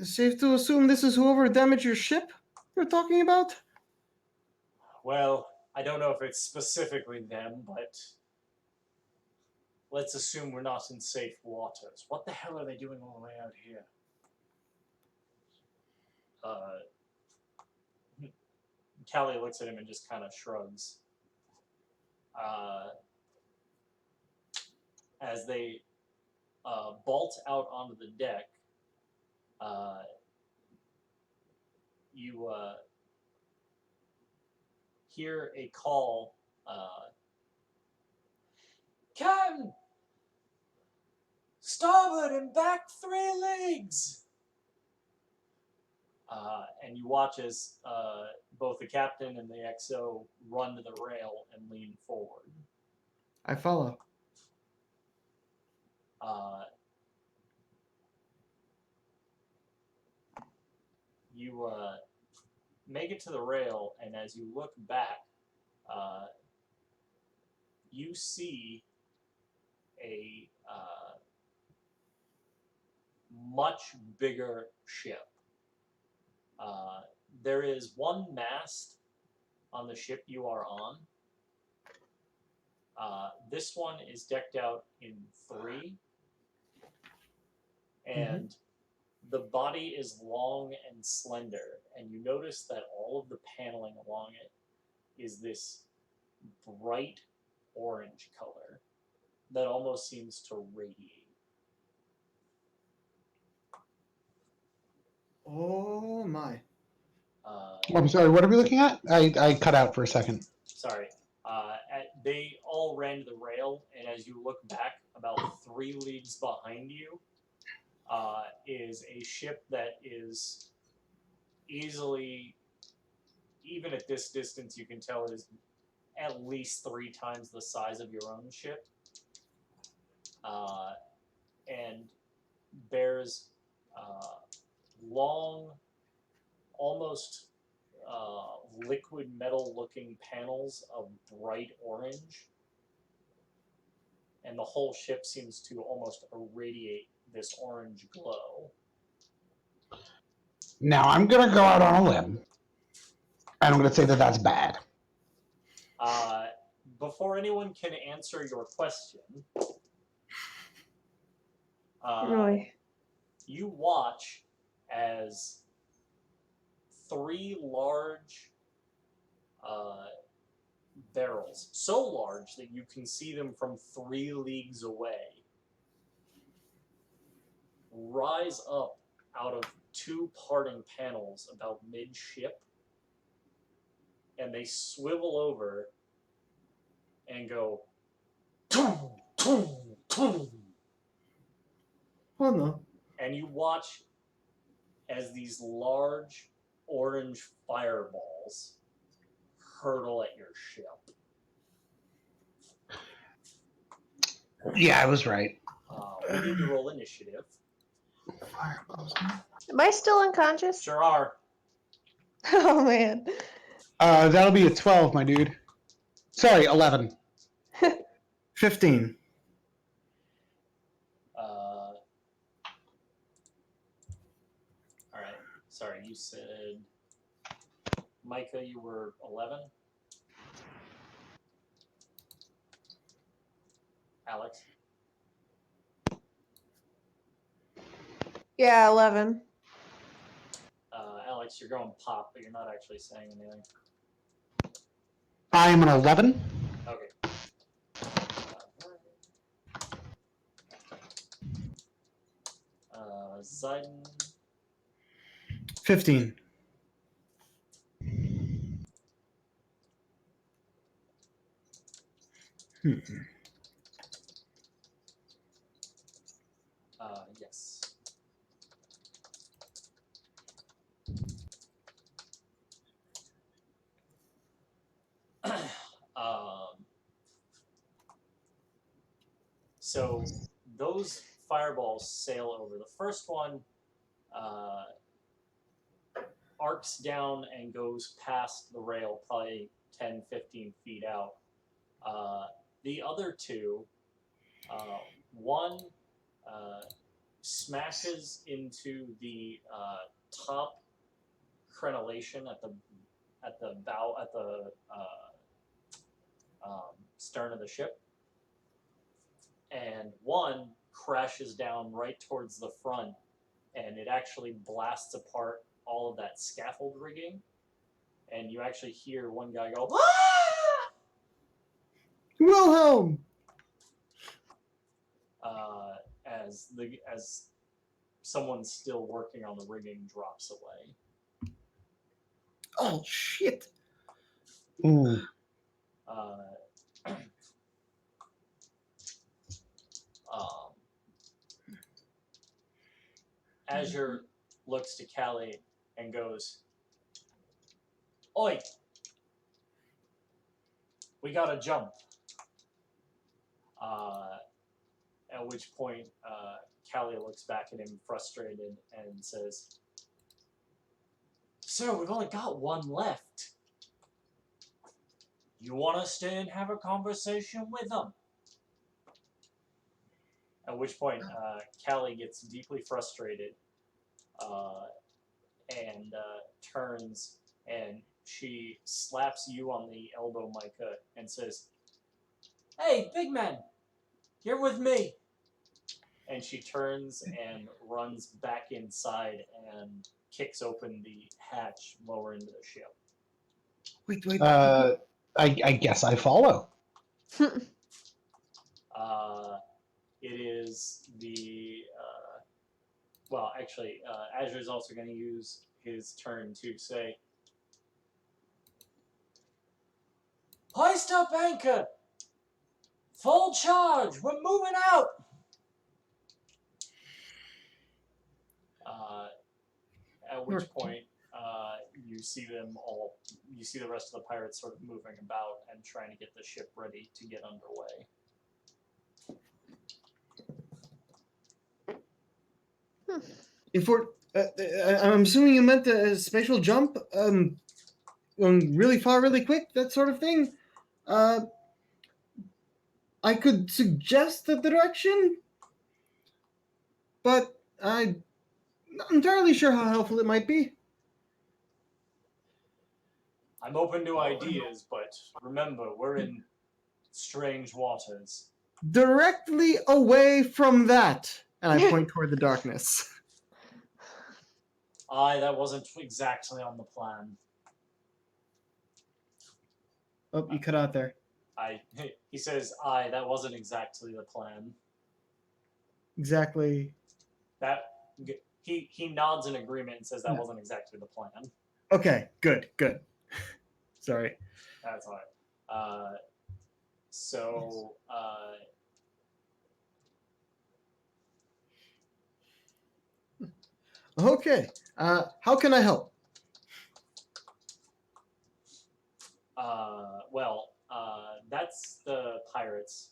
Safe to assume this is whoever damaged your ship you're talking about? Well, I don't know if it's specifically them, but let's assume we're not in safe waters. What the hell are they doing all the way out here? Callie looks at him and just kind of shrugs. as they bolt out onto the deck, you hear a call, Captain! Starboard and back 3 leagues! And you watch as both the captain and the XO run to the rail and lean forward. I follow. You make it to the rail, and as you look back, you see a much bigger ship. There is one mast on the ship you are on. This one is decked out in 3, and the body is long and slender, and you notice that all of the paneling along it is this bright orange color that almost seems to radiate. Oh my. I'm sorry, what are we looking at? I cut out for a second. Sorry. They all ran to the rail, and as you look back, about 3 leagues behind you is a ship that is easily, even at this distance, you can tell is at least 3 times the size of your own ship, and bears long, almost liquid metal-looking panels of bright orange, and the whole ship seems to almost irradiate this orange glow. Now I'm gonna go out on a limb, and I'm gonna say that that's bad. Before anyone can answer your question, Roy. you watch as 3 large barrels, so large that you can see them from 3 leagues away, rise up out of 2 parting panels about midship, and they swivel over and go, toom, toom, toom. Oh no. And you watch as these large orange fireballs hurtle at your ship. Yeah, I was right. We need to roll initiative. Fireballs. Am I still unconscious? Sure are. Oh man. That'll be a 12, my dude. Sorry, 11. 15. All right. Sorry, you said, Micah, you were 11? Alex? Yeah, 11. Alex, you're going pop, but you're not actually saying anything. I am an 11. Okay. Zayden? 15. Yes. So those fireballs sail over. The first one arcs down and goes past the rail, probably 10, 15 feet out. The other 2, one smashes into the top crenellation at the bow, at the stern of the ship, and one crashes down right towards the front, and it actually blasts apart all of that scaffold rigging, and you actually hear one guy go, "Ah!" Wilhelm! as someone still working on the rigging drops away. Oh shit! Ooh. Uh, um, Azure looks to Callie and goes, "Oi, we gotta jump." Uh, at which point, Callie looks back at him frustrated and says, "Sir, we've only got one left. You want to stay and have a conversation with them?" At which point, Callie gets deeply frustrated uh, and turns and she slaps you on the elbow, Micah, and says, "Hey, big man, you're with me." And she turns and runs back inside and kicks open the hatch lower into the ship. Wait. I guess I follow. It is the well, actually, Azure is also going to use his turn to say, "Hoist up anchor! Full charge! We're moving out!" Uh, at which point, you see them all. You see the rest of the pirates sort of moving about and trying to get the ship ready to get underway. I'm assuming you meant a spatial jump, going really far, really quick, that sort of thing. I could suggest the direction, but I'm not entirely sure how helpful it might be. I'm open to ideas, but remember, we're in strange waters. Directly away from that, and I point toward the darkness. Aye, that wasn't exactly on the plan. Oh, you cut out there. He says, "Aye, that wasn't exactly the plan." Exactly. That he nods in agreement and says that Yeah. wasn't exactly the plan. Okay, good. Sorry. That's all right. So Okay. How can I help? that's the pirates.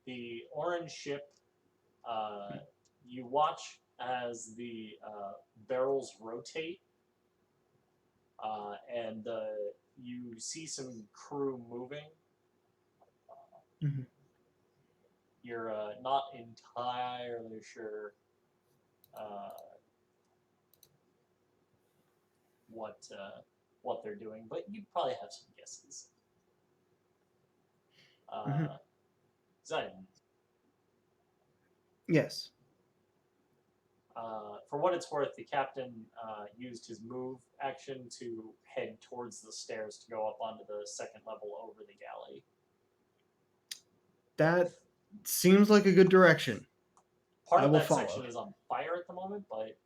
The orange ship. You watch as the barrels rotate, and you see some crew moving. Mhm. You're not entirely sure uh, what they're doing, but you probably have some guesses. Mhm. Zion, Yes. for what it's worth, the captain used his move action to head towards the stairs to go up onto the second level over the galley. That seems like a good direction. Part I of will that follow. section is on fire at the moment, but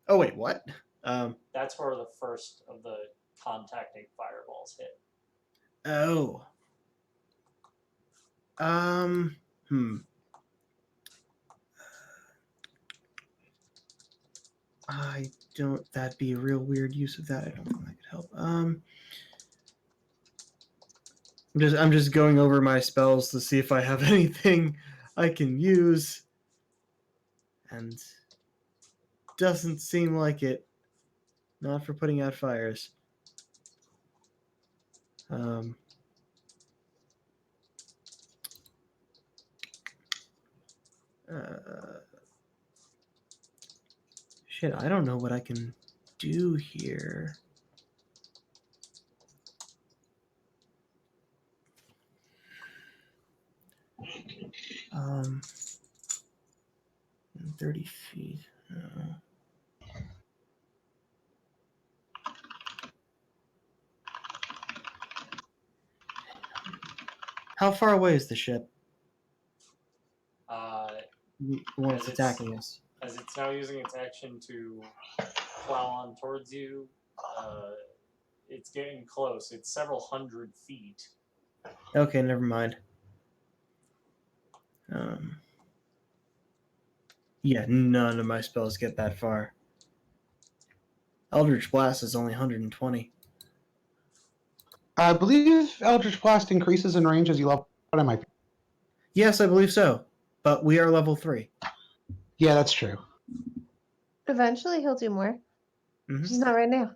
Oh wait, what? that's where the first of the contacting fireballs hit. Oh. Hmm. I don't. That'd be a real weird use of that. I don't think that could help. I'm just going over my spells to see if I have anything I can use, and doesn't seem like it. Not for putting out fires. Um. Shit, I don't know what I can do here. 30 feet. How far away is the ship? the one that's As it's- attacking us. As it's now using its action to plow on towards you, it's getting close. It's several hundred feet. Okay, never mind. Yeah, none of my spells get that far. Eldritch Blast is only 120. I believe Eldritch Blast increases in range as you level. What am I? Yes, I believe so. But we are level 3. Yeah, that's true. Eventually, he'll do more. Mhm. Just not right now.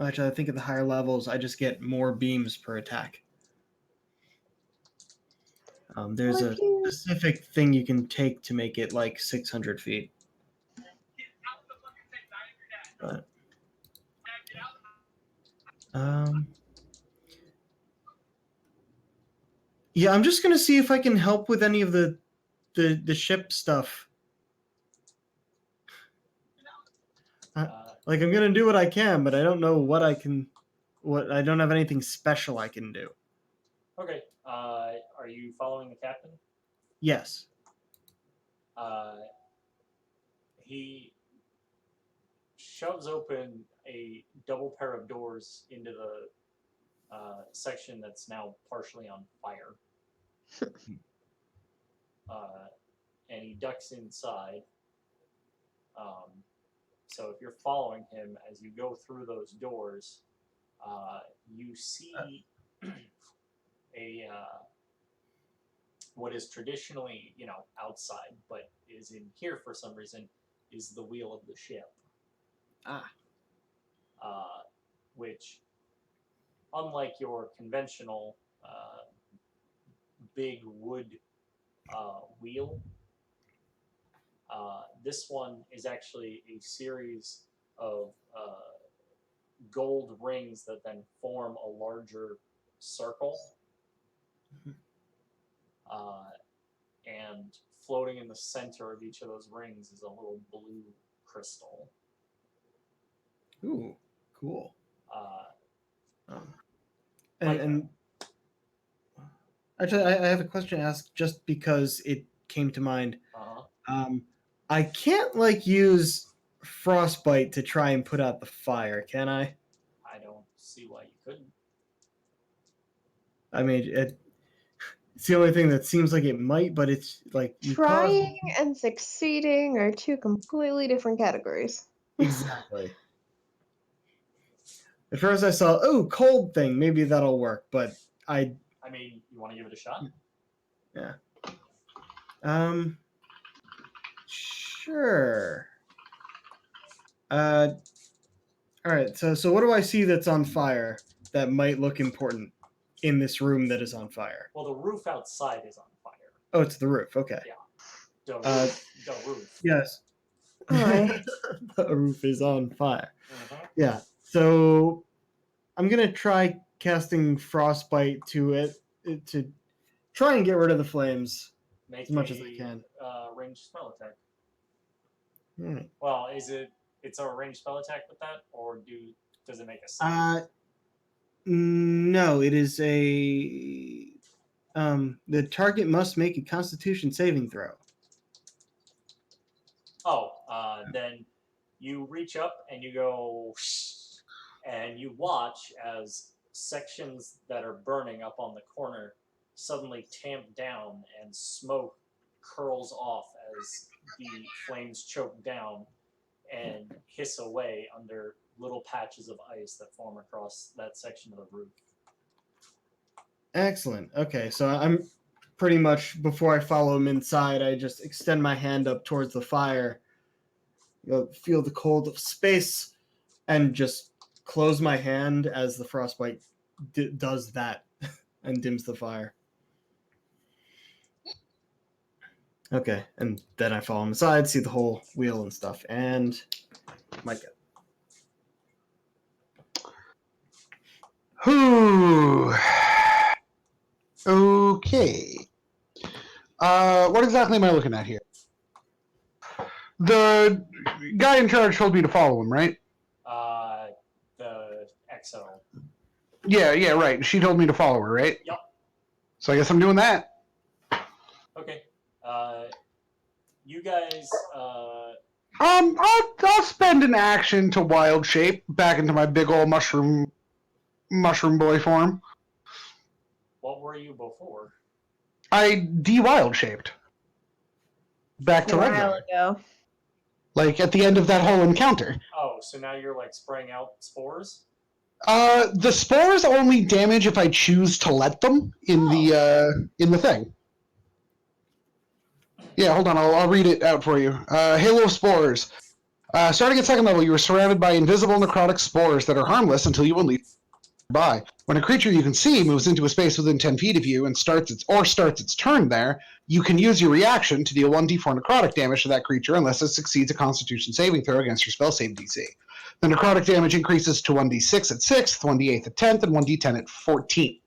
Actually, I think at the higher levels, I just get more beams per attack. There's Well, a if you- specific thing you can take to make it like 600 feet. But, yeah, I'm just gonna see if I can help with any of the ship stuff. Like, I'm gonna do what I can, but I don't know what I can. What I don't have anything special I can do. Okay. Are you following the captain? Yes. He shoves open a double pair of doors into the section that's now partially on fire. And he ducks inside. So if you're following him as you go through those doors, you see a what is traditionally, outside, but is in here for some reason, is the wheel of the ship. Which, unlike your conventional big wood wheel, this one is actually a series of gold rings that then form a larger circle. And floating in the center of each of those rings is a little blue crystal. Ooh, cool. Like And actually, I have a question to ask just because it came to mind. I can't use frostbite to try and put out the fire, can I? I don't see why you couldn't. I mean, it's the only thing that seems like it might, but it's like you Trying and succeeding are two completely different categories. Exactly. At first I saw, cold thing, maybe that'll work, but I mean, you want to give it a shot? Yeah. Sure. All right. So what do I see that's on fire that might look important in this room that is on fire? Well, the roof outside is on fire. Oh, it's the roof. Okay. Yeah. The roof. Yes. Alright. The roof is on fire. Mm-hmm. Yeah. So I'm gonna try casting frostbite to it to try and get rid of the flames Make as much as I can. Ranged spell attack. Hmm. Well, it's a ranged spell attack with that, or does it make a save? No, it is a the target must make a Constitution saving throw. Then you reach up and you go, and you watch as sections that are burning up on the corner suddenly tamp down and smoke curls off as the flames choke down and hiss away under little patches of ice that form across that section of the roof. Excellent. Okay, so I'm pretty much, before I follow him inside, I just extend my hand up towards the fire, feel the cold of space, and just close my hand as the frostbite does that and dims the fire. Okay, and then I follow him inside, see the whole wheel and stuff, and Micah. Whew. Okay. What exactly am I looking at here? The guy in charge told me to follow him, right? The EXO. Yeah, right. She told me to follow her, right? Yup. So I guess I'm doing that. Okay. You guys. I'll spend an action to wild shape back into my big old mushroom boy form. What were you before? I de-wild shaped back A to while regular, ago. like at the end of that whole encounter. Oh, so now you're like spraying out spores? The spores only damage if I choose to let them in the thing. Yeah, hold on. I'll read it out for you. Halo of spores. Starting at second level, you are surrounded by invisible necrotic spores that are harmless until you unleash by. When a creature you can see moves into a space within 10 feet of you and starts its turn there, you can use your reaction to deal 1d4 necrotic damage to that creature unless it succeeds a Constitution saving throw against your spell save DC. The necrotic damage increases to 1d6 at 6th, 1d8 at 10th, and 1d10 at 14th.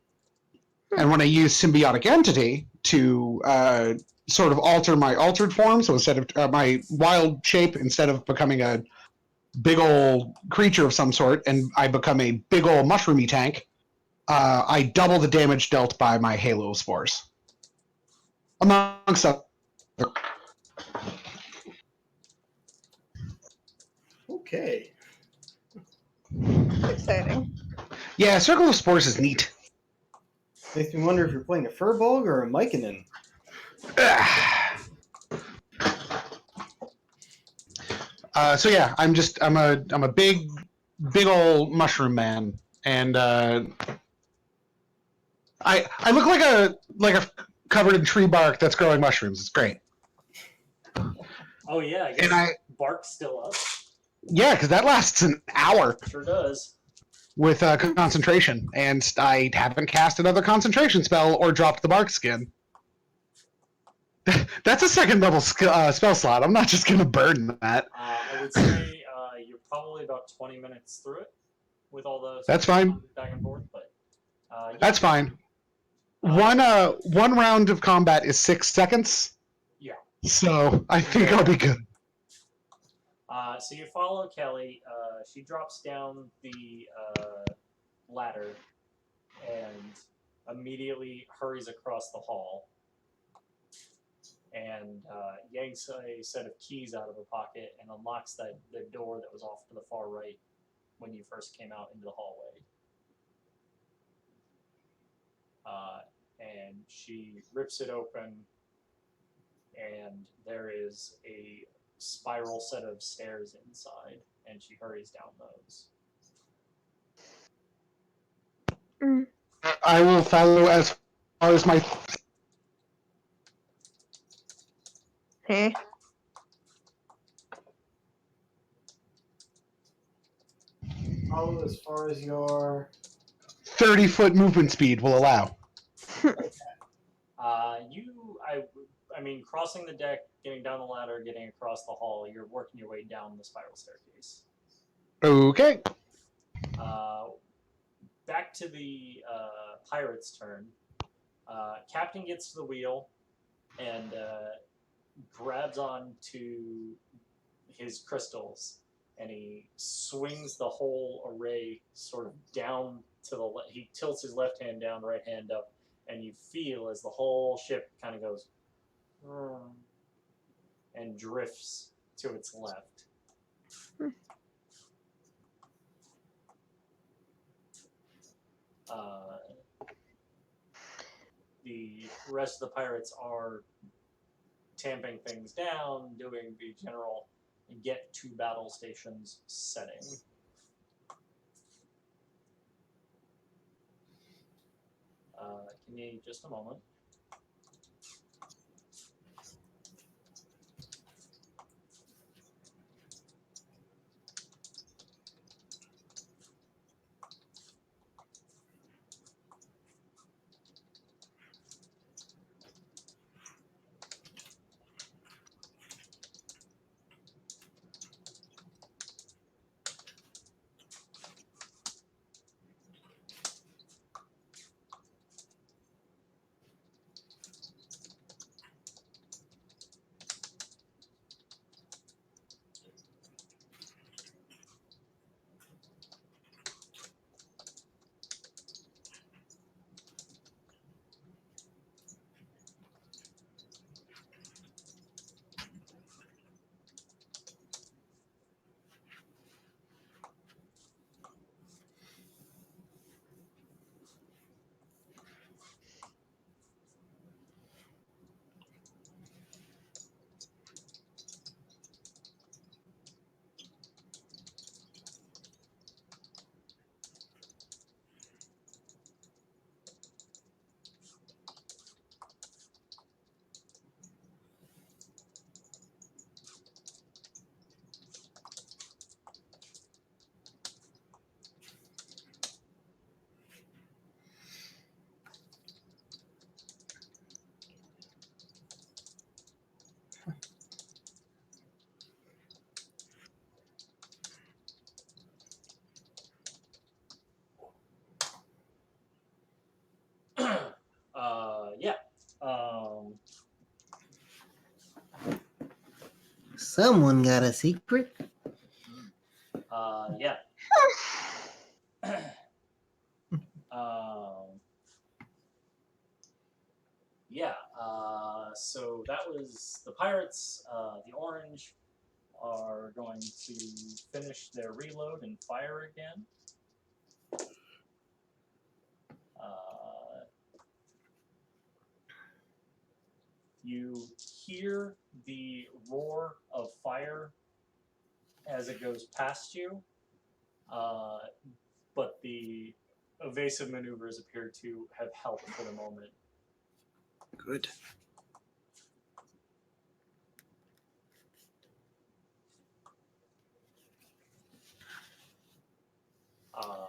And when I use symbiotic entity to sort of alter my altered form, so instead of my wild shape, instead of becoming a big old creature of some sort, and I become a big old mushroomy tank, I double the damage dealt by my halo spores. Amongst other. Okay. Exciting. Yeah, Circle of Spores is neat. Makes me wonder if you're playing a Furbolg or a Myconin. So yeah, I'm a big old mushroom man, and I look like a covered in tree bark that's growing mushrooms. It's great. Oh yeah, I guess And bark's still up. yeah, because that lasts an hour Sure does. with concentration, and I haven't cast another concentration spell or dropped the bark skin. That's a second level spell slot. I'm not just gonna burn that. I would say you're probably about 20 minutes through it with all the That's fine. back and forth, but yeah. That's fine. Uh, One round of combat is 6 seconds. Yeah. So I think I'll be good. So you follow Kelly. She drops down the ladder and immediately hurries across the hall and yanks a set of keys out of her pocket and unlocks the door that was off to the far right when you first came out into the hallway. And she rips it open, and there is a spiral set of stairs inside, and she hurries down those. Mm. I will follow as far as my. Hey. Follow as far as your 30-foot movement speed will allow. I mean, crossing the deck, getting down the ladder, getting across the hall, you're working your way down the spiral staircase. Okay. Back to the pirate's turn. Captain gets to the wheel and grabs on to his crystals, and he swings the whole array sort of down to the left. He tilts his left hand down, right hand up, and you feel as the whole ship kind of goes and drifts to its left. The rest of the pirates are tamping things down, doing the general get to battle stations setting. Give me just a moment. Someone got a secret? Yeah. um, yeah. So that was the pirates. The orange are going to finish their reload and fire again. You hear the roar of fire as it goes past you, but the evasive maneuvers appear to have helped for the moment. Good. Uh,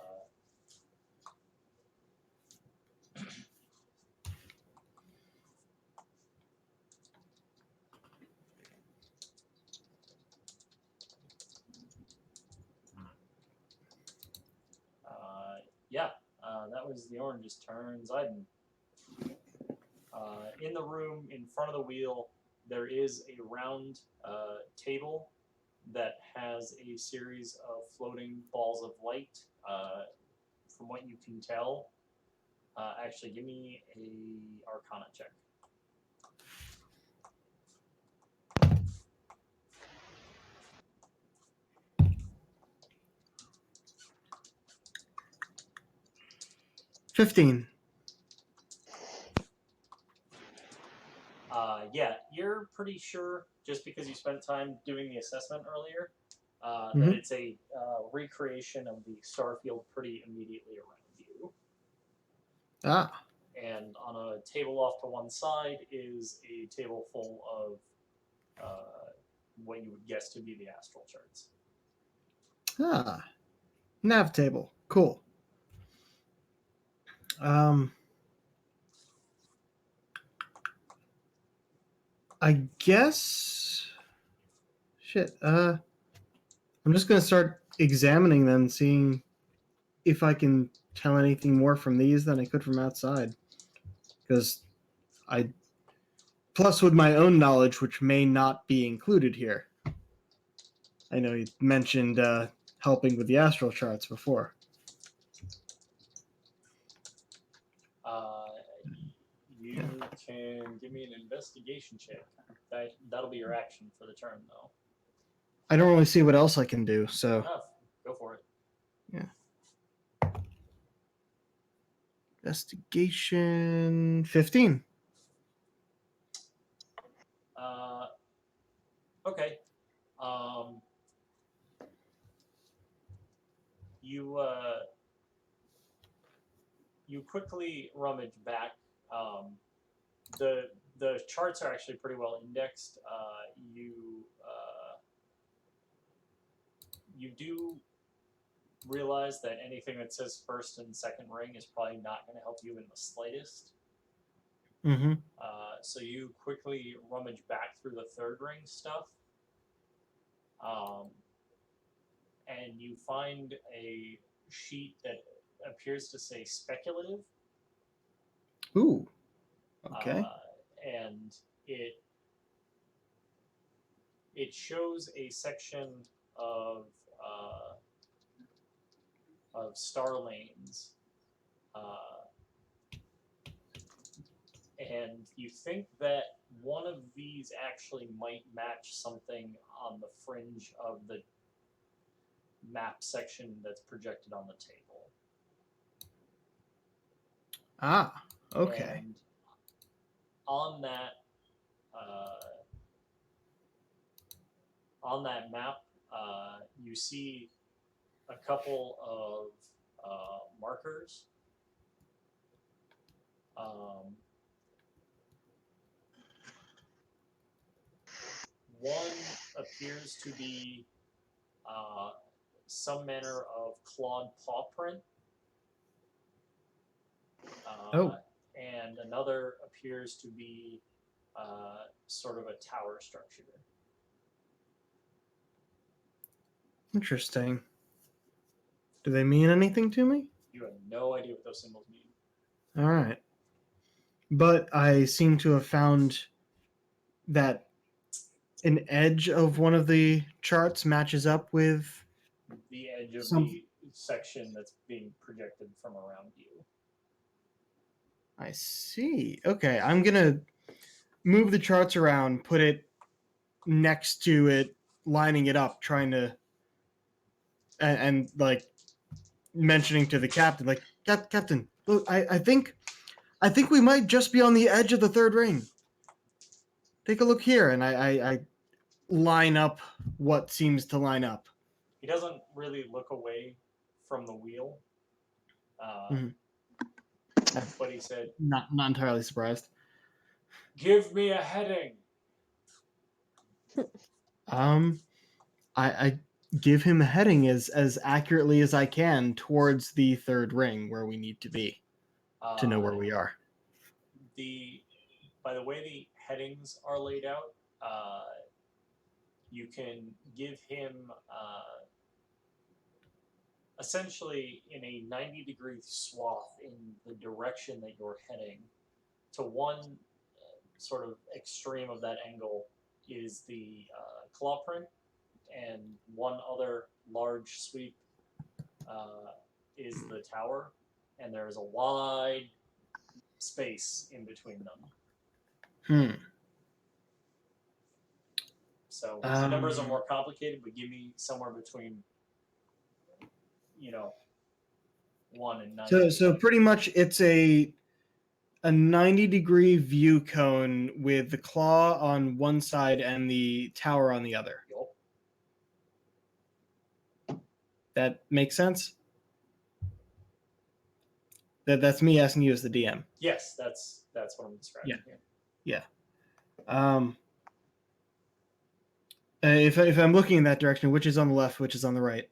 yeah, that was the orange's turn. Zayden. In the room in front of the wheel, there is a round table that has a series of floating balls of light. From what you can tell, actually, give me a Arcana check. $15. Yeah, you're pretty sure, just because you spent time doing the assessment earlier, that Mhm. it's a recreation of the starfield pretty immediately around you. Ah. And on a table off to one side is a table full of what you would guess to be the astral charts. Ah. Nav table. Cool. I guess. Shit. I'm just gonna start examining them, seeing if I can tell anything more from these than I could from outside. Because I, plus with my own knowledge, which may not be included here. I know you mentioned helping with the astral charts before. You can give me an investigation check. That'll be your action for the turn, though. I don't really see what else I can do, so. Fair enough. Go for it. Yeah. Investigation 15. Okay. You quickly rummage back. The charts are actually pretty well indexed. You do realize that anything that says first and second ring is probably not going to help you in the slightest. Mm-hmm. So you quickly rummage back through the third ring stuff, and you find a sheet that appears to say speculative. Ooh. Okay. And it shows a section of star lanes, and you think that one of these actually might match something on the fringe of the map section that's projected on the table. Ah. Okay. And on that map, you see a couple of markers. One appears to be some manner of clawed paw print. And another appears to be sort of a tower structure. Interesting. Do they mean anything to me? You have no idea what those symbols mean. All right. but I seem to have found that an edge of one of the charts matches up with The edge of some. the section that's being projected from around you. I see. Okay, I'm gonna move the charts around, put it next to it, lining it up, trying to, and like mentioning to the captain, like, Captain, look, I think we might just be on the edge of the third ring. Take a look here, and I line up what seems to line up. He doesn't really look away from the wheel, Mhm. but he said, Not entirely surprised. "Give me a heading." I give him a heading as accurately as I can towards the third ring where we need to be to know where we are. By the way the headings are laid out, you can give him essentially in a 90-degree swath in the direction that you're heading. To one sort of extreme of that angle is the claw print, and one other large sweep is the tower, and there's a wide space in between them. So the numbers are more complicated, but give me somewhere between, 1 and 9. So pretty much it's a 90-degree view cone with the claw on one side and the tower on the other. Yup. That makes sense? That's me asking you as the DM. Yes, that's what I'm describing here. Yeah. If I'm looking in that direction, which is on the left, which is on the right?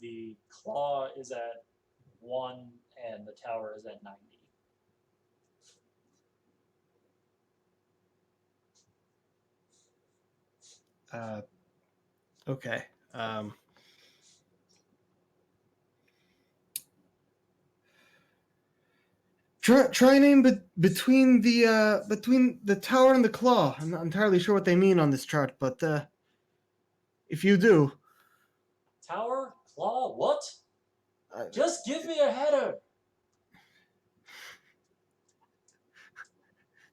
The claw is at 1 and the tower is at 90. Okay. Try and aim between the tower and the claw. I'm not entirely sure what they mean on this chart, but if you do, Tower? Claw? What? Just give me a header!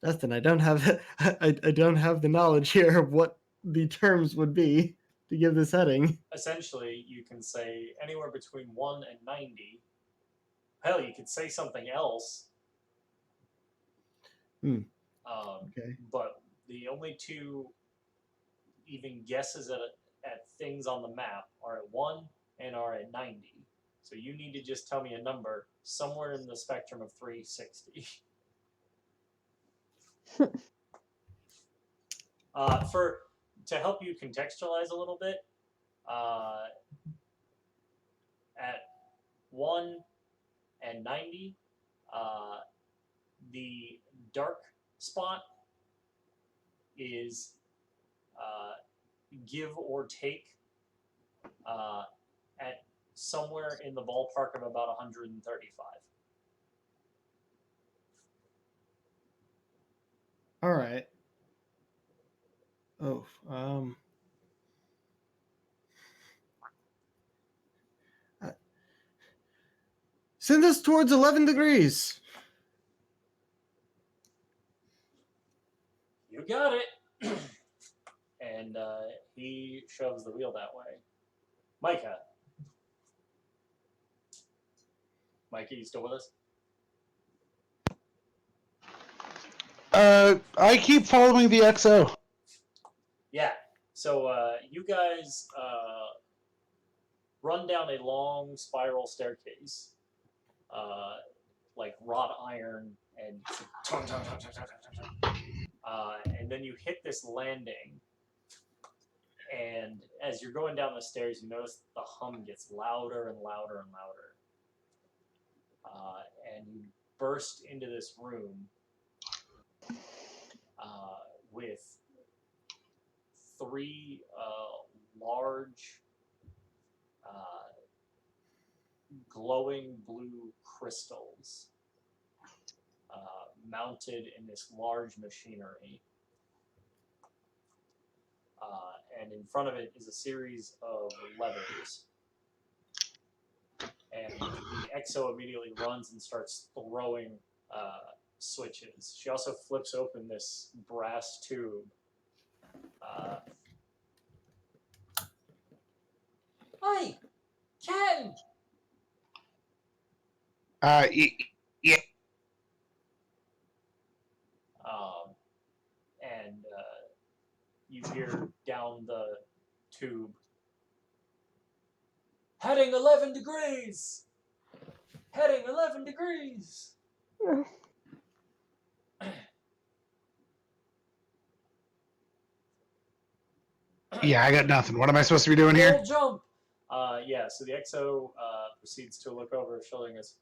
Dustin, I don't have I don't have the knowledge here of what the terms would be to give this heading. Essentially, you can say anywhere between 1 and 90. Hell, you could say something else. Okay. But the only two even guesses at things on the map are at 1 and are at 90. So you need to just tell me a number somewhere in the spectrum of 360. To help you contextualize a little bit, at 1 and 90, the dark spot is give or take at somewhere in the ballpark of about 135. All right. Oh, send us towards 11 degrees. You got it. And he shoves the wheel that way. Micah, you still with us? I keep following the XO. Yeah. So you guys run down a long spiral staircase, like wrought iron, and and then you hit this landing. And as you're going down the stairs, you notice the hum gets louder and louder and louder. And you burst into this room with 3 large glowing blue crystals mounted in this large machinery. And in front of it is a series of levers. And the Exo immediately runs and starts throwing switches. She also flips open this brass tube. Hi, Ken! Yeah. And you hear down the tube, heading 11 degrees! Heading 11 degrees! Yeah, I got nothing. What am I supposed to be doing here? Full jump! Yeah, so the Exo proceeds to look over his shoulder and goes,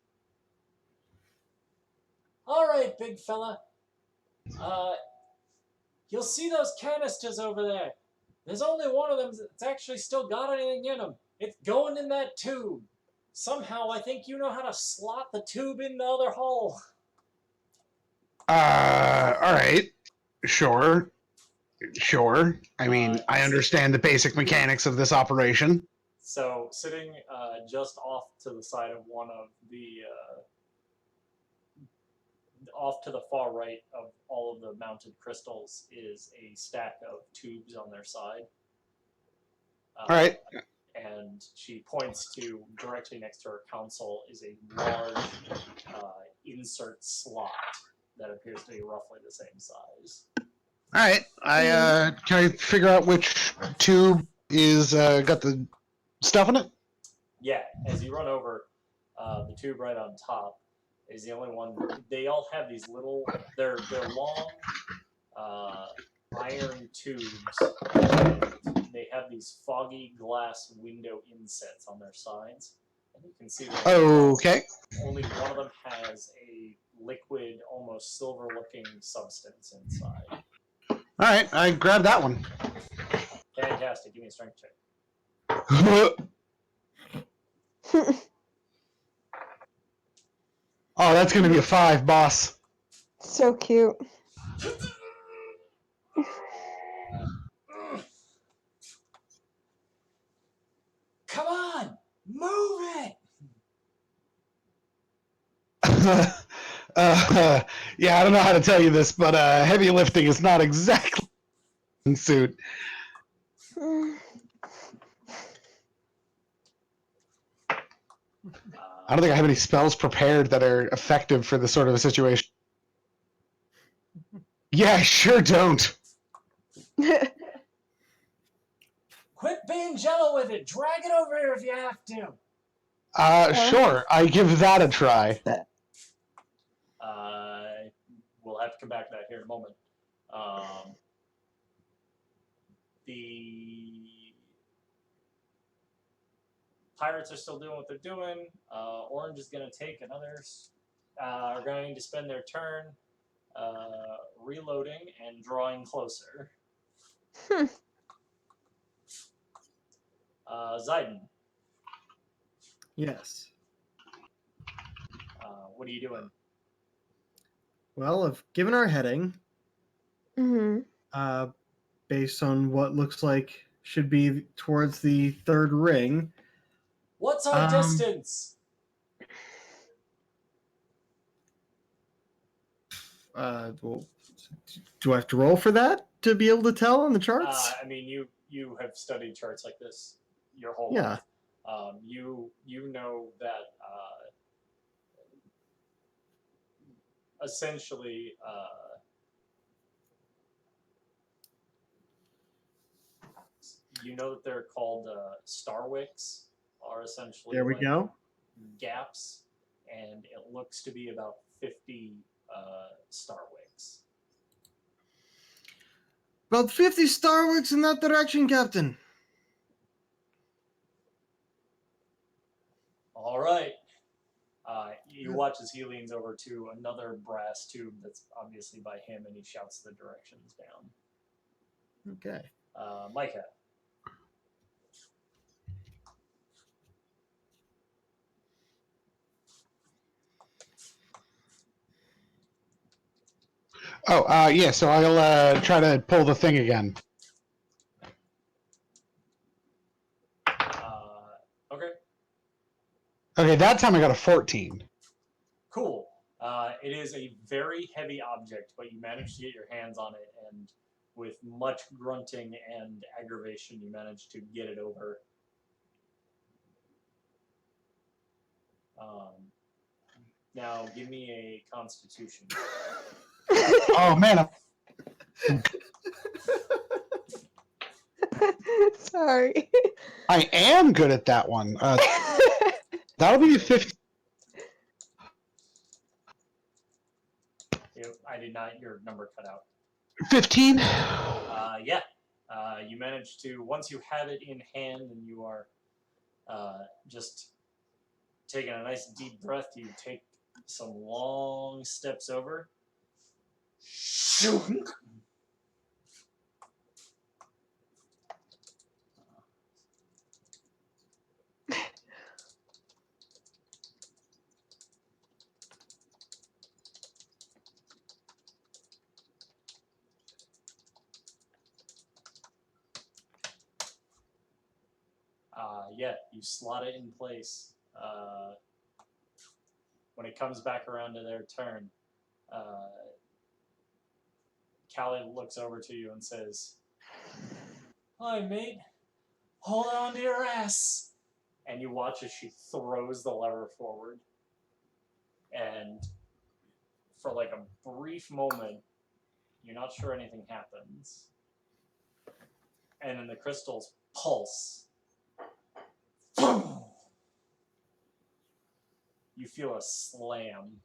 all right, big fella. You'll see those canisters over there. There's only one of them that's actually still got anything in them. It's going in that tube. Somehow, I think you know how to slot the tube in the other hole. All right. Sure. I mean, I understand the basic mechanics of this operation. So, sitting just off to the side of one of the, off to the far right of all of the mounted crystals is a stack of tubes on their side. All right. And she points to, directly next to her console, is a large insert slot that appears to be roughly the same size. All right. Can I figure out which tube is got the stuff in it? Yeah, as you run over, the tube right on top is the only one. They all have these little, they're long iron tubes, and they have these foggy glass window insets on their sides. And you can see that Okay. only one of them has a liquid, almost silver-looking substance inside. All right. I grabbed that one. Fantastic. Give me a strength check. Oh, that's going to be a 5, boss. So cute. Come on! Move it! Yeah, I don't know how to tell you this, but heavy lifting is not exactly in suit. I don't think I have any spells prepared that are effective for this sort of a situation. Yeah, I sure don't. Quit being jello with it. Drag it over here if you have to. Sure. I give that a try. We'll have to come back to that here in a moment. The pirates are still doing what they're doing. Orange is going to take another. Are going to spend their turn reloading and drawing closer. Zayden. Yes. What are you doing? Well, if given our heading, based on what looks like should be towards the third ring. What's our distance? Well, do I have to roll for that to be able to tell on the charts? I mean, you have studied charts like this your whole Yeah. life. You know that essentially you know that they're called star wicks, are essentially There we go. gaps, and it looks to be about 50 star wicks. About 50 Starwicks in that direction, Captain. All right. You watch as he leans over to another brass tube that's obviously by him, and he shouts the directions down. Okay. Micah. Oh, yeah. So I'll try to pull the thing again. Okay. Okay, that time I got a 14. Cool. It is a very heavy object, but you manage to get your hands on it, and with much grunting and aggravation, you manage to get it over. Now, give me a Constitution. Oh man, Sorry. I am good at that one. That'll be a 15. I did not. Your number cut out. 15. Yeah. You manage to, once you have it in hand and you are just taking a nice deep breath, you take some long steps over. Yeah, you slot it in place. When it comes back around to their turn, Callie looks over to you and says, "Hi, mate. Hold on to your ass." And you watch as she throws the lever forward. And for like a brief moment, you're not sure anything happens. And then the crystals pulse. You feel a slam.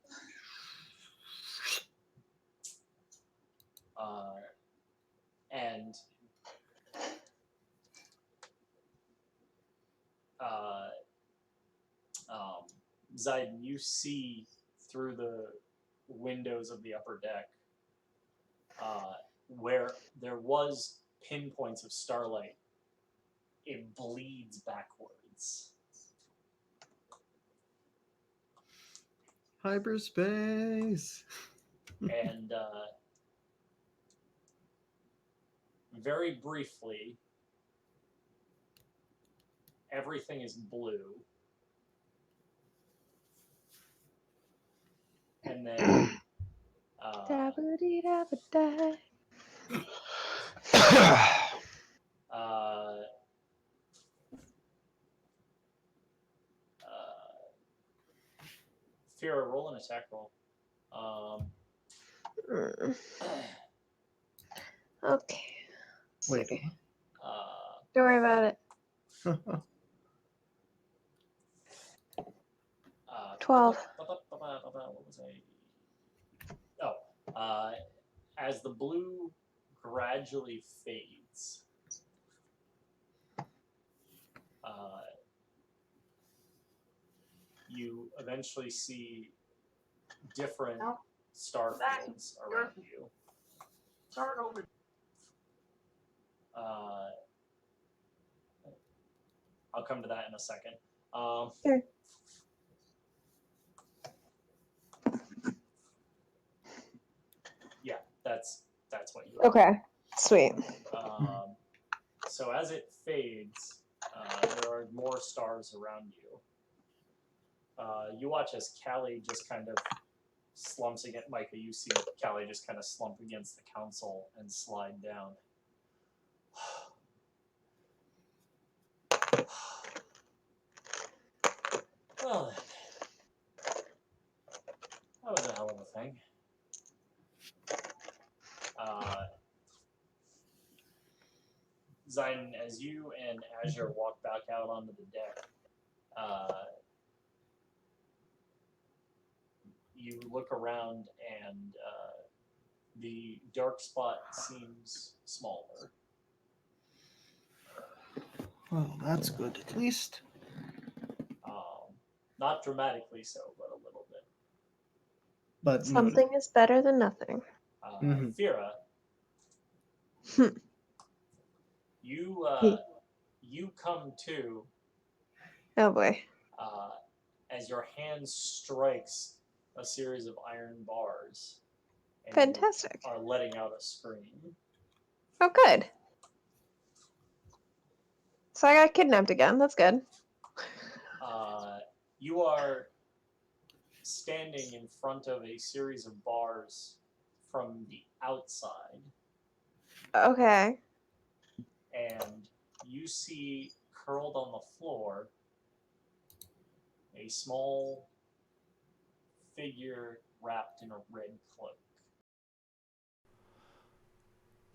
And Zayden, you see through the windows of the upper deck where there was pinpoints of starlight. It bleeds backwards. Hyperspace. And very briefly, everything is blue. And then Da-ba-dee-da-ba-da. Fira, roll an attack roll. Okay. Wait. See. Don't worry about it. 12. What was I? Oh, as the blue gradually fades, you eventually see different star fields around you. Start over. I'll come to that in a second. Sure. Yeah, that's what you. Okay. Sweet. So as it fades, there are more stars around you. You watch as Callie just kind of slumps against Micah. You see Callie just kind of slump against the council and slide down. Well then, that was a hell of a thing. Zayden, as you and Azure walk back out onto the deck, you look around and the dark spot seems smaller. Well, that's good at least. Not dramatically so, but a little bit. But Something is better than nothing. Fira, you come to Oh boy. as your hand strikes a series of iron bars, and Fantastic. you are letting out a scream. Oh, good. So I got kidnapped again. That's good. You are standing in front of a series of bars from the outside, Okay. and you see curled on the floor a small figure wrapped in a red cloak.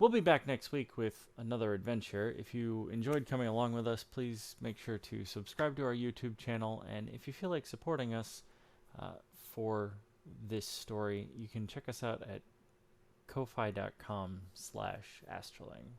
We'll be back next week with another adventure. If you enjoyed coming along with us, please make sure to subscribe to our YouTube channel. And if you feel like supporting us for this story, you can check us out at ko-fi.com/Astraling.